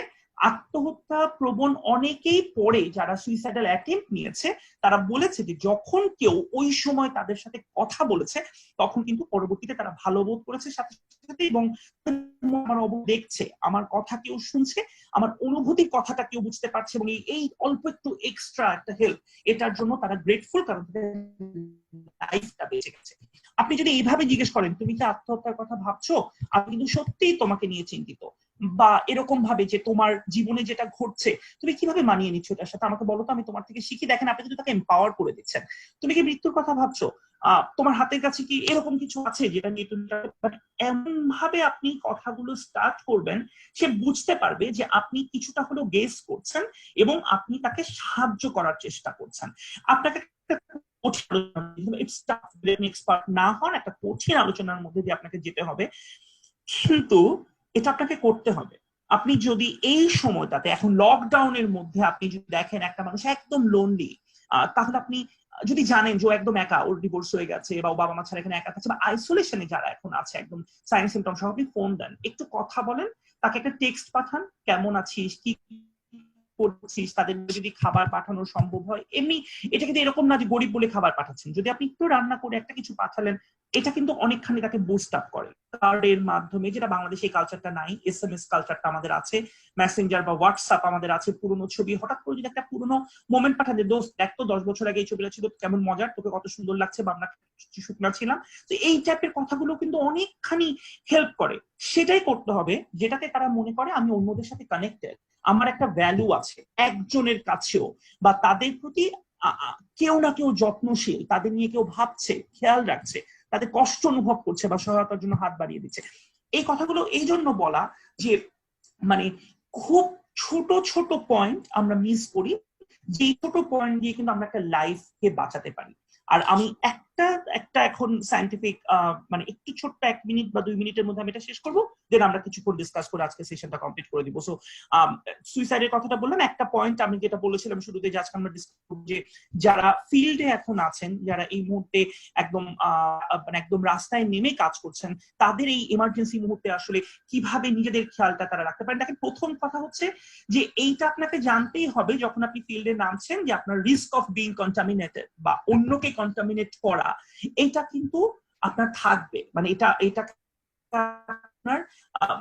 আত্মহত্যা প্রবণ অনেকেই পরে যারা সুইসাইডাল অ্যাটেম্প্ট নিয়েছে তারা বলেছে যে যখন কেউ ওই সময় তাদের সাথে কথা বলেছে তখন কিন্তু পরবর্তীতে তারা ভালো বোধ করেছে সাথে সাথে, এবং আমার দেখছে, আমার কথা কেউ শুনছে, আমার অনুভূতির কথাটা কেউ বুঝতে পারছে, এবং এই অল্প একটু এক্সট্রা একটা হেল্প, এটার জন্য তারা গ্রেটফুল, কারণ লাইফটা বেঁচে গেছে। আপনি যদি এইভাবে জিজ্ঞেস করেন তুমি কি আত্মহত্যার কথা ভাবছো, আমি কিন্তু সত্যিই তোমাকে নিয়ে চিন্তিত, বা এরকম ভাবে যে তোমার জীবনে যেটা ঘটছে তুমি কিভাবে মানিয়ে নিচ্ছ এটার সাথে, আমাকে বলো তো আমি তোমার থেকে শিখি। দেখেন আপনি কিন্তু তাকে এম্পাওয়ার করে দিচ্ছেন। তুমি কি মৃত্যুর কথা ভাবছো, তোমার হাতের কাছে কি এরকম কিছু আছে যেটা নিয়ে তুমি, এমন ভাবে আপনি কথাগুলো স্টার্ট করবেন সে বুঝতে পারবে যে আপনি কিছুটা হলেও গেস করছেন এবং আপনি তাকে সাহায্য করার চেষ্টা করছেন। আপনাকে এক্সপার্ট না হন, একটা কঠিন আলোচনার মধ্যে দিয়ে আপনাকে যেতে হবে, কিন্তু এটা আপনাকে করতে হবে। আপনি যদি এই সময়টাতে এখন লকডাউনের মধ্যে আপনি যদি দেখেন একটা মানুষ একদম লোনলি, তাহলে আপনি যদি জানেন যে ও একদম একা, ওর ডিভোর্স হয়ে গেছে বা ও বাবা মা ছাড়া এখানে একা থাকছে বা আইসোলেশনে যারা এখন আছে একদম সাইন সিম্পটম সহ, আপনি ফোন দেন, একটু কথা বলেন, তাকে একটা টেক্সট পাঠান, কেমন আছিস, কি করছিস, তাদের যদি খাবার পাঠানো সম্ভব হয়। এমনি এটা কিন্তু এরকম না যে গরিব বলে খাবার পাঠাচ্ছেন, যদি আপনি একটু রান্না করে একটা কিছু পাঠালেন এটা কিন্তু অনেকখানি তাকে বুস্ট আপ করে। কার্ডের মাধ্যমে, যেটা বাংলাদেশে এই কালচারটা নাই, এসএমএস কালচারটা আমাদের আছে, মেসেঞ্জার বা হোয়াটসঅ্যাপ আমাদের আছে, পুরোনো ছবি হঠাৎ করে যদি একটা পুরোনো মোমেন্ট পাঠাতে, দোস্ত দেখ তো 10 বছর আগে এই ছবিটা ছিল কেমন মজার, তোকে কত সুন্দর লাগছে বা আমরা শুকনা ছিলাম, তো এই টাইপের কথাগুলো কিন্তু অনেকখানি হেল্প করে। সেটাই করতে হবে যেটাতে তারা মনে করে আমি অন্যদের সাথে কানেক্টেড, আমার একটা ভ্যালু আছে একজনের কাছেও, বা তাদের প্রতি কেউ না কেউ যত্নশীল, তাদের নিয়ে কেউ ভাবছে, খেয়াল রাখছে, তাদের কষ্ট অনুভব করছে বা সহায়তার জন্য হাত বাড়িয়ে দিচ্ছে। এই কথাগুলো এই জন্য বলা যে মানে খুব ছোট ছোট পয়েন্ট আমরা মিস করি, যে ছোট পয়েন্ট দিয়ে কিন্তু আমরা একটা লাইফকে বাঁচাতে পারি। আর আমি একটা এখন সায়েন্টিফিক মানে একটু ছোট্ট 1 মিনিট বা 2 মিনিটের মধ্যে আমি এটা শেষ করবো, দেন আমরা কিছুক্ষণ ডিসকাস করে আজকে সেশনটা কমপ্লিট করে দিব। সো সুইসাইডের কথাটা বললাম, একটা পয়েন্ট আমি যেটা বলেছিলাম শুরুতে যে আজকে আমরা ডিসকাস করব যে যারা ফিল্ডে এখন আছেন, যারা এই মুহূর্তে একদম মানে একদম রাস্তায় নেমে কাজ করছেন, তাদের এই ইমার্জেন্সি মুহূর্তে আসলে কিভাবে নিজেদের খেয়ালটা তারা রাখতে পারেন। দেখেন প্রথম কথা হচ্ছে যে এইটা আপনাকে জানতেই হবে যখন আপনি ফিল্ডে নামছেন যে আপনার রিস্ক অফ বিং কন্টামিনেটেড বা অন্যকে কন্টামিনেট করা এটা কিন্তু আপনার থাকবে, মানে এটা আপনার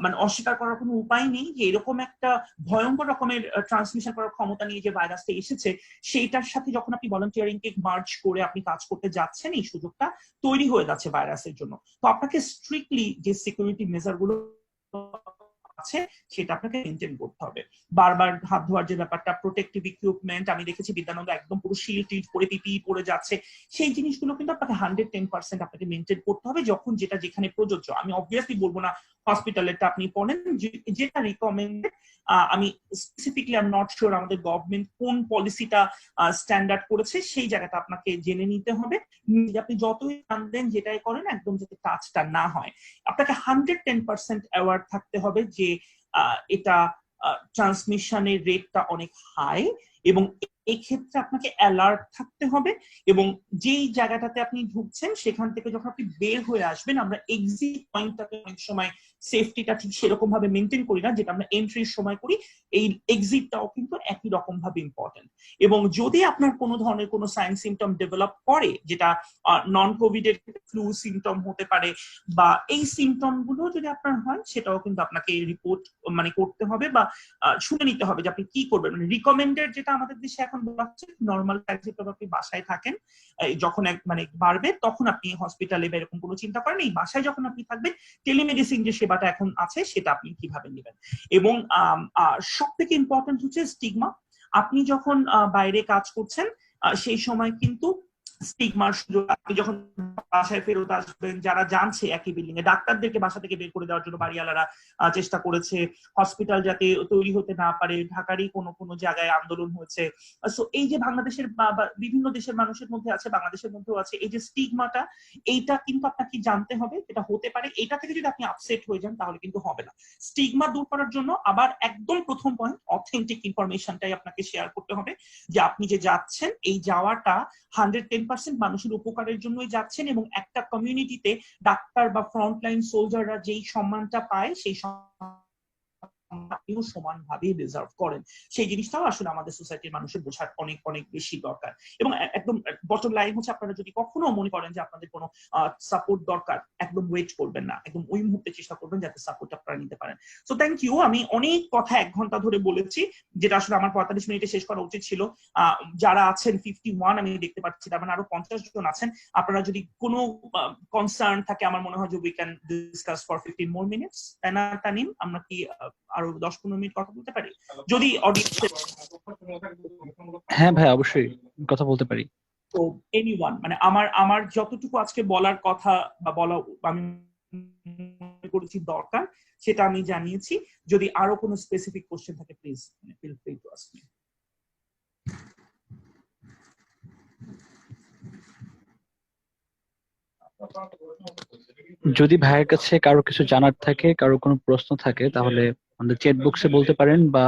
মানে অস্বীকার করার কোনো উপায় নেই যে এরকম একটা ভয়ঙ্কর রকমের ট্রান্সমিশন করার ক্ষমতা নিয়ে যে ভাইরাসটা এসেছে, সেইটার সাথে যখন আপনি ভলান্টিয়ারিং কে মার্জ করে আপনি কাজ করতে যাচ্ছেন এই সুযোগটা তৈরি হয়ে যাচ্ছে ভাইরাসের জন্য। তো আপনাকে স্ট্রিক্টলি যে সিকিউরিটি মেজার গুলো আছে সেটা আপনাকে মেনটেন করতে হবে। বারবার হাত ধোয়ার যে ব্যাপারটা, প্রোটেক্টিভ ইকুইপমেন্ট, আমি দেখেছি বিদ্যানন্দ একদম পুরো শিল্ড টিল্ড পরে পিপিই পরে যাচ্ছে, সেই জিনিসগুলো কিন্তু আপনাকে 110% আপনাকে মেনটেন করতে হবে যখন যেটা যেখানে প্রযোজ্য। আমি অবভিয়াসলি বলবো না হসপিটালেরটা আপনি পড়েন, যেটা রিকমেন্ডেড, আমি specifically I am not sure আমাদের গভর্নমেন্ট কোন পলিসিটা স্ট্যান্ডার্ড করেছে, সেই জায়গাটা আপনাকে জেনে নিতে হবে। আপনি যতই জানবেন যেটাই করেন একদম যাতে টাচটা না হয়। আপনাকে 110% অ্যাওয়ার থাকতে হবে যে এটা ট্রান্সমিশনের রেটটা অনেক হাই এবং এই ক্ষেত্রে আপনাকে অ্যালার্ট থাকতে হবে এবং যেই জায়গাটাতে আপনি ঢুকছেন সেখান থেকে যখন আপনি বের হয়ে আসবেন, আমরা এক্সিট পয়েন্টটাকে অনেক সময় সেফটিটা ঠিক সেরকম ভাবে মেনটেন করি না যেটা আমরা এন্ট্রির সময় করি। এই এক্সিটটাও কিন্তু একই রকম ভাবে ইম্পর্টেন্ট। এবং যদি আপনার কোনো ধরনের কোনো সাইন সিমটম ডেভেলপ করে, যেটা নন কোভিড এর ফ্লু সিমটম হতে পারে, বা এই সিমটম গুলো যদি আপনার হয়, সেটাও কিন্তু আপনাকে রিপোর্ট মানে করতে হবে বা শুনে নিতে হবে যে আপনি কি করবেন। মানে রিকমেন্ডেড যেটা আমাদের দেশে এখন বলা হচ্ছে, নর্মাল টাইপে আপনি বাসায় থাকেন, যখন মানে বাড়বে তখন আপনি হসপিটালে বা এরকম কোনো চিন্তা করেন। এই বাসায় যখন আপনি থাকবেন, টেলিমেডিসিন যে সেবাটা এখন আছে সেটা আপনি কিভাবে নেবেন। এবং সব থেকে ইম্পর্টেন্ট হচ্ছে স্টিগমা। আপনি যখন বাইরে কাজ করছেন সেই সময় কিন্তু স্টিগমার সুযোগ, আপনি যখন বাসায় ফেরত আসবেন, যারা জানছে একই বিল্ডিং এ, ডাক্তারদেরকে বাসা থেকে বের করে দেওয়ার জন্য বাড়িওয়ালারা চেষ্টা করেছে, হসপিটাল যাতে তৈরি হতে না পারে, ঢাকারই কোনো কোনো জায়গায় আন্দোলন হয়েছে। সো এই যে বাংলাদেশের বিভিন্ন দেশের মানুষের মধ্যে আছে, বাংলাদেশের মধ্যেও আছে, এই যে স্টিগমাটা, এইটা কিন্তু আপনাকে জানতে হবে। এটা হতে পারে, এটা থেকে যদি আপনি আপসেট হয়ে যান তাহলে কিন্তু হবে না। স্টিগমা দূর করার জন্য আবার একদম প্রথম পয়েন্ট, অথেন্টিক ইনফরমেশনটাই আপনাকে শেয়ার করতে হবে, যে আপনি যে যাচ্ছেন এই যাওয়াটা 110% মানুষের উপকারের জন্যই যাচ্ছেন, এবং একটা কমিউনিটিতে ডাক্তার বা ফ্রন্টলাইন সোলজাররা যেই সম্মানটা পায় সেই আপনিও সমানভাবে ডিজার্ভ করেন। সেই জিনিসটাও আসলে আমাদের সোসাইটির মানুষের বোঝার অনেক অনেক বেশি দরকার। এবং একদম বটম লাইন হচ্ছে, আপনারা যদি কখনো মনে করেন যে আপনাদের কোনো সাপোর্ট দরকার, একদম ওয়েট করবেন না, একদম ওই মুহূর্তে চেষ্টা করবেন যাতে সাপোর্ট আপনারা নিতে পারেন। So thank you. আমি অনেক কথা 1 ঘন্টা ধরে বলেছি, যেটা আসলে আমার 45 মিনিটে শেষ করা উচিত ছিল। যারা আছেন 51 আমি দেখতে পাচ্ছি, তার মানে আরো 50 জন আছেন। আপনারা যদি কোনো কনসার্ন থাকে, আমার মনে হয় যে we can discuss for 15 more minutes. তাই না তানিম? আমরা কি আরো 10-15 মিনিট কথা বলতে পারি যদি অডিয়েন্স? হ্যাঁ ভাই, অবশ্যই কথা বলতে পারি। তো এনিওয়ান, মানে আমার যতটুকু আজকে বলার কথা বা বলা আমি মনে করেছি দরকার, সেটা আমি জানিয়েছি। যদি আরো কোনো স্পেসিফিক কোশ্চেন থাকে please feel free to ask me. যদি ভাইয়ের কাছে কারো কিছু জানার থাকে, কারো কোনো প্রশ্ন থাকে, তাহলে আমাদের চ্যাট বক্সে বলতে পারেন বা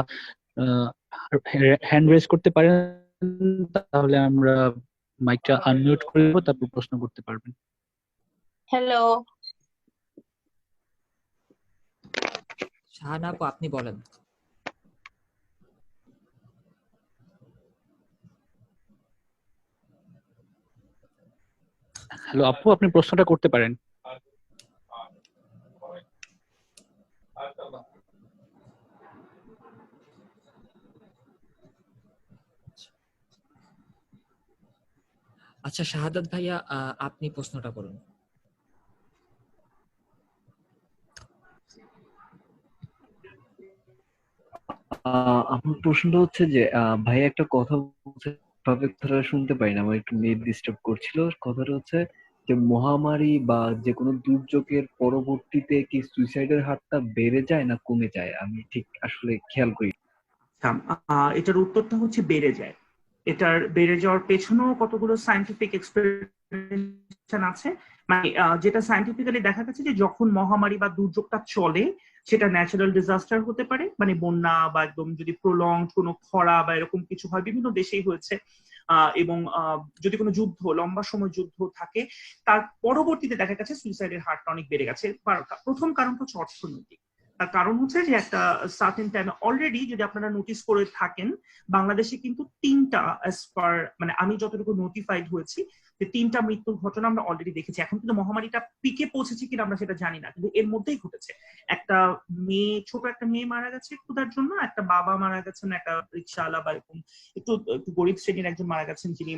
হ্যান্ড রেজ করতে পারেন, তাহলে আমরা মাইকটা আনমিউট করে দেবো, তারপর প্রশ্ন করতে পারবেন। হ্যালো, শাহানা আপু, আপনি বলেন। হ্যালো আপু, আপনি প্রশ্নটা করতে পারেন। আচ্ছা শাহাদাত ভাইয়া, আপনি প্রশ্নটা করুন। আমার প্রশ্নটা হচ্ছে যে ভাই একটা কথা বলছে, ভাবে কথাটা শুনতে পাই না, আমার একটু নেট ডিস্টার্ব করছিল। কথাটা হচ্ছে যে মহামারী বা যে কোনো দুর্যোগের পরবর্তীতে কি সুইসাইডের হারটা বেড়ে যায় না কমে যায়? আমি ঠিক আসলে খেয়াল করি। এটার উত্তরটা হচ্ছে বেড়ে যায়। এটার বেড়ে যাওয়ার পেছনেও কতগুলো সায়েন্টিফিক এক্সপ্লেনেশন আছে। মানে যেটা সায়েন্টিফিক্যালি দেখা গেছে যে যখন মহামারী বা দুর্যোগটা চলে, সেটা ন্যাচারাল ডিজাস্টার হতে পারে, মানে বন্যা বা একদম যদি প্রলংড কোনো খরা বা এরকম কিছু হয়, বিভিন্ন দেশেই হয়েছে। এবং যদি কোনো যুদ্ধ, লম্বা সময় যুদ্ধ থাকে, তার পরবর্তীতে দেখা গেছে সুইসাইডের হারটা অনেক বেড়ে গেছে। প্রথম কারণটা হচ্ছে অর্থনৈতিক। তার কারণ হচ্ছে যে একটা সার্টেন টাইমে অলরেডি, যদি আপনারা নোটিস করে থাকেন, বাংলাদেশে কিন্তু 3টা অ্যাজ পার, মানে আমি যতটুকু নোটিফাইড হয়েছি, যে 3টা মৃত্যুর ঘটনা আমরা অলরেডি দেখেছি। এখন কিন্তু মহামারীটা পিকে পৌঁছেছে কিনা আমরা সেটা জানি না, কিন্তু এর মধ্যেই ঘটেছে। একটা মেয়ে, ছোট একটা মেয়ে মারা গেছে ক্ষুধার জন্য, একটা বাবা মারা গেছেন, একটা রিক্সাওয়ালা বা এরকম একটু গরিব শ্রেণীর একজন মারা গেছেন, যিনি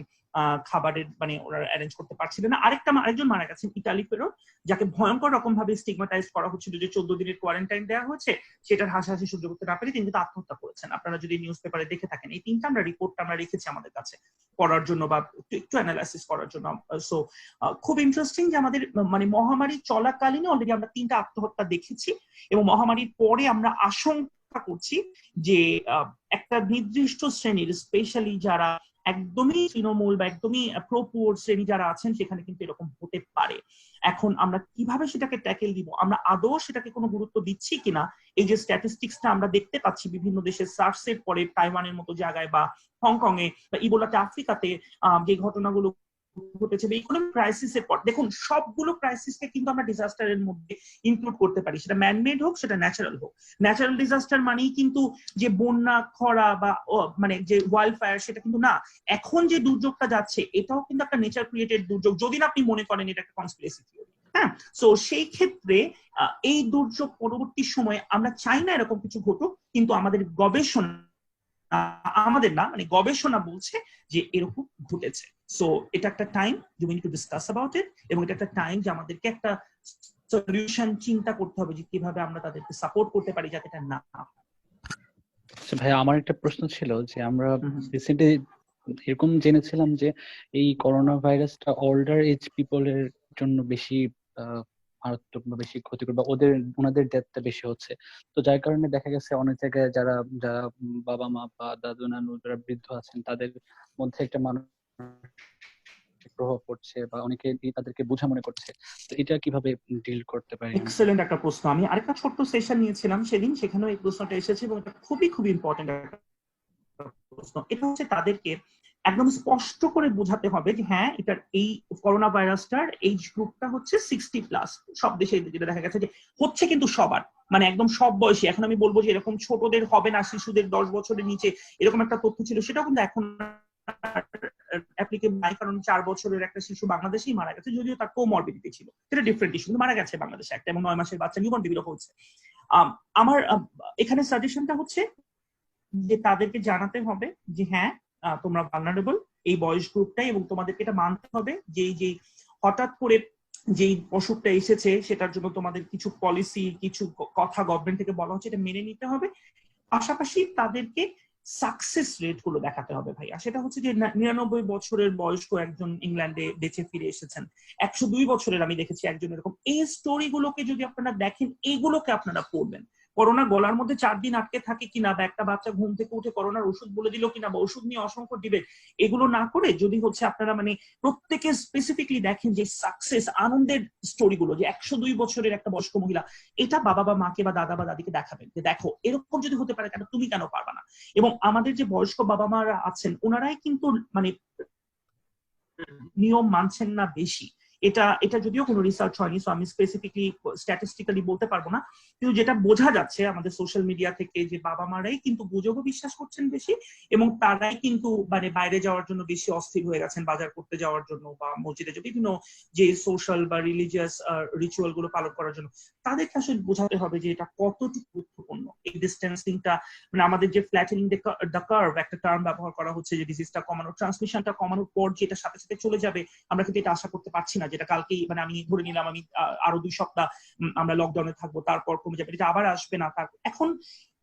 খাবারের মানে ওরা অ্যারেঞ্জ করতে পারছিলেন না। আরেকজন মারা গেছেন ইতালি ফেরত, যাকে ভয়ঙ্কর রকম ভাবে স্টিগমাটাইজ করা হচ্ছিল, যে 14 দিনের কোয়ারেন্টাইন দেওয়া হয়েছে, সেটার হাসাহাসি সহ্য করতে না পেরে তিনি কিন্তু আত্মহত্যা করেছেন। আপনারা যদি নিউজ পেপারে দেখে থাকেন, এই 3টা আমরা রিপোর্টটা আমরা রেখেছি আমাদের কাছে পড়ার জন্য বা একটু অ্যানালাইসিস করার জন্য। সো খুব ইন্টারেস্টিং যে আমাদের মানে মহামারী চলাকালীন অলরেডি আমরা 3টা আত্মহত্যা দেখেছি, এবং মহামারীর পরে আমরা আশঙ্কা করছি যে একটা নির্দিষ্ট শ্রেণীর, স্পেশালি যারা একদমই তৃণমূল বা একদমই প্রো পুয়ার শ্রেণী যারা আছেন, সেখানে কিন্তু এরকম হতে পারে। এখন আমরা কিভাবে সেটাকে ট্যাকেল দিব, আমরা আদৌ সেটাকে কোনো গুরুত্ব দিচ্ছি কিনা, এই যে স্ট্যাটিস্টিক্সটা আমরা দেখতে পাচ্ছি বিভিন্ন দেশে সার্সের পরে তাইওয়ানের মতো জায়গায় বা হংকং এ বা ইবোলাতে আফ্রিকাতে যে ঘটনাগুলো ঘটেছে বা ইকোনমিক ক্রাইসিসের পর, দেখুন সবগুলো ক্রাইসিসকে কিন্তু আমরা ডিজাস্টারের মধ্যে ইনক্লুড করতে পারি, সেটা ম্যানমেড হোক সেটা ন্যাচারাল হোক। ন্যাচারাল ডিজাস্টার মানেই কিন্তু যে বন্যা, খরা বা মানে যে ওয়াইল্ড ফায়ার সেটা কিন্তু না। এখন যে দুর্যোগটা যাচ্ছে এটাও কিন্তু একটা নেচার ক্রিয়েটেড দুর্যোগ, যদি না আপনি মনে করেন এটা একটা কনস্পিরেসি থিওরি। হ্যাঁ, সো সেই ক্ষেত্রে এই দুর্যোগ পরবর্তী সময়ে আমরা চাই না এরকম কিছু ঘটুক, কিন্তু আমাদের গবেষণা, আমাদের না মানে গবেষণা বলছে যে এরকম ঘটেছে। সো এটা একটা টাইম যে we need to discuss about it, এবং এটা একটা টাইম যে আমাদেরকে একটা সলিউশন চিন্তা করতে হবে যে কিভাবে আমরা তাদেরকে সাপোর্ট করতে পারি যাতে এটা না হয়। ভাই আমার একটা প্রশ্ন ছিল যে আমরা রিসেন্টলি এরকম জেনেছিলাম যে এই করোনা ভাইরাসটা ওল্ডার এজ পিপলের জন্য বেশি মারাত্মক বা বেশি ক্ষতিকর, বা ওনাদের ডেথটা বেশি হচ্ছে। তো যার কারণে দেখা গেছে অনেক জায়গায় যারা যারা বাবা মা বা দাদু নানু যারা বৃদ্ধ আছেন তাদের মধ্যে একটা মানসিক প্রভাব পড়ছে, বা অনেকে তাদেরকে বোঝা মনে করছে। তো এটা কিভাবে ডিল করতে পারি? এক্সেলেন্ট একটা প্রশ্ন। আমি আরেকটা ছোট্ট সেশন নিয়েছিলাম সেদিন, সেখানেও এই প্রশ্নটা এসেছে এবং এটা খুবই খুবই ইম্পর্টেন্ট একটা প্রশ্ন। এটা হচ্ছে তাদেরকে একদম স্পষ্ট করে বোঝাতে হবে যে হ্যাঁ এটার এই করোনা ভাইরাসটার এইজ গ্রুপটা হচ্ছে 60+। সব দেশে যেটা দেখা গেছে যে হচ্ছে কিন্তু সবার, মানে একদম সব বয়সী। এখন আমি বলবো যে এরকম ছোটদের হবে না, শিশুদের 10 বছরের নিচে এরকম একটা তথ্য ছিল, সেটাও কিন্তু এখন অ্যাপ্লিকেবল নাই, কারণ 4 বছরের একটা শিশু বাংলাদেশেই মারা গেছে, যদিও তার কোমরবিডিটি ছিল, সেটা ডিফারেন্ট ইস্যু, কিন্তু মারা গেছে বাংলাদেশে একটা, এবং 9 মাসের বাচ্চা নিউবর্ন বেবিরও হচ্ছে। আমার এখানে সাজেশনটা হচ্ছে যে তাদেরকে জানাতে হবে যে হ্যাঁ তোমরা ভালনারেবল এই বয়স গ্রুপটাই, এবং তোমাদেরকে এটা মানতে হবে যে যে হঠাৎ করে যেই অসুখটা এসেছে সেটার জন্য তোমাদের কিছু পলিসি, কিছু কথা গভর্নমেন্ট থেকে বলা হচ্ছে, এটা মেনে নিতে হবে। পাশাপাশি তাদেরকে সাকসেস রেট গুলো দেখাতে হবে ভাইয়া। সেটা হচ্ছে যে 99 বছরের বয়স্ক একজন ইংল্যান্ডে বেঁচে ফিরে এসেছেন, 102 বছরের আমি দেখেছি একজন এরকম। এই স্টোরি গুলোকে যদি আপনারা দেখেন, এইগুলোকে আপনারা পড়বেন। করোনা গলার মধ্যে 4 দিন আটকে থাকে কিনা, বা একটা বাচ্চা ঘুম থেকে উঠে করোনার ওষুধ বলে দিল কিনা, বা ওষুধ নিয়ে অসংখ্য ডিবেট, এগুলো না করে যদি হচ্ছে আপনারা মানে প্রত্যেকে স্পেসিফিকলি দেখেন যে সাকসেস আনন্দের স্টোরিগুলো, যে 102 বছরের একটা বয়স্ক মহিলা, এটা বাবা বা মাকে বা দাদা বা দাদিকে দেখাবেন যে দেখো এরকম যদি হতে পারে কেন তুমি কেন পারবা না। এবং আমাদের যে বয়স্ক বাবা মারা আছেন ওনারাই কিন্তু মানে নিয়ম মানছেন না বেশি। এটা যদিও কোনো রিসার্চ হয়নি, সো আমি স্পেসিফিকলি স্ট্যাটিস্টিক্যালি বলতে পারবো না, কিন্তু যেটা বোঝা যাচ্ছে আমাদের সোশ্যাল মিডিয়া থেকে যে বাবা মারাই কিন্তু গুজবও বিশ্বাস করছেন বেশি, এবং তারাই কিন্তু মানে বাইরে যাওয়ার জন্য বেশি অস্থির হয়ে গেছেন, বাজার করতে যাওয়ার জন্য বা মসজিদে যে বিভিন্ন যে সোশ্যাল বা রিলিজিয়াস রিচুয়াল গুলো পালন করার জন্য। তাদেরকে আসলে বোঝাতে হবে যে এটা কতটুকু গুরুত্বপূর্ণ এই ডিস্টেন্সিংটা। মানে আমাদের যে ফ্ল্যাটেনিং দ্য কার্ভ একটা টার্ম ব্যবহার করা হচ্ছে, যে ডিজিজটা কমানোর, ট্রান্সমিশনটা কমানোর পর যেটা সাথে সাথে চলে যাবে, আমরা কিন্তু এটা আশা করতে পারছি না, যেটা কালকেই মানে আমি ধরে নিলাম আমি আরো 2 সপ্তাহ আমরা লকডাউনে থাকবো, তারপর কমে যাবে, এটা আবার আসবে না। এখন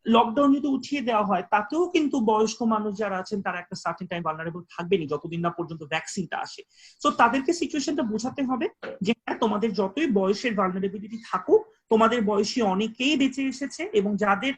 লকডাউন যদি উঠিয়ে দেওয়া হয় তাতেও কিন্তু বয়স্ক মানুষ যারা আছেন তারা একটা সার্টেন টাইম ভালনারেবল থাকবেনি যতদিন না পর্যন্ত ভ্যাকসিনটা আসে। সো তাদেরকে সিচুয়েশনটা বোঝাতে হবে যে তোমাদের যতই বয়সের ভালনারেবিলিটি থাকুক, তোমাদের বয়সী অনেকেই বেঁচে এসেছে, এবং যাদের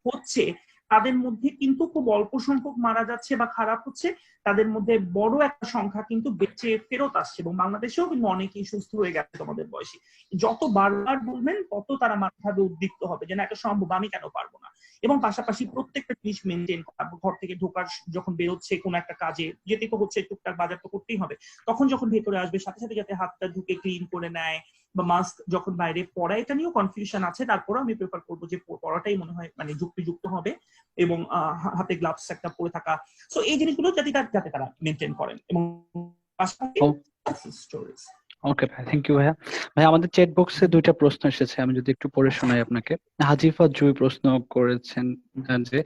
হচ্ছে তাদের মধ্যে কিন্তু খুব অল্প সংখ্যক মারা যাচ্ছে বা খারাপ হচ্ছে, তাদের মধ্যে বড় একটা সংখ্যা কিন্তু বেঁচে ফেরত আসছে, এবং বাংলাদেশেও কিন্তু অনেকেই সুস্থ হয়ে গেছে তোমাদের বয়সী। যত বারবার বলবেন তত তারা মাথাবে উদ্দীপ্ত হবে যে না এটা সম্ভব, আমি কেন পারবো না। এবং পাশাপাশি প্রত্যেকটা জিনিস মেনটেন করা, ঘর থেকে ঢোকার যখন বেরোচ্ছে কোনো একটা কাজে যেতে তো হচ্ছে, টুকটাক বাজার তো করতেই হবে, তখন যখন ভেতরে আসবে সাথে সাথে যাতে হাতটা ঢুকে ক্লিন করে নেয়, বা মাস্ক যখন বাইরে পরা, এটা নিয়েও কনফিউশন আছে, তারপরে আমি প্রেফার করবো যে পরাটাই মনে হয় মানে যুক্তিযুক্ত হবে, এবং হাতে গ্লাভস একটা পরে থাকা। সো এই জিনিসগুলো যাতে তারা মেনটেন করেন, এবং পাশাপাশি স্টোরিজ। ওকে ভাই, থ্যাংক ইউ ভাইয়া। ভাই আমাদের চ্যাট বক্সে 2টা প্রশ্ন এসেছে, আমি যদি একটু পড়ে শোনাই আপনাকে। হাজিফা জুই প্রশ্ন করেছেন যে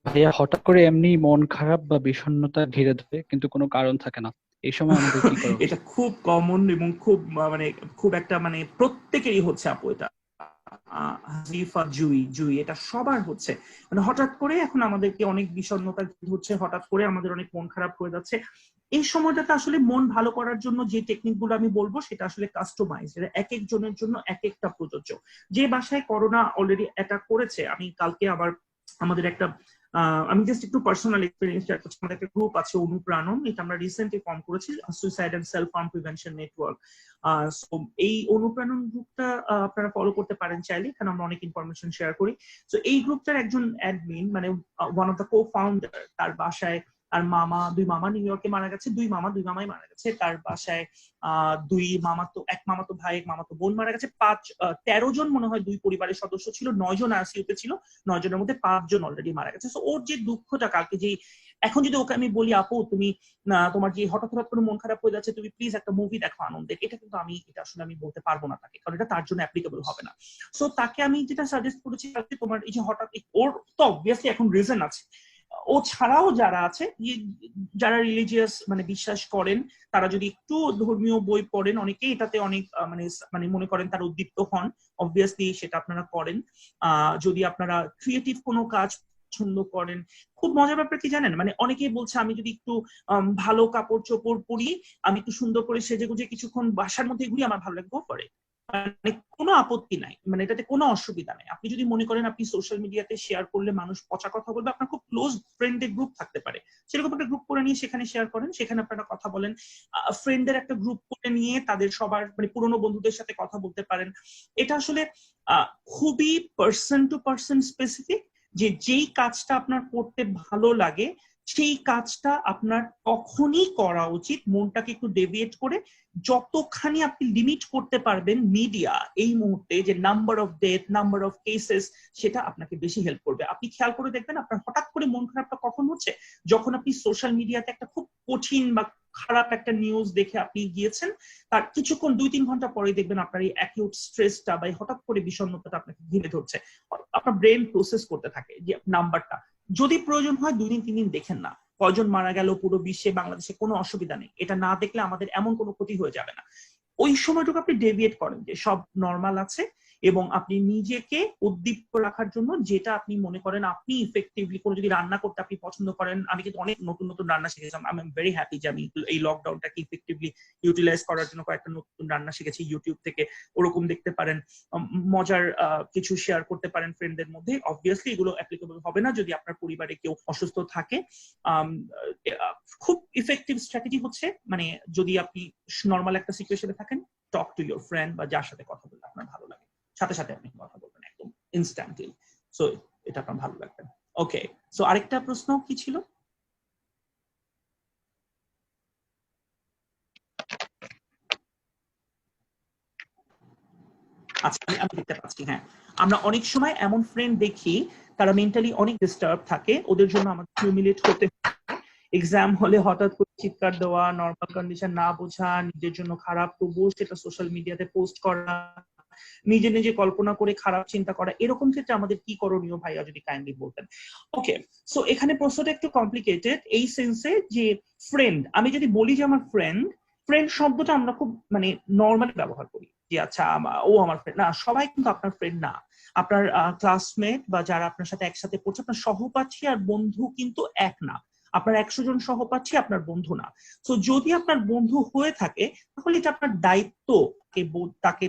ভাইয়া হঠাৎ করে এমনি মন খারাপ বা বিষণ্ণতা ঘিরে ধরে কিন্তু কোনো কারণ থাকে না, এই সময় আমাদের কি করা উচিত? এটা খুব কমন এবং খুব মানে খুব একটা মানে প্রত্যেকেরই হচ্ছে আপু, এটা হাজিফা জুই এটা সবার হচ্ছে, মানে হঠাৎ করে এখন আমাদেরকে অনেক বিষণ্ণতা হচ্ছে, হঠাৎ করে আমাদের অনেক মন খারাপ হয়ে যাচ্ছে। এই সময়টাতে আসলে মন ভালো করার জন্য যে টেকনিক গুলো আমি বলবো সেটা আসলে কাস্টমাইজ, এটা এক একজনের জন্য এক একটা প্রযোজ্য। যে বাসায় করোনা অলরেডি অ্যাটাক করেছে, আমি কালকে আবার আমাদের একটা আমি জাস্ট একটু পার্সোনাল এক্সপিরিয়েন্স শেয়ার করছি। আমাদের একটা গ্রুপ আছে অনুপ্রাণন, এটা আমরা রিসেন্টলি ফর্ম করেছি, suicide and self harm prevention network. So এই অনুপ্রাণন গ্রুপটা আপনারা ফলো করতে পারেন চাইলে, এখানে আমরা অনেক ইনফরমেশন শেয়ার করি। সো এই গ্রুপটার একজন অ্যাডমিন, মানে one of the co founder, তার বাসায় আর দুই মামা নিউ ইয়র্কে মারা গেছে, দুই মামাই মারা গেছে। তার বাসায় এক মামাতো ভাই, এক মামাতো বোন মারা গেছে। 13 জন মনে হয় দুই পরিবারের সদস্য ছিল, 9 জন আইসিইউতে ছিল, 9 জনের মধ্যে 5 জন অলরেডি মারা গেছে। সো ওর যে দুঃখটা, কালকে যে এখন যদি ওকে আমি বলি আপু তুমি তোমার যে হঠাৎ করে মন খারাপ হয়ে যাচ্ছে, তুমি প্লিজ একটা মুভি দেখো আনন্দের, এটা কিন্তু এটা আসলে আমি বলতে পারবো না তাকে, কারণ এটা তার জন্য অ্যাপ্লিকেবল হবে না। সো তাকে আমি যেটা সাজেস্ট করেছি, তোমার এই যে হঠাৎ, ওর তো অবভিয়াসলি এখন রিজন আছে, ও ছাড়াও যারা আছে, যারা রিলিজিয়াস মানে বিশ্বাস করেন, তারা যদি একটু ধর্মীয় বই পড়েন, অনেকেই এটাতে অনেক মানে মনে করেন তারা উদ্দীপ্ত হন, অবভিয়াসলি সেটা আপনারা করেন। যদি আপনারা ক্রিয়েটিভ কোনো কাজ পছন্দ করেন, খুব মজার ব্যাপার কি জানেন, মানে অনেকেই বলছে আমি যদি একটু ভালো কাপড় চোপড় পরি, আমি একটু সুন্দর করে সেজে গুজে কিছুক্ষণ বাসার মধ্যে ঘুরি, আমার ভালো লাগবে, পরে মানে কোনো আপত্তি নাই, মানে এটাতে কোনো অসুবিধা নাই। আপনি যদি মনে করেন আপনি সোশ্যাল মিডিয়াতে শেয়ার করলে মানুষ পচা কথা বলবে, আপনার খুব ক্লোজ ফ্রেন্ডের গ্রুপ থাকতে পারে, সেরকম একটা গ্রুপ করে নিয়ে সেখানে শেয়ার করেন, সেখানে আপনারা কথা বলেন। ফ্রেন্ডদের একটা গ্রুপ করে নিয়ে তাদের সবার মানে পুরোনো বন্ধুদের সাথে কথা বলতে পারেন। এটা আসলে খুবই পার্সন টু পার্সন স্পেসিফিক, যে যেই কাজটা আপনার করতে ভালো লাগে সেই কাজটা আপনার তখনই করা উচিত, মনটাকে একটু ডেভিয়েট করে। যতখানি আপনি লিমিট করতে পারবেন মিডিয়া এই মুহূর্তে, যে number of death, number of cases, সেটা আপনাকে বেশি হেল্প করবে। আপনি খেয়াল করে দেখবেন আপনার হঠাৎ করে মন খারাপটা কখন হচ্ছে, যখন আপনি সোশ্যাল মিডিয়াতে একটা খুব কঠিন বা খারাপ একটা নিউজ দেখে আপনি গিয়েছেন, তার কিছুক্ষণ 2-3 ঘন্টা পরে দেখবেন আপনার এই অ্যাকিউট স্ট্রেসটা বা হঠাৎ করে বিষণ্ণতাটা আপনাকে ঘিরে ধরছে, আপনার ব্রেন প্রসেস করতে থাকে যে নাম্বারটা। যদি প্রয়োজন হয় 2 দিন 3 দিন দেখেন না, কয়জন মারা গেল পুরো বিশ্বে, বাংলাদেশে, কোনো অসুবিধা নেই, এটা না দেখলে আমাদের এমন কোনো ক্ষতি হয়ে যাবে না। ওই সময়টুকু আপনি ডেভিয়েট করেন যে সব নর্মাল আছে, এবং আপনি নিজেকে উদ্দীপ্ত রাখার জন্য যেটা আপনি মনে করেন আপনি ইফেক্টিভলি কোনো, যদি রান্না করতে আপনি পছন্দ করেন, আমি কিন্তু অনেক নতুন নতুন রান্না শিখেছি, আই এম ভেরি হ্যাপি যে আমি এই লকডাউনটাকে ইফেক্টিভলি ইউটিলাইজ করার জন্য কয়েকটা নতুন রান্না শিখেছি ইউটিউব থেকে, ওরকম দেখতে পারেন। মজার কিছু শেয়ার করতে পারেন ফ্রেন্ডদের মধ্যে। অবভিয়াসলি এগুলো অ্যাপ্লিকেবল হবে না যদি আপনার পরিবারে কেউ অসুস্থ থাকে। খুব ইফেক্টিভ স্ট্র্যাটেজি হচ্ছে, মানে যদি আপনি নর্মাল একটা সিচুয়েশনে থাকেন, টক টু ইউর ফ্রেন্ড, বা যার সাথে কথা বললে আপনার ভালো লাগে, সাথে সাথে আপনি কথা বলবেন একদম ইনস্ট্যান্টলি। সো এটা আপনার ভালো লাগবে। ওকে, সো আরেকটা প্রশ্ন কি ছিল? আচ্ছা, আমি দেখতে পাচ্ছি। হ্যাঁ, আমরা অনেক সময় এমন ফ্রেন্ড দেখি তারা মেন্টালি অনেক ডিস্টার্ব থাকে, ওদের জন্য আমাদের হিউমিলেট করতে, এক্সাম হলে হঠাৎ করে চিৎকার দেওয়া, নর্মাল কন্ডিশন না বোঝা, নিজের জন্য খারাপ তবুও সেটা সোশ্যাল মিডিয়াতে পোস্ট করা, নিজে নিজে কল্পনা করে খারাপ চিন্তা করা, এরকম ক্ষেত্রে আমাদের কি করণীয় ভাইয়া যদি কাইন্ডলি বলতেন। ওকে, সো এখানে প্রশ্নটা একটু কমপ্লিকেটেড এই সেন্সে যে ফ্রেন্ড, আমি যদি বলি যে আমার ফ্রেন্ড শব্দটা আমরা খুব মানে নর্মালি ব্যবহার করি, যে আচ্ছা ও আমার ফ্রেন্ড না, সবাই কিন্তু আপনার ফ্রেন্ড না। আপনার ক্লাসমেট বা যারা আপনার সাথে একসাথে পড়ছে, আপনার সহপাঠী আর বন্ধু কিন্তু এক না। আপনার 100 জন সহপাঠী আপনার বন্ধু না। তো যদি আপনার বন্ধু হয়ে থাকে, তাহলে এটা আপনার দায়িত্ব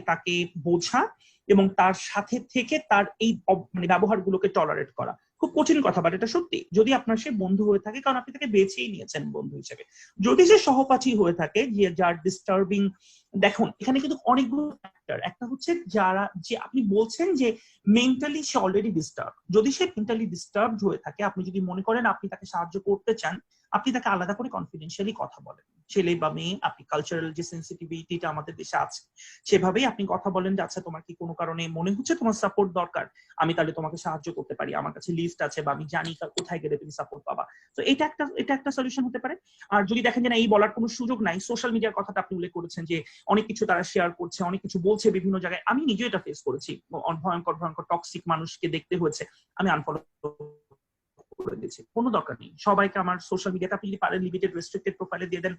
তাকে বোঝা এবং তার সাথে থেকে তার এই মানে ব্যবহারগুলোকে টলারেট করা। খুব কঠিন কথা, বাট এটা সত্যি। যদি আপনার সে বন্ধু হয়ে থাকে, কারণ আপনি তাকে বেছেই নিয়েছেন বন্ধু হিসেবে। যদি সে সহপাঠী হয়ে থাকে, যার ডিস্টার্বিং, দেখুন এখানে কিন্তু অনেকগুলো ফ্যাক্টর। একটা হচ্ছে যে আপনি বলছেন যে মেন্টালি সে অলরেডি ডিস্টার্ব, যদি সে মেন্টালি ডিস্টার্বড হয়ে থাকে, আপনি যদি মনে করেন আপনি তাকে সাহায্য করতে চান, আপনি তাকে আলাদা করে কনফিডেন্সিয়ালি কথা বলেন, ছেলে বা মেয়ে, আপনি কালচারাল যে সেন্সিটিভিটিটা আমাদের দেশে আছে সেভাবেই আপনি কথা বলেন যে আচ্ছা তোমার কি কোনো কারণে মনে হচ্ছে তোমার সাপোর্ট দরকার, আমি তাহলে তোমাকে সাহায্য করতে পারি, আমার কাছে লিস্ট আছে বা আমি জানি কোথায় গেলে তুমি সাপোর্ট পাবা। তো এটা একটা সলিউশন হতে পারে। আর যদি দেখেন যে না, এই বলার কোনো সুযোগ নাই, সোশ্যাল মিডিয়ার কথাটা আপনি উল্লেখ করেছেন যে অনেক কিছু তারা শেয়ার করছে, অনেক কিছু বলছে বিভিন্ন জায়গায়, আমি নিজেও এটা ফেস করেছি, ভয়ঙ্কর টক্সিক মানুষকে দেখতে হয়েছে, আমি আনফলো করে দিয়েছি, কোনো দরকার নেই। সবাইকে আমার সোশ্যাল মিডিয়াতে আপনি যদি পারেন লিমিটেড রেস্ট্রিক্টেড প্রোফাইলে দিয়ে দেন,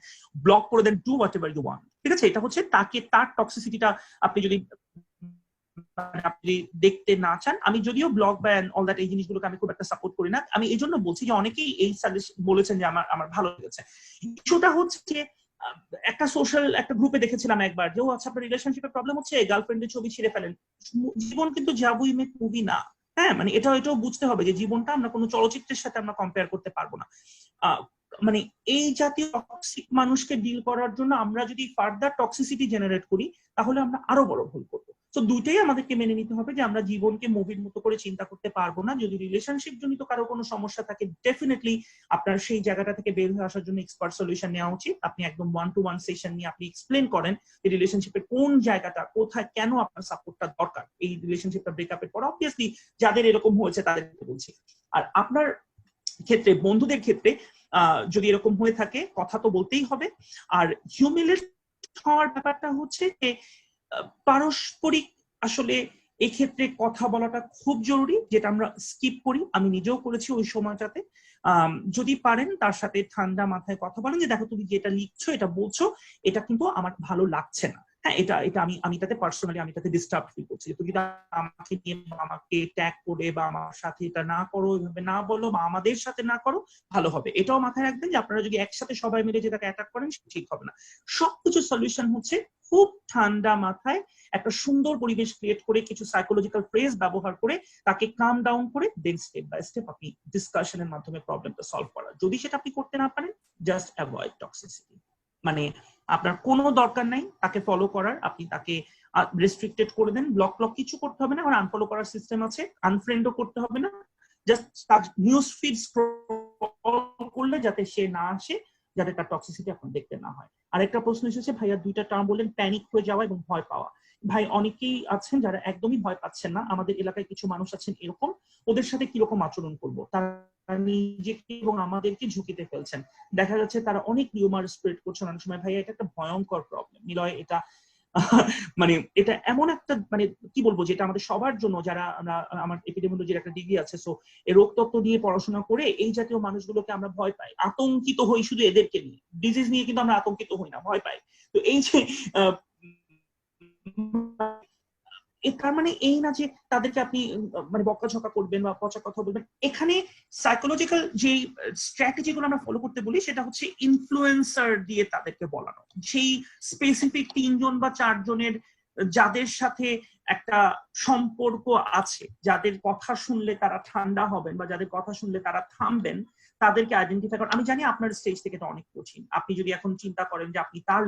ব্লক করে দেন, do whatever you want, ঠিক আছে? এটা হচ্ছে তার টক্সিসিটিটা আপনি যদি দেখতে না চান। আমি যদিও ব্লগ বা অল দ্যাট এই জিনিসগুলোকে আমি খুব একটা সাপোর্ট করি না, আমি এই জন্য বলছি যে অনেকেই এই সাজেশন বলেছেন যে আমার ভালো লেগেছে। ইস্যুটা হচ্ছে যে একটা সোশ্যাল একটা গ্রুপে দেখেছিলাম একবার যে ও আচ্ছা আপনার রিলেশনশিপে প্রবলেম হচ্ছে, গার্লফ্রেন্ডের ছবি ছিঁড়ে ফেলেন। জীবন কিন্তু জাবুই মেক মুভি না, হ্যাঁ, মানে এটাও বুঝতে হবে যে জীবনটা আমরা কোনো চলচ্চিত্রের সাথে আমরা কম্পেয়ার করতে পারবো না। মানে এই জাতীয় টক্সিক মানুষকে ডিল করার জন্য আমরা যদি ফার্দার টক্সিসিটি জেনারেট করি তাহলে আমরা আরো বড় ভুল করবো। তো দুইটাই আমাদেরকে মেনে নিতে হবে যে আমরা জীবনকে মুভির মতো করে চিন্তা করতে পারবো না। যদি রিলেশনশিপ জনিত কারো কোনো সমস্যা থাকে ডেফিনেটলি আপনার সেই জায়গাটা থেকে বের হয়ে আসার জন্য এক্সপার্ট সলিউশন নেওয়া উচিত। আপনি একদম 1-to-1 সেশন নিয়ে আপনি এক্সপ্লেন করেন যে রিলেশনশিপের কোন জায়গাটা কোথায় কেন আপনার সাপোর্টটা দরকার এই রিলেশনশিপটা ব্রেকআপের পর। অবভিয়াসলি যাদের এরকম হয়েছে তাদেরকে বলছি। আর আপনার ক্ষেত্রে বন্ধুদের ক্ষেত্রে যদি এরকম হয়ে থাকে কথা তো বলতেই হবে। আর হিউমিলেট হওয়ার ব্যাপারটা হচ্ছে যে পারস্পরিক আসলে এক্ষেত্রে কথা বলাটা খুব জরুরি, যেটা আমরা স্কিপ করি। আমি নিজেও করেছি ওই সময়টাতে। যদি পারেন তার সাথে ঠান্ডা মাথায় কথা বলেন যে দেখো তুমি যেটা লিখছো এটা বলছো এটা কিন্তু আমার ভালো লাগছে না। হ্যাঁ, এটা আমি তাতে পার্সোনালি আমি তাতে ডিস্টার্ব ফিল করছি। তুমি আমাকে নিয়ে আমাকে ট্যাগ করে বা আমার সাথে এটা না করো, এভাবে না বলো বা আমাদের সাথে না করো, ভালো হবে। এটাও মাথায় রাখবেন যে আপনারা যদি একসাথে সবাই মিলে যেটাকে অ্যাটাক করেন ঠিক হবে না। সবকিছু সলিউশন হচ্ছে খুব ঠান্ডা মাথায় একটা সুন্দর পরিবেশ ক্রিয়েট করে কিছু সাইকোলজিক্যাল ফ্রেজ ব্যবহার করে তাকে কাম ডাউন করে দেন স্টেপ বাই স্টেপ আপনি ডিসকাশনের মাধ্যমে প্রবলেমটা সলভ করা। যদি সেটা আপনি করতে না পারেন জাস্ট অ্যাভয়েড টক্সিসিটি। মানে আপনার কোনো দরকার নাই তাকে ফলো করার, আপনি তাকে রেস্ট্রিক্টেড করে দেন, ব্লক কিছু করতে হবে না। আর আনফলো করার সিস্টেম আছে, আনফ্রেন্ডও করতে হবে না। জাস্ট তার নিউজ ফিড স্ক্রল করলে যাতে সে না আসে, যাতে তার টক্সিসিটি এখন দেখতে না হয়। আরেকটা প্রশ্ন এসেছে ভাইয়া, দুইটা টার্ম বললেন, প্যানিক হয়ে যাওয়া এবং ভয় পাওয়া। ভাই অনেকেই আছেন যারা একদমই ভয় পাচ্ছেন না। আমাদের এলাকায় কিছু মানুষ আছেন এরকম, ওদের সাথে কিরকম আচরণ করবো, তারা নিজেকে এবং আমাদেরকে ঝুঁকিতে ফেলছেন। দেখা যাচ্ছে তারা অনেক রিউমার স্প্রেড করছেন অনেক সময়। ভাইয়া এটা একটা ভয়ঙ্কর প্রবলেম নিলয়। এটা মানে এটা এমন একটা মানে কি বলবো যেটা আমাদের সবার জন্য, যারা আমরা আমার এপিডেমিওলজির একটা ডিগ্রি আছে, সো এই রোগতত্ত্ব নিয়ে পড়াশোনা করে এই জাতীয় মানুষগুলোকে আমরা ভয় পাই, আতঙ্কিত হই শুধু এদেরকে নিয়ে। ডিজিজ নিয়ে কিন্তু আমরা আতঙ্কিত হই না, ভয় পাই। তো এই যে তার মানে এই না যে তাদেরকে আপনি মানে বকাঝকা করবেন বা পচা কথা বলবেন। এখানে সাইকোলজিক্যাল যে স্ট্র্যাটেজি গুলো আমরা ফলো করতে বলি সেটা হচ্ছে ইনফ্লুয়েন্সার দিয়ে তাদেরকে বলানো। সেই স্পেসিফিক 3 জন বা 4 জনের যাদের সাথে একটা সম্পর্ক আছে, যাদের কথা শুনলে তারা ঠান্ডা হবেন বা যাদের কথা শুনলে তারা থামবেন, তাদেরকে আইডেন্টিফাই করেন। আমি জানি আপনার স্টেজ থেকে এটা অনেক কঠিন। আপনি যদি এখন চিন্তা করেন যে আপনি তার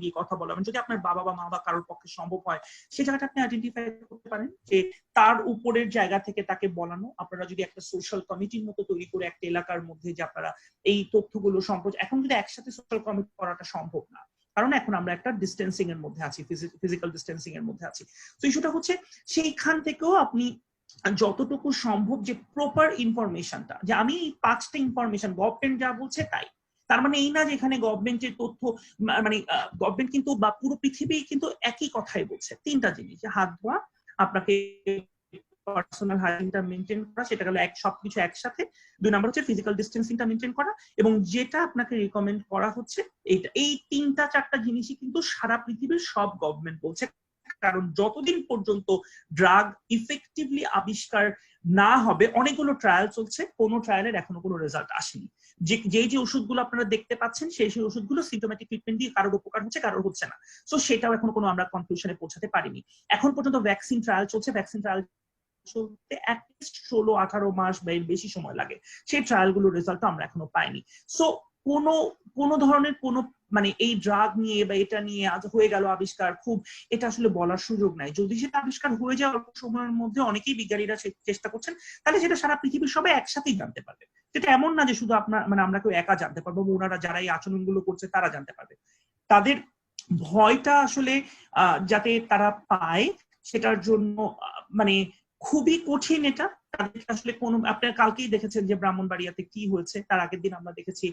দিয়ে কথা বলাবেন, যদি আপনার বাবা বা মা বা কারোর পক্ষে সম্ভব হয় সেই জায়গাটা আপনি আইডেন্টিফাই করতে পারেন যে তার উপরের জায়গা থেকে তাকে বলানো। আপনারা যদি একটা সোশ্যাল কমিটির মতো তৈরি করে একটা এলাকার মধ্যে যে আপনারা এই তথ্যগুলো সম্প্রচার, এখন যদি একসাথে সোশ্যাল কমিটি করাটা সম্ভব না, কারণ এখন আমরা একটা ডিস্টেন্সিং এর মধ্যে আছি, ফিজিক্যাল ডিস্টেন্সিং এর মধ্যে আছি। তো ইস্যুটা হচ্ছে সেইখান থেকেও আপনি যতটুকু সম্ভব যে প্রপার ইনফরমেশনটা, যে আমি 5টা ইনফরমেশন গভর্নমেন্ট যা বলছে তাই, তার মানে এই না যে এখানে গভর্নমেন্টের তথ্য মানে গভর্নমেন্ট কিন্তু বা পুরো পৃথিবী কিন্তু একই কথাই বলছে। 3টা জিনিস, যে হাত ধোয়া, আপনাকে পার্সোনাল হাইজিনটা মেনটেন করা, সেটা গেল সবকিছু একসাথে। 2 নাম্বার হচ্ছে ফিজিক্যাল ডিস্টেন্সিংটা মেনটেন করা, এবং যেটা আপনাকে রিকমেন্ড করা হচ্ছে এইটা। এই 3টা-4টা জিনিসই কিন্তু সারা পৃথিবীর সব গভর্নমেন্ট বলছে। কারণ যতদিন পর্যন্ত ড্রাগ ইফেক্টিভলি আবিষ্কার না হবে, অনেকগুলো ট্রায়াল চলছে, কোনো ট্রায়ালের এখনো কোনো রেজাল্ট আসেনি। যে ওষুধগুলো আপনারা দেখতে পাচ্ছেন সেই ওষুধগুলো সিম্পটোমেটিক ট্রিটমেন্ট দিয়ে কারোর উপকার হচ্ছে, কারোর হচ্ছে না। তো সেটাও এখনো কোনো আমরা কনক্লুশনে পৌঁছাতে পারিনি। এখন পর্যন্ত ভ্যাকসিন ট্রায়াল চলছে, ভ্যাকসিন ট্রায়াল চলতে অ্যাটলিস্ট 16-18 মাস বা এর বেশি সময় লাগে। সেই ট্রায়ালগুলোর রেজাল্ট আমরা এখনো পাইনি। সো কোনো ধরনের কোনো মানে এই ড্রাগ নিয়ে বা এটা নিয়ে আজ হয়ে গেল আবিষ্কার, খুব এটা আসলে বলার সুযোগ নাই। যদি সেটা আবিষ্কার হয়ে যাওয়ার সময়ের মধ্যে অনেকেই বিজ্ঞানীরা চেষ্টা করছেন, তাহলে সেটা সারা পৃথিবীর সবাই একসাথেই জানতে পারবে। সেটা এমন না যে শুধু আপনার মানে আমরা কেউ একা জানতে পারবো, ওনারা যারা এই আচরণগুলো করছে তারা জানতে পারবে। তাদের ভয়টা আসলে যাতে তারা পায় সেটার জন্য মানে খুবই কঠিন এটা। তাদেরকে আসলে কোনো, আপনারা কালকেই দেখেছেন যে ব্রাহ্মণবাড়িয়াতে কি হয়েছে, তার আগের দিন আমরা দেখেছি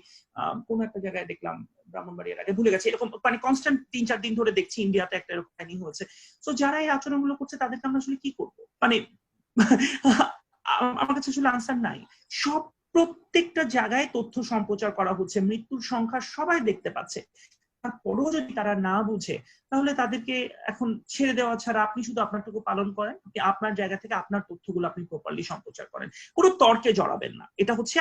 কোন একটা জায়গায় দেখলাম, ব্রাহ্মণবাড়িয়ার আগে ভুলে গেছি, এরকম মানে কনস্ট্যান্ট 3-4 দিন ধরে দেখছি ইন্ডিয়াতে একটা এরকম হয়েছে। তো যারা এই আচরণগুলো করছে তাদেরকে আমরা আসলে কি করবো, মানে আমার কাছে আসলে আনসার নাই। প্রত্যেকটা জায়গায় তথ্য সম্প্রচার করা হচ্ছে, মৃত্যুর সংখ্যা সবাই দেখতে পাচ্ছে। তারপরেও যদি তারা না বুঝে তাহলে তাদেরকে এখন ছেড়ে দেওয়া ছাড়া আপনি শুধু আপনারটুকু পালন করেন, আপনার জায়গা থেকে আপনার তথ্যগুলো আপনি প্রপারলি সম্প্রচার করেন, কোনো তর্কে জড়াবেন না। এটা হচ্ছে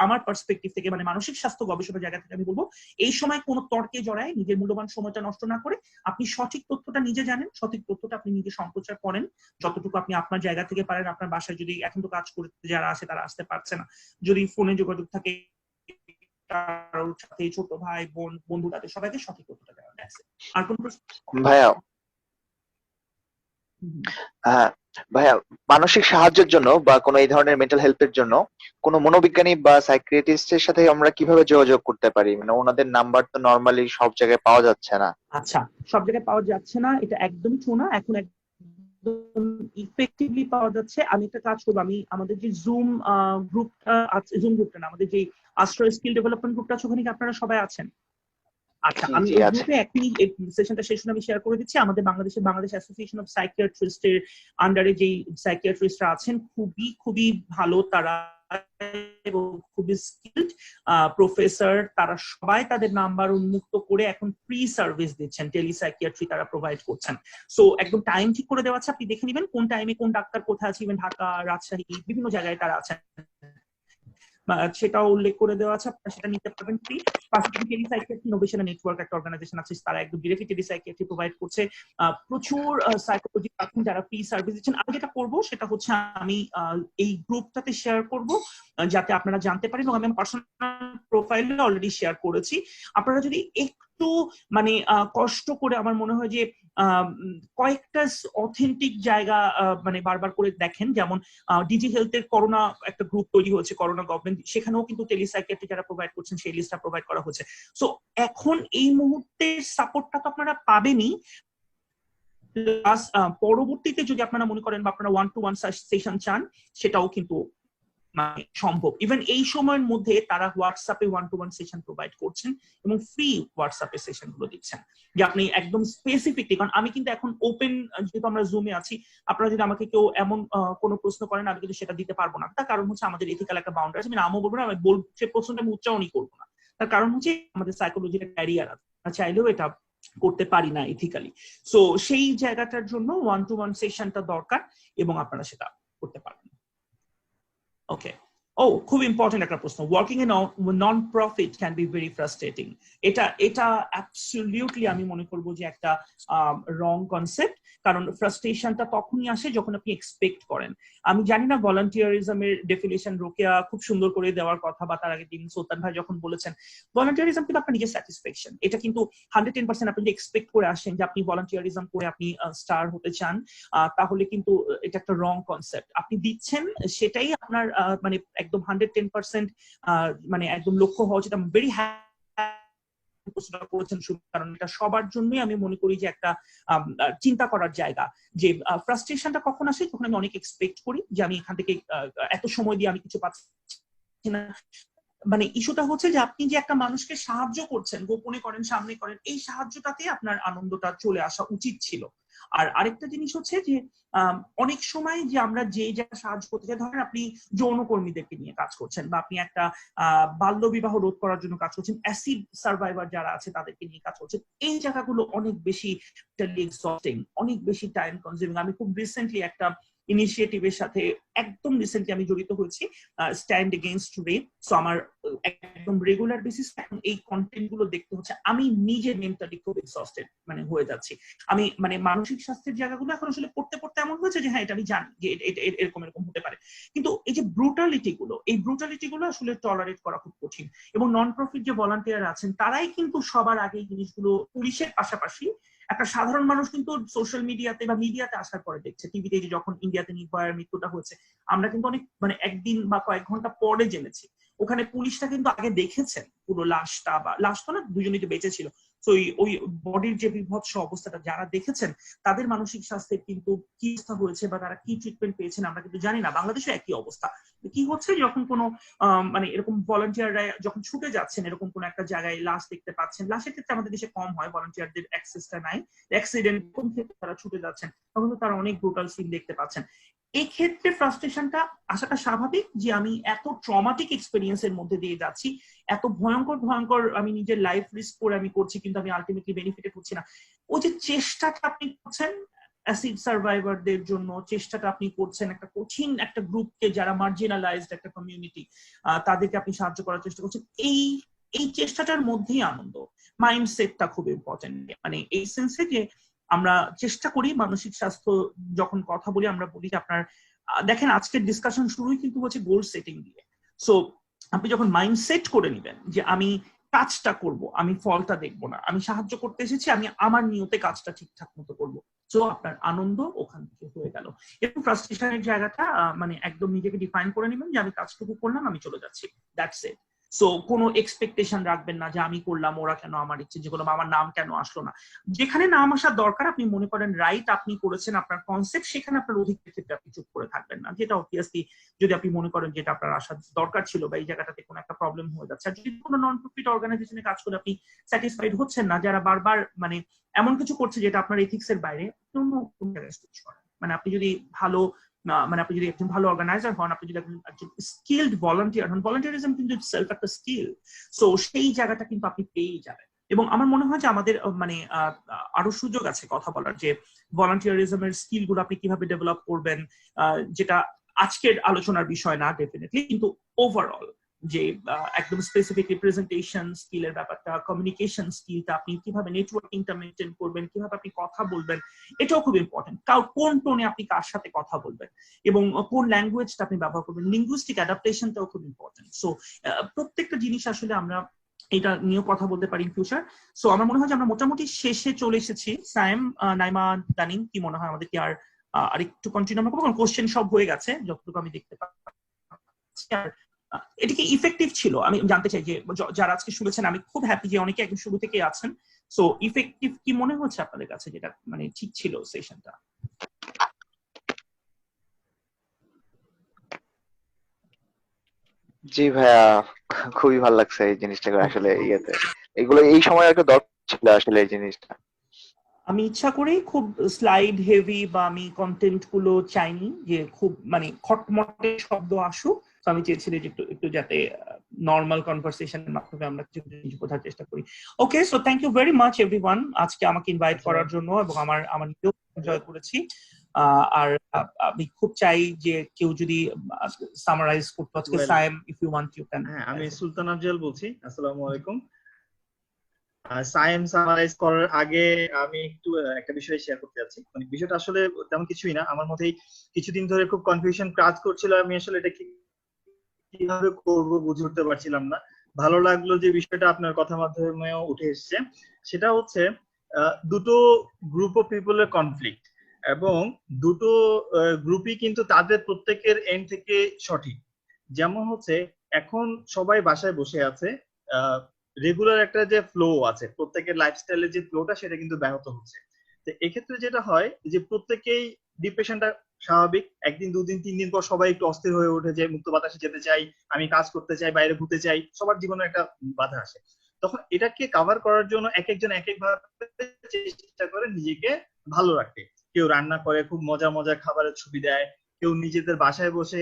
আমার পার্সপেক্টিভ থেকে, মানে মানসিক স্বাস্থ্য গবেষণার জায়গা থেকে আমি বলবো এই সময় কোনো তর্কে জড়ায় নিজের মূল্যবান সময়টা নষ্ট না করে আপনি সঠিক তথ্যটা নিজে জানেন, সঠিক তথ্যটা আপনি নিজে সম্প্রচার করেন যতটুকু আপনি আপনার জায়গা থেকে পারেন। আপনার বাসায় যদি এখন তো কাজ করতে যারা আসে তারা আসতে পারছে না, যদি ফোনে যোগাযোগ থাকে কারোর সাথে, ছোট ভাই বোন বন্ধু, তাদের সবাইকে সঠিক তথ্যটা দেওয়া আছে। আর কোন প্রশ্ন? ভাইয়া হ্যাঁ ভাইয়া, মানসিক সাহায্যের জন্য বা কোনো এই ধরনের মেন্টাল হেল্পের জন্য কোনো মনোবিজ্ঞানী বা সাইকিয়াট্রিস্টের সাথে আমরা কিভাবে যোগাযোগ করতে পারি? মানে ওনাদের নাম্বার তো নরমালি সব জায়গায় পাওয়া যাচ্ছে না। আচ্ছা, সব জায়গায় পাওয়া যাচ্ছে না এটা একদমই ট্রু না, এখন একদম ইফেক্টিভলি পাওয়া যাচ্ছে। আমি একটা কাজ করবো, আমি আমাদের যে জুম গ্রুপটা আছে, জুম গ্রুপটা না, আমাদের যে আশ্রয় স্কিল ডেভেলপমেন্ট গ্রুপটা আছে, ওখানে কি আপনারা সবাই আছেন? আচ্ছা, আমি ওই গ্রুপে এখনই এই সেশনটা শেষ হলে আমি শেয়ার করে দিচ্ছি। আমাদের বাংলাদেশ অ্যাসোসিয়েশন অফ সাইকিয়াট্রিস্টের আন্ডারে যে সাইকিয়াট্রিস্টরা আছেন খুবই খুবই ভালো তারা এবং খুবই স্কিলড প্রফেসর, তারা সবাই তাদের নাম্বার উন্মুক্ত করে এখন ফ্রি সার্ভিস দিচ্ছেন, টেলিসাইকিয়াট্রি তারা প্রোভাইড করছেন। সো একদম টাইম ঠিক করে দেওয়া আছে, আপনি দেখে নেবেন কোন টাইমে কোন ডাক্তার কোথায় আছে, ইভেন ঢাকা, রাজশাহী, বিভিন্ন জায়গায় তারা আছেন, সেটাও উল্লেখ করে দেওয়া আছে, আপনারা সেটা নিতে পারবেন ফ্রি। পাশাপাশি টেলিসাইকিয়াট্রি ইনোভেশন নেটওয়ার্ক একটা অর্গানাইজেশন আছে, তারা একদম ডিরেক্টলি টেলিসাইকিয়াট্রি প্রোভাইড করছে। প্রচুর সাইকোলজি আছেন যারা ফ্রি সার্ভিস দিচ্ছেন। আমি যেটা করবো সেটা হচ্ছে আমি এই গ্রুপটাতে শেয়ার করব যাতে আপনারা জানতে পারেন, এবং আমি আমার পার্সোনাল প্রোফাইলে অলরেডি শেয়ার করেছি। আপনারা যদি একটু মানে কষ্ট করে, আমার মনে হয় যে কয়েকটা অথেন্টিক জায়গা মানে বারবার করে দেখেন, যেমন ডিজি হেলথের করোনা একটা গ্রুপ তৈরি হয়েছে, করোনা গভর্নমেন্ট, সেখানেও কিন্তু টেলিসাইকিয়াট্রি যারা প্রোভাইড করছেন সেই লিস্টটা প্রোভাইড করা হচ্ছে। সো এখন এই মুহূর্তে সাপোর্টটা তো আপনারা পাবেনই, পরবর্তীতে যদি আপনারা মনে করেন বা আপনারা 1-to-1 সেশন চান সেটাও কিন্তু মানে সম্ভব। ইভেন এই সময়ের মধ্যে তারা হোয়াটসঅ্যাপে 1-to-1 সেশন প্রোভাইড করছেন এবং ফ্রি হোয়াটসঅ্যাপে সেশন গুলো দিচ্ছেন, যে আপনি একদম স্পেসিফিকলি, কারণ আমি কিন্তু এখন ওপেন, যেহেতু আমরা জুমে আছি, আপনারা যদি আমাকে কেউ এমন কোনো প্রশ্ন করেন আমি কিন্তু সেটা দিতে পারবো না। তার কারণ হচ্ছে আমাদের এথিক্যাল একটা বাউন্ডারি আছে, আমি নামও বলবো না, আমি সে প্রশ্নটা আমি উচ্চারণই করবো না। তার কারণ হচ্ছে আমাদের সাইকোলজির ক্যারিয়ার আছে, চাইলেও এটা করতে পারি না এথিক্যালি। সো সেই জায়গাটার জন্য 1-to-1 সেশনটা দরকার এবং আপনারা সেটা করতে পারবেন। ওকে, ও খুব ইম্পর্টেন্ট একটা প্রশ্ন, working in non profit can be very frustrating. এটা অ্যাবসলিউটলি আমি মনে করবো যে একটা রং কনসেপ্ট, কারণ ফ্রাস্ট্রেশনটা তখনই আসে যখন আপনি এক্সপেক্ট করেন। আমি জানি না ভলান্টিয়ারিজমের ডেফিনেশন রোকেয়া খুব সুন্দর করে দেওয়ার কথা, বা তার আগে দিন সুলতান ভাই যখন বলেছেন, ভলান্টিয়ারিজম কিন্তু আপনার নিজের স্যাটিসফ্যাকশন, এটা কিন্তু 110% আপনি যদি এক্সপেক্ট করে আসেন যে আপনি ভলান্টিয়ারিজম করে আপনি স্টার হতে চান, তাহলে কিন্তু এটা একটা রং কনসেপ্ট। আপনি দিচ্ছেন সেটাই আপনার মানে একদম 110% মানে একদম লক্ষ্য হওয়া উচিত। ভেরি করেছেন, কারণ এটা সবার জন্যই আমি মনে করি যে একটা চিন্তা করার জায়গা, যে ফ্রাস্ট্রেশনটা কখন আসে, যখন আমি অনেক এক্সপেক্ট করি যে আমি এখান থেকে এত সময় দিয়ে আমি কিছু পাচ্ছি না। মানে ইস্যুটা হচ্ছে যে আপনি যে একটা মানুষকে সাহায্য করছেন, গোপনে করেন সামনে করেন, এই সাহায্যটাতে আপনার আনন্দটা চলে আসা উচিত ছিল। আর আরেকটা জিনিস হচ্ছে যে অনেক সময় যে আমরা যে জায়গায় সাহায্য করতে চাই, ধরেন আপনি যৌনকর্মীদেরকে নিয়ে কাজ করছেন, বা আপনি একটা বাল্য বিবাহ রোধ করার জন্য কাজ করছেন, অ্যাসিড সার্ভাইভার যারা আছে তাদেরকে নিয়ে কাজ করছেন, এই জায়গাগুলো অনেক বেশি এক্সস্টিং, অনেক বেশি টাইম কনজিউমিং। আমি খুব রিসেন্টলি একটা ইনিশিয়েটিভের সাথে একদম রিসেন্টলি আমি জড়িত হয়েছি, স্ট্যান্ড এগেইনস্ট রেপ। সো আমার একদম রেগুলার বেসিস এখন এই কন্টেন্ট গুলো দেখতে হচ্ছে, আমি নিজে মেন্টালি খুব এক্সস্টেড মানে হয়ে যাচ্ছি। আমি মানে মানসিক স্বাস্থ্যের জায়গাগুলো এখন আসলে পড়তে পড়তে এমন হয়েছে যে হ্যাঁ এটা আমি জানি যে এরকম হতে পারে, কিন্তু এই যে ব্রুটালিটি গুলো আসলে টলারেট করা খুব কঠিন। এবং নন প্রফিট যে ভলান্টিয়ার আছেন তারাই কিন্তু সবার আগে এই জিনিসগুলো, পুলিশের পাশাপাশি একটা সাধারণ মানুষ কিন্তু সোশ্যাল মিডিয়াতে বা মিডিয়াতে আসার পরে দেখছে, টিভিতে যে যখন ইন্ডিয়াতে নির্ভয়ার মৃত্যুটা হয়েছে, আমরা কিন্তু অনেক মানে একদিন বা কয়েক ঘন্টা পরে জেনেছি। ওখানে পুলিশটা কিন্তু আগে দেখেছেন পুরো লাশটা, বা লাশ তো না, দুজনেই তো বেঁচে ছিল। তো ওই বডির যে বিভৎস অবস্থাটা যারা দেখেছেন, তাদের মানসিক স্বাস্থ্যের কিন্তু কি অবস্থা হয়েছে বা তারা কি ট্রিটমেন্ট পেয়েছেন আমরা কিন্তু জানি না। বাংলাদেশে একই অবস্থা, কি হচ্ছে যখন কোনো মানে এরকম ভলান্টিয়াররা যখন ছুটে যাচ্ছেন এরকম কোনো একটা জায়গায় লাশ দেখতে পাচ্ছেন, লাশের ক্ষেত্রে আমাদের দেশে কম হয়, ভলান্টিয়ারদের অ্যাক্সেসটা নাই, অ্যাক্সিডেন্ট কোন ক্ষেত্রে তারা ছুটে যাচ্ছেন তখন তো তারা অনেক ব্রুটাল সিন দেখতে পাচ্ছেন। এই ক্ষেত্রে ফ্রাস্ট্রেশনটা আসাটা স্বাভাবিক, যে আমি এত ট্রমাটিক এক্সপেরিয়েন্সের মধ্যে দিয়ে যাচ্ছি, এত ভয়ঙ্কর ভয়ঙ্কর আমি নিজের লাইফ রিস্ক করে আমি করছি, কিন্তু আমি আলটিমেটলি বেনিফিটেড হচ্ছি না। ওই যে চেষ্টাটা আপনি করছেন অ্যাসিড সার্ভাইভারদের জন্য, চেষ্টাটা আপনি করছেন একটা কঠিন একটা গ্রুপকে যারা মার্জিনালাইজড একটা কমিউনিটি, তাদেরকে আপনি সাহায্য করার চেষ্টা করছেন, এই চেষ্টাটার মধ্যেই আনন্দ। মাইন্ডসেটটা খুব ইম্পর্টেন্ট, মানে এই সেন্সে যে আমরা চেষ্টা করি মানসিক স্বাস্থ্য যখন কথা বলি আমরা বলি যে আপনার দেখেন আজকের ডিসকাশন শুরুই কিন্তু হচ্ছে গোল সেটিং দিয়ে। সো আপনি যখন মাইন্ডসেট করে নেবেন যে আমি কাজটা করব, আমি ফলটা দেখবো না, আমি সাহায্য করতে এসেছি, আমি আমার নিয়তে কাজটা ঠিকঠাক মতো করবো, সো আপনার আনন্দ ওখান থেকে হয়ে গেল। এবং ফ্রাস্ট্রেশনের জায়গাটা মানে একদম নিজেকে ডিফাইন করে নেবেন যে আমি কাজটুকু করলাম, আমি চলে যাচ্ছি, দ্যাটস ইট। সো কোনো এক্সপেকটেশন রাখবেন না যে আমি করলাম, ওরা কেন আমার ইচ্ছে যে করলাম, আমার নাম কেন আসলো না। যেখানে নাম আসার দরকার আপনি মনে করেন রাইট আপনি করেছেন আপনার কনসেপ্ট, সেখানে আপনার অধিকারের ক্ষেত্রে আপনি চুপ করে থাকবেন না, যেটা অবভিয়াসলি যদি আপনি মনে করেন যেটা আপনার আসার দরকার ছিল বা এই জায়গাটাতে কোনো একটা প্রবলেম হয়ে যাচ্ছে। আর যদি কোনো নন প্রফিট অর্গানাইজেশনে কাজ করে আপনি স্যাটিসফাইড হচ্ছেন না, যারা বারবার মানে এমন কিছু করছে যেটা আপনার এথিক্স এর বাইরে, মানে আপনি যদি ভালো মানে আপনি যদি একজন ভালো অর্গানাইজার হন, আপনি যদি একজন স্কিলড ভলান্টিয়ার হন, ভলান্টিয়ারিজম কিন্তু সেলফ একটা স্কিল, সো সেই জায়গাটা কিন্তু আপনি পেয়েই যাবেন। এবং আমার মনে হয় যে আমাদের মানে আরো সুযোগ আছে কথা বলার, যে ভলান্টিয়ারিজমের স্কিল গুলো আপনি কিভাবে ডেভেলপ করবেন, যেটা আজকের আলোচনার বিষয় না ডেফিনেটলি, কিন্তু ওভারঅল যে একদম স্পেসিফিক রিপ্রেজেন্টেশন স্কিলের ব্যাপারটা, কমিউনিকেশন স্কিলটা, আপনি কিভাবে নেটওয়ার্কিংটা মেনটেন করবেন, কিভাবে আপনি কথা বলবেন, এটাও খুব ইম্পর্টেন্ট। কোন টোনে আপনি কার সাথে কথা বলবেন এবং কোন ল্যাঙ্গুয়েজটা আপনি ব্যবহার করবেন, লিঙ্গুইস্টিক অ্যাডাপ্টেশনটাও খুব ইম্পর্টেন্ট। সো প্রত্যেকটা জিনিস আসলে আমরা এটা নিয়ে কথা বলতে পারি ইন ফিউচার। সো আমার মনে হয় যে আমরা মোটামুটি শেষে চলে এসেছি। সায়েম, নাইমা, দানিম, কি মনে হয় আমাদের কি আর আরেকটু কন্টিনিউ আমরা করবো? কারণ কোশ্চেন সব হয়ে গেছে যতটুকু আমি দেখতে পাচ্ছি। আর এটা কি ইফেক্টিভ ছিল আমি জানতে চাই, যে যারা আজকে শুনেছেন আমি খুব হ্যাপি যে অনেকে একদম শুরু থেকে আছেন। সো ইফেক্টিভ কি মনে হচ্ছে আপনাদের কাছে, যেটা মানে ঠিক ছিল সেশনটা? জি ভাইয়া, খুবই ভালো লাগছে এই জিনিসটা করে আসলে ইয়েতে, এগুলো এই সময় একটা দরকার ছিল আসলে এই জিনিসটা। আমি ইচ্ছা করেই খুব স্লাইড হেভি বা আমি কন্টেন্ট গুলো চাইনি যে খুব মানে খটমটে শব্দ আসুক, তো আমি চেয়েছিলাম যে একটু যাতে নর্মাল কনভারসেশনের মাধ্যমে আমরা কিছু জিনিস বোঝার চেষ্টা করি। Okay, so thank you very much everyone আজকে আমাকে ইনভাইট করার জন্য, এবং আমার নিজেও এনজয় করেছি। আর আমি খুব চাই যে কেউ যদি সামারাইজ করতে আজকে, Sayem if you want you can. হ্যাঁ, আমি সুলতান আফজাল বলছি। আসসালামু আলাইকুম। সায়েম সামারাইজ করার আগে আমি একটু একটা বিষয় শেয়ার করতে যাচ্ছি। মানে বিষয়টা আসলে তেমন কিছুই না, আমার মতেই কিছুদিন ধরে খুব কনফিউশন কাজ করছিল, আমি আসলে এটা কিভাবে করব বুঝে উঠতে পারছিলাম না। ভালো লাগলো যে বিষয়টা আপনার কথার মাধ্যমেও উঠে এসেছে, সেটা হচ্ছে দুটো গ্রুপ অফ পিপলের কনফ্লিক্ট, এবং দুটো গ্রুপই কিন্তু তাদের প্রত্যেকের এন্ড থেকে সঠিক। যেমন হচ্ছে এখন সবাই বাসায় বসে আছে, রেগুলার একটা যে ফ্লো আছে প্রত্যেকের লাইফস্টাইলের যে ফ্লোটা সেটা কিন্তু ব্যাহত হচ্ছে। তো এক্ষেত্রে যেটা হয় যে প্রত্যেকেই ডিপ্রেশনটা স্বাভাবিক, একদিন দুদিন তিন দিন পর সবাই একটু অস্থির হয়ে ওঠে যে মুক্ত বাতাসে যেতে চাই, আমি কাজ করতে চাই, বাইরে ঘুরতে চাই, সবার জীবনে একটা বাধা আসে। তখন এটাকে কভার করার জন্য এক একজন এক এক ভাবে চেষ্টা করে নিজেকে ভালো রাখতে। কেউ রান্না করে, খুব মজা মজা খাবারের ছবি দেয়, কেউ নিজেদের বাসায় বসে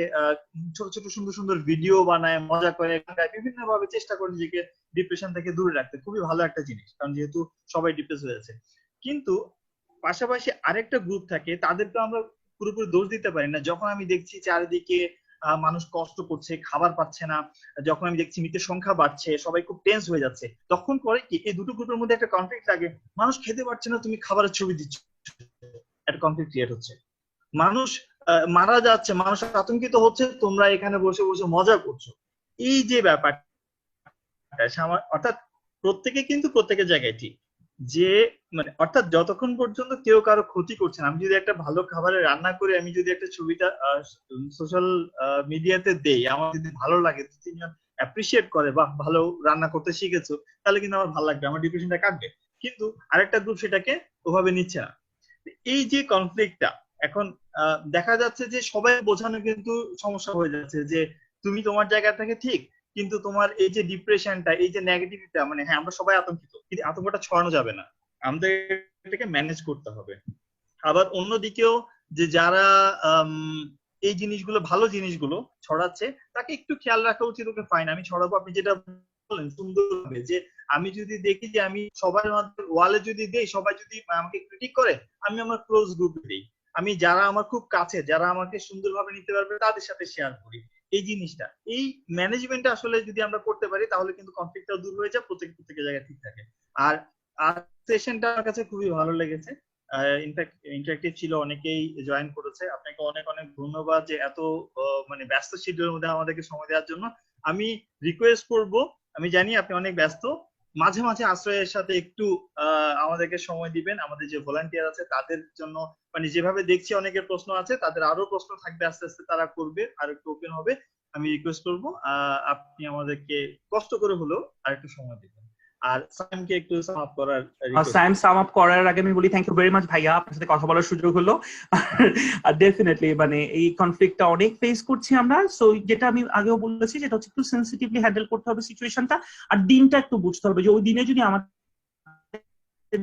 ছোট ছোট সুন্দর সুন্দর ভিডিও বানায়, মজা করে, বিভিন্ন ভাবে চেষ্টা করে নিজেকে ডিপ্রেশন থেকে দূরে রাখতে। খুবই ভালো একটা জিনিস, কারণ যেহেতু সবাই ডিপ্রেস হয়েছে। কিন্তু পাশাপাশি আরেকটা গ্রুপ থাকে, তাদেরকে আমরা পুরোপুরি দোষ দিতে পারি না। যখন আমি দেখছি চারিদিকে মানুষ কষ্ট করছে, খাবার পাচ্ছে না, যখন আমি দেখছি মৃতের সংখ্যা বাড়ছে, সবাই খুব টেন্স হয়ে যাচ্ছে, তখন করে কি এই দুটো গ্রুপের মধ্যে একটা কনফ্লিক্ট লাগে। মানুষ খেতে পারছে না, তুমি খাবারের ছবি দিচ্ছ, একটা কনফ্লিক্ট ক্রিয়েট হচ্ছে। মানুষ মারা যাচ্ছে, মানুষ আতঙ্কিত হচ্ছে, তোমরা এখানে বসে বসে মজা করছো। এই যে ব্যাপারটা, অর্থাৎ প্রত্যেকে কিন্তু প্রত্যেকের জায়গায় ঠিক, যে মানে অর্থাৎ যতক্ষণ পর্যন্ত কেউ কারো ক্ষতি করছে না। আমি যদি একটা ভালো খাবারের রান্না করে আমি যদি একটা ছবিটা সোশ্যাল মিডিয়াতে দেই, আমার যদি ভালো লাগে, তিনজন অ্যাপ্রিসিয়েট করে বা ভালো রান্না করতে শিখেছো, তাহলে কিন্তু আমার ভালো লাগবে, আমার ডিপ্রেশনটা কাটবে। কিন্তু আরেকটা গ্রুপ সেটাকে ওভাবে নিচ্ছে না। এই যে কনফ্লিক্টটা, এখন দেখা যাচ্ছে যে সবাই বোঝানো কিন্তু সমস্যা হয়ে যাচ্ছে যে তুমি তোমার জায়গা থেকে ঠিক, কিন্তু তোমার এই যে ডিপ্রেশনটা, এই যে নেগেটিভিটিটা, মানে হ্যাঁ আমরা সবাই আতঙ্কিত, কিন্তু আতঙ্কটা ছড়ানো যাবে না, আমাদের এটাকে ম্যানেজ করতে হবে। আবার অন্যদিকেও যে যারা এই জিনিসগুলো, ভালো জিনিসগুলো ছড়াচ্ছে, তাকে একটু খেয়াল রাখা উচিত, ওকে ফাইন আমি ছড়াবো, আপনি যেটা বলেন সুন্দরভাবে, যে আমি যদি দেখি যে আমি সবার ওয়ালে যদি দেই, সবাই যদি আমাকে ক্রিটিক করে, আমি আমার ক্লোজ গ্রুপে দিই, আমি যারা আমার খুব কাছে, যারা আমাকে সুন্দরভাবে নিতে পারবে তাদের সাথে শেয়ার করি। এই জিনিসটা, এই ম্যানেজমেন্টটা আসলে যদি আমরা করতে পারি, তাহলে কিন্তু কনফ্লিক্টটাও দূর হয়ে যায়, প্রত্যেকের জায়গায় ঠিক থাকে। আর আর সেশনটা আমার কাছে খুবই ভালো লেগেছে, ইনফ্যাক্ট ইন্টারেক্টিভ ছিল, অনেকেই জয়েন করেছে। আপনাকে অনেক অনেক ধন্যবাদ যে এত মানে ব্যস্ত শিডিউলের মধ্যে আমাদেরকে সময় দেওয়ার জন্য। আমি রিকোয়েস্ট করব, আমি জানি আপনি অনেক ব্যস্ত, মাঝে মাঝে আশ্রয়ের সাথে একটু আমাদেরকে সময় দিবেন। আমাদের যে ভলান্টিয়ার আছে তাদের জন্য, মানে যেভাবে দেখছি অনেকের প্রশ্ন আছে, তাদের আরো প্রশ্ন থাকবে, আস্তে আস্তে তারা করবে, আর একটু ওপেন হবে। আমি রিকোয়েস্ট করব আপনি আমাদেরকে কষ্ট করে হলেও আর একটু সময় দিবেন। আর সাইমকে একটু সাম আপ করার রিকোয়েস্ট। সাইম সাম আপ করার আগে আমি বলি থ্যাংক ইউ ভেরি মাচ ভাইয়া, আপনার সাথে কথা বলার সুযোগ হলো। আর ডেফিনেটলি মানে এই কনফ্লিক্টটা অনেক ফেস করছি আমরা, সো যেটা আমি আগেও বলেছি, যেটা হচ্ছে একটু সেনসিটিভলি হ্যান্ডেল করতে হবে সিচুয়েশনটা, আর দিনটা একটু বুঝতে হবে যে ওই দিনে যদি আমাদের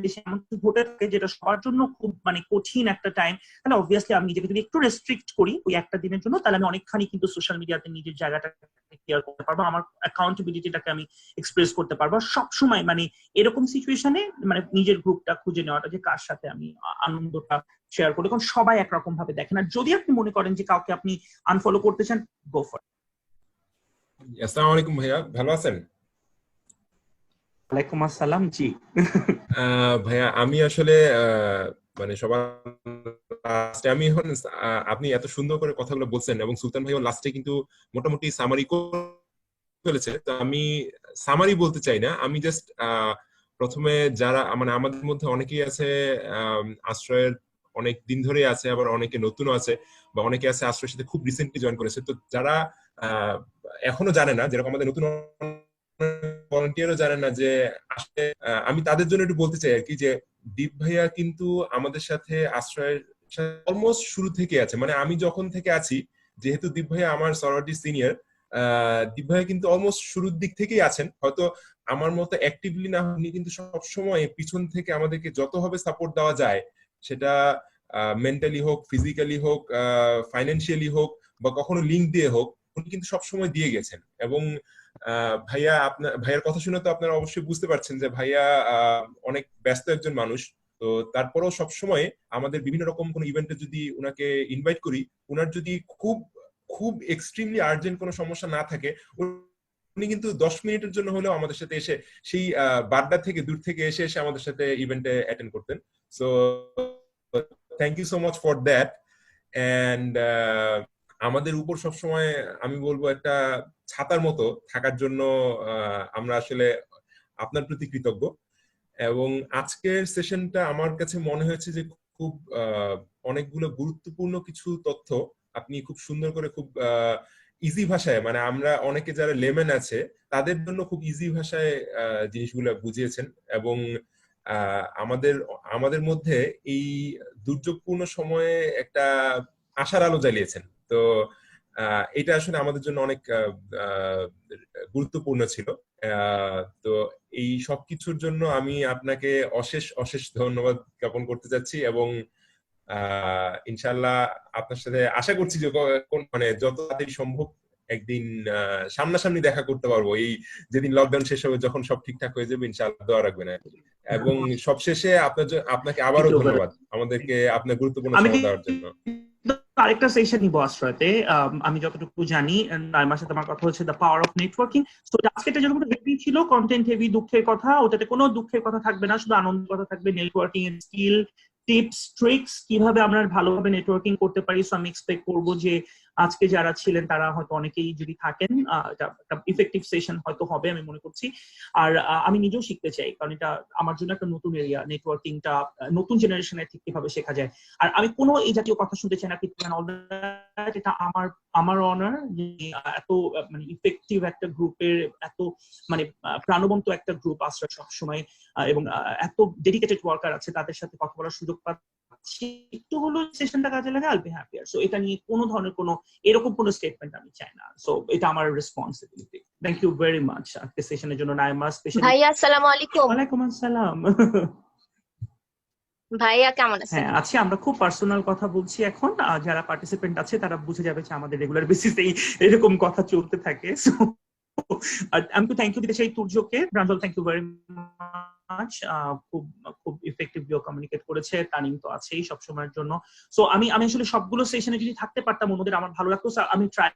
দেশে এমন কিছু ঘটে থাকে যেটা সবার জন্য খুব মানে কঠিন একটা টাইম, তাহলে অবভিয়াসলি আমি নিজেকে যদি একটু রেস্ট্রিক্ট করি ওই একটা দিনের জন্য, তাহলে আমি অনেকখানি কিন্তু সোশ্যাল মিডিয়াতে নিজের জায়গাটা ক্লিয়ার করতে পারবো, আমার অ্যাকাউন্টেবিলিটিটাকে আমি এক্সপ্রেস করতে পারবো। সব সময় মানে এরকম সিচুয়েশনে মানে নিজের গ্রুপটা খুঁজে নেওয়াটা, যে কার সাথে আমি আনন্দটা শেয়ার করি, কারণ সবাই একরকম ভাবে দেখেন। আর যদি আপনি মনে করেন যে কাউকে আপনি আনফলো করতে চান, গো ফর। আসসালামু আলাইকুম ভাইয়া, ভালো আছেন? ওয়ালাইকুম আসসালাম। জি ভাইয়া আমি আসলে মানে সবার লাস্টে আমি এখন আপনি এত সুন্দর করে কথাগুলো বলছেন, এবং সুলতান ভাইও লাস্টে কিন্তু মোটামুটি সামারি ফেলেছে, তো আমি সামারি বলতে চাই না, আমি জাস্ট প্রথমে যারা মানে আমাদের মধ্যে অনেকেই আছে আশ্রয়ের অনেক দিন ধরে আছে, আবার অনেকে নতুনও আছে, বা অনেকে আছে আশ্রয়ের সাথে খুব রিসেন্টলি জয়েন করেছে, তো যারা এখনো জানে না, যেরকম আমাদের নতুন ভলান্টিয়ারও জানেন না যে আসলে আমি তাদের জন্য একটু বলতে চাই আর কি, যে দীপ ভাইয়া কিন্তু আমাদের সাথে আশ্রয়ের অলমোস্ট শুরু থেকে আছে, মানে আমি যখন থেকে আছি, যেহেতু দীপ ভাইয়া আমার সরোয়ার্টি সিনিয়র, দীপ ভাইয়া কিন্তু অলমোস্ট শুরুর দিক থেকেই আছেন, হয়তো আমার মতো অ্যাক্টিভলি না হয়নি, কিন্তু সবসময় পিছন থেকে আমাদেরকে যতভাবে সাপোর্ট দেওয়া যায়, সেটা মেন্টালি হোক, ফিজিক্যালি হোক, ফাইন্যান্সিয়ালি হোক, বা কখনো লিঙ্ক দিয়ে হোক, উনি কিন্তু সবসময় দিয়ে গেছেন। এবং ভাইয়া ভাইয়ার কথা শুনে তো আপনারা অবশ্যই বুঝতে পারছেন যে ভাইয়া অনেক ব্যস্ত একজন মানুষ, তো তারপরেও সবসময় আমাদের বিভিন্ন রকম কোনো ইভেন্টে যদি উনাকে ইনভাইট করি, উনার যদি খুব খুব এক্সট্রিমলি আর্জেন্ট কোনো সমস্যা না থাকে, উনি কিন্তু 10 মিনিটের জন্য হলেও আমাদের সাথে এসে সেই বাড্ডা থেকে দূর থেকে এসে আমাদের সাথে ইভেন্টে অ্যাটেন্ড করতেন। So thank you so much for that. And আমাদের উপর সবসময় আমি বলবো একটা ছাতার মতো থাকার জন্য আমরা আসলে আপনার প্রতি কৃতজ্ঞ। এবং আজকের সেশনটা আমার কাছে মনে হয়েছে যে খুব অনেকগুলো গুরুত্বপূর্ণ কিছু তথ্য আপনি খুব সুন্দর করে, খুব ইজি ভাষায়, মানে আমরা অনেকে যারা লেমেন আছে তাদের জন্য খুব ইজি ভাষায় জিনিসগুলো বুঝিয়েছেন, এবং আমাদের আমাদের মধ্যে এই দুর্যোগপূর্ণ সময়ে একটা আশার আলো জ্বালিয়েছেন। তো এটা আসলে আমাদের জন্য অনেক গুরুত্বপূর্ণ ছিল। তো এই সবকিছুর জন্য আমি আপনাকে অশেষ অশেষ ধন্যবাদ জ্ঞাপন করতে চাচ্ছি, এবং ইনশাল্লাহ আপনার সাথে আশা করছি যে মানে যত তাড়াতাড়ি সম্ভব একদিন সামনাসামনি দেখা করতে পারবো, এই যেদিন লকডাউন শেষ হবে, যখন সব ঠিকঠাক হয়ে যাবে, ইনশাআল্লাহ দোয়া রাখবেন। এবং সবশেষে আপনাকে আবারও ধন্যবাদ আমাদেরকে আপনার গুরুত্বপূর্ণ সময় দেওয়ার জন্য। আরেকটা সেশন নিব আশ্রয়তে, আমি যতটুকু জানি নাইমার সাথে আমার কথা হচ্ছে দ্য পাওয়ার অফ নেটওয়ার্কিং। তো আজকে এটা যেরকম হেভি ছিল, কন্টেন্ট হেভি, দুঃখের কথা, ওটাতে কোনো দুঃখের কথা থাকবে না, শুধু আনন্দের কথা থাকবে, নেটওয়ার্কিং এর স্কিল, টিপস, ট্রিক্স, কিভাবে আমরা ভালোভাবে নেটওয়ার্কিং করতে পারি। সো আমি এক্সপেক্ট করবো যে আজকে যারা ছিলেন তারা হয়তো অনেকেই যদি থাকেন, একটা ইফেক্টিভ সেশন হয়তো হবে আমি মনে করছি। আর আমি নিজেও শিখতে চাই, কারণ এটা আমার জন্য একটা নতুন এরিয়া, নেটওয়ার্কিংটা নতুন জেনারেশনের ঠিক কিভাবে শেখা যায়। আর আমি কোনো এই জাতীয় কথা শুনতে চাই না, এটা আমার অনার যে এত মানে ইফেক্টিভ একটা গ্রুপের, এত মানে প্রাণবন্ত একটা গ্রুপ আশ্রয় সবসময়, এবং এত ডেডিকেটেড ওয়ার্কার আছে, তাদের সাথে কথা বলার সুযোগ পাচ্ছি একটু হলো সেশনটা কাজে লাগে, আইল বি হ্যাপিয়ার। সো এটা নিয়ে কোনো ধরনের কোনো এরকম কোনো স্টেটমেন্ট আমি চাই না। সো এটা আমার responsibility. Thank you very much আজকে সেশনের জন্য নাইমা, স্পেশালি। ভাইয়া আসসালামু আলাইকুম। ওয়ালাইকুম আসসালাম। ভাইয়া কেমন আছেন? হ্যাঁ আছি, আমরা খুব পার্সোনাল কথা বলছি এখন। যারা পার্টিসিপেন্ট আছে তারা বুঝে যাবে যে আমাদের রেগুলার বেসিসেই এরকম কথা চলতে থাকে। সো আমি তো থ্যাংক ইউ দিতে চাই তুর্যকে। প্রাঞ্জল, থ্যাংক ইউ ভেরি মাচ। খুব খুব ইফেক্টিভলি কমিউনিকেট করেছে। তানিম তো আছেই সবসময়ের জন্য। সো আমি আসলে সবগুলো সেশনে যদি থাকতে পারতাম ওদের আমার ভালো লাগতো। আমি ট্রাই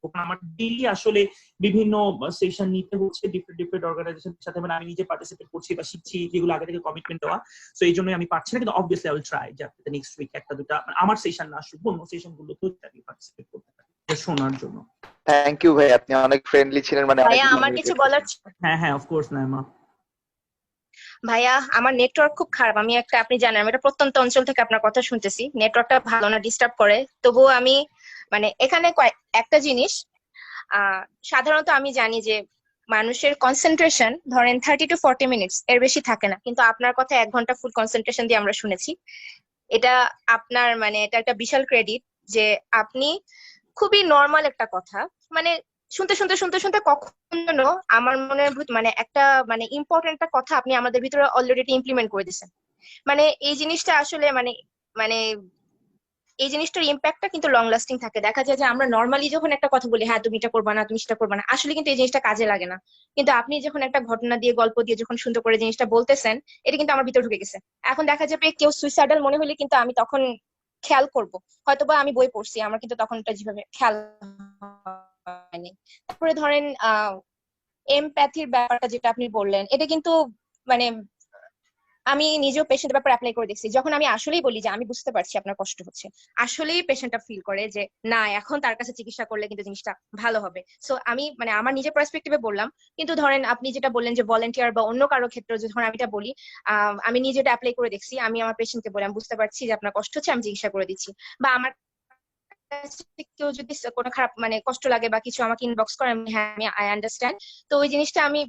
করব। আমার ডেইলি আসলে বিভিন্ন সেশন নিতে হচ্ছে ডিফারেন্ট অর্গানাইজেশনের সাথে, মানে আমি নিজে পার্টিসিপেট করছি বা শিখছি, যেগুলো আগে থেকে কমিটমেন্ট দেওয়া। সো এই জন্যই আমি পারছি না, কিন্তু অবভিয়াসলি আই উইল ট্রাই যে নেক্সট উইক একটা দুটা আমার সেশন না আসুক, অন্য সেশন গুলোতেও আমি পার্টিসিপেট করতে পারি শোনার জন্য। থ্যাংক ইউ ভাই, আপনি অনেক ফ্রেন্ডলি ছিলেন, মানে ভাইয়া আমার কিছু বলার হ্যাঁ হ্যাঁ অফ কোর্স নাইমা। ভাইয়া আমার নেটওয়ার্ক খুব খারাপ। আপনি জানেন আমি একটা প্রত্যন্ত অঞ্চল থেকে আপনার কথা শুনতেছি, নেটওয়ার্কটা ভালো না, ডিস্টার্ব করে। তবুও আমি মানে এখানে একটা জিনিস, সাধারণত আমি জানি যে মানুষের কনসেন্ট্রেশন ধরেন 30 to 40 মিনিটস এর বেশি থাকে না, কিন্তু আপনার কথা 1 ঘন্টা ফুল কনসেন্ট্রেশন দিয়ে আমরা শুনেছি। এটা আপনার মানে এটা একটা বিশাল ক্রেডিট যে আপনি খুবই নর্মাল একটা কথা মানে শুনতে শুনতে শুনতে শুনতে কখনো আমার মনে মানে একটা মানে ইম্পর্টেন্ট একটা কথা আপনি আমাদের ভিতরে অলরেডি ইমপ্লিমেন্ট করে দিয়েছেন। মানে এই জিনিসটা আসলে মানে মানে এই জিনিসটার ইম্প্যাক্টটা কিন্তু লং লাস্টিং থাকে। দেখা যায় যে আমরা নর্মালি যখন একটা কথা বলি, হ্যাঁ তুমি এটা করবা না, তুমি সেটা করবা না, আসলে কিন্তু এই জিনিসটা কাজে লাগে না। কিন্তু আপনি যখন একটা ঘটনা দিয়ে, গল্প দিয়ে যখন সুন্দর করে জিনিসটা বলতেছেন, এটা কিন্তু আমার ভিতরে ঢুকে গেছে। এখন দেখা যাবে কেউ সুইসাইডাল মনে হলে কিন্তু আমি তখন খেয়াল করব, হয়তোবা আমি বই পড়ছি, আমার কিন্তু তখন এটা যেভাবে খেয়াল হয়নি। তারপরে ধরেন এমপ্যাথির ব্যাপারটা যেটা আপনি বললেন, এটা কিন্তু মানে আমি নিজেও পেশেন্টের ব্যাপারে অ্যাপ্লাই করে দেখছি। যখন আমি আসলেই বলি যে আমি বুঝতে পারছি আপনার কষ্ট হচ্ছে, আসলেই পেশেন্টটা ফিল করে যে না এখন তার কাছে চিকিৎসা করলে কিন্তু জিনিসটা ভালো হবে। সো আমি মানে আমার নিজের পার্সপেক্টিভে বললাম, কিন্তু ধরেন আপনি যেটা বললেন যে ভলেন্টিয়ার বা অন্য কারো ক্ষেত্রে যখন আমি এটা বলি, আমি নিজেটা অ্যাপ্লাই করে দেখছি। আমি আমার পেশেন্টকে বলি আমি বুঝতে পারছি যে আপনার কষ্ট হচ্ছে, আমি চিকিৎসা করে দিচ্ছি। বা আমার কেউ যদি কোনো খারাপ মানে কষ্ট লাগে বা কিছু আমাকে ইনবক্স করে, আমি হ্যাঁ আমি আই আন্ডারস্ট্যান্ড। তো ওই জিনিসটা আমি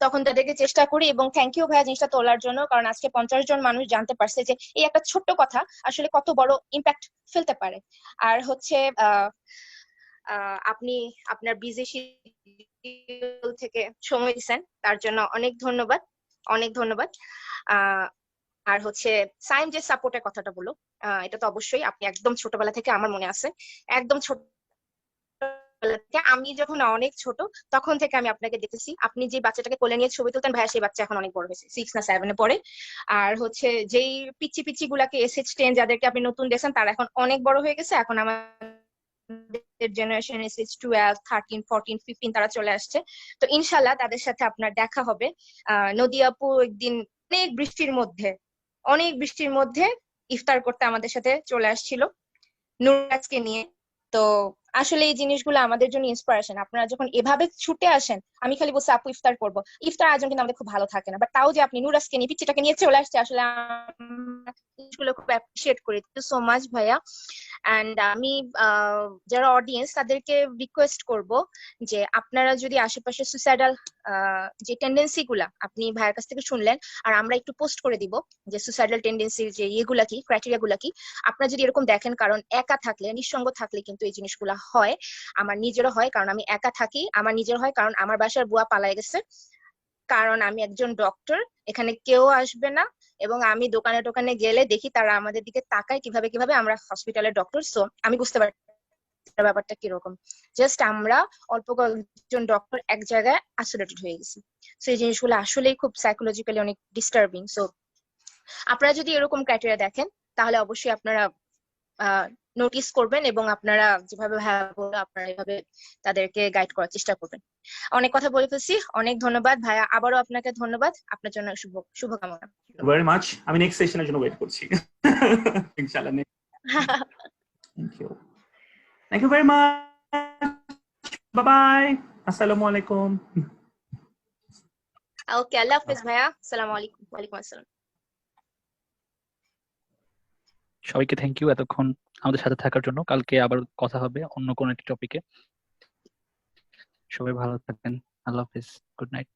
তখন তাদেরকে চেষ্টা করি। এবং থ্যাংক ইউ ভাইয়া জিনিসটা তোলার জন্য, কারণ আজকে 50 জন মানুষ জানতে পারছে যে এই একটা ছোট্ট কথা আসলে কত বড় ইম্প্যাক্ট ফেলতে পারে। আর হচ্ছে আপনি আপনার বিজি শিডিউল থেকে সময় দিচ্ছেন তার জন্য অনেক ধন্যবাদ, অনেক ধন্যবাদ। আর হচ্ছে সায়েন্স যে সাপোর্টের কথাটা বলো, এটা তো অবশ্যই আপনি একদম ছোটবেলা থেকে আমার মনে আছে, একদম ছোট আমি যখন অনেক ছোট তখন থেকে আমি আপনাকে দেখেছি। আপনি যে বাচ্চাটাকে কোলে নিয়ে ছবি তুলতেন ভাইয়া, সেই বাচ্চা এখন অনেক বড় হয়েছে, 6 না 7 এ পড়ে। আর হচ্ছে যেই পিচ্ছি পিচ্ছি গুলাকে SH10 যাদেরকে আপনি নতুন দেখছেন তারা এখন অনেক বড় হয়ে গেছে। এখন আমাদের জেনারেশন SH12, 13, 14, 15 তারা চলে আসছে। তো ইনশাল্লাহ তাদের সাথে আপনার দেখা হবে। নদী আপু একদিন অনেক বৃষ্টির মধ্যে ইফতার করতে আমাদের সাথে চলে আসছিল নুরাজকে নিয়ে। তো আসলে এই জিনিসগুলো আমাদের জন্য ইন্সপিরেশন। আপনারা যখন এভাবে ছুটে আসেন, আমি খালি বলছি আপু ইফতার করবো, ইফতার আয়োজন কিন্তু আমাদের খুব ভালো থাকে না, বাট তাও যে আপনি নুরাজকে নিয়ে পিচ্চিটাকে নিয়ে চলে আসছে, আসলে জিনিসগুলো খুব অ্যাপ্রিশিয়েট করি। থ্যাংক ইউ সো মাচ ভাইয়া। অ্যান্ড আমি যারা অডিয়েন্স তাদেরকে রিকোয়েস্ট করব যে আপনারা যদি আশেপাশে সুইসাইডাল যে টেন্ডেন্সি গুলা আপনি ভাইয়ের কাছ থেকে শুনলেন, আর আমরা একটু পোস্ট করে দিব যে সুইসাইডাল টেন্ডেন্সির যে ইয়েগুলা কি, ক্রাইটেরিয়া গুলা কি, আপনারা যদি এরকম দেখেন, কারণ একা থাকলে, নিঃসঙ্গ থাকলে কিন্তু এই জিনিসগুলা হয়। আমার নিজেরও হয়, কারণ আমি একা থাকি। আমার নিজের হয় কারণ আমার বাসার বুয়া পালায় গেছে, কারণ আমি একজন ডক্টর, এখানে কেউ আসবে না। এবং আমি দোকানে টোকানে গেলে দেখি তারা আমাদের দিকে তাকায় কিভাবে কিভাবে, আমরা হসপিটালের ডক্টর। সো আমি বুঝতে পারি ব্যাপারটা কিরকম। জাস্ট আমরা অল্প কয়েকজন ডক্টর এক জায়গায় আইসোলেটেড হয়ে গেছি। সো এই জিনিসগুলো আসলেই খুব সাইকোলজিক্যালি অনেক ডিস্টার্বিং। সো আপনারা যদি এরকম ক্রাইটেরিয়া দেখেন তাহলে অবশ্যই আপনারা নোটিস করবেন এবং আপনারা যেভাবে আপনারা এভাবে তাদেরকে গাইড করার চেষ্টা করবেন। অনেক কথা বলে ফেলছি, অনেক ধন্যবাদ ভাইয়া, আবারও আপনাকে ধন্যবাদ। আপনার জন্য শুভকামনা। Very much. আমি নেক্সট সেশনের জন্য ওয়েট করছি ইনশাআল্লাহ। Thank you, thank you very much. Bye bye. আসসালামু আলাইকুম। ওকে, আল্লাহ হাফেজ ভাইয়া। আসসালামু আলাইকুম। ওয়ালাইকুম আসসালাম। সবাইকে থ্যাংক ইউ এতক্ষণ আমাদের সাথে থাকার জন্য। কালকে আবার কথা হবে অন্য কোনো একটি টপিকে। সবাই ভালো থাকবেন। আল্লাহ হাফেজ, গুড নাইট।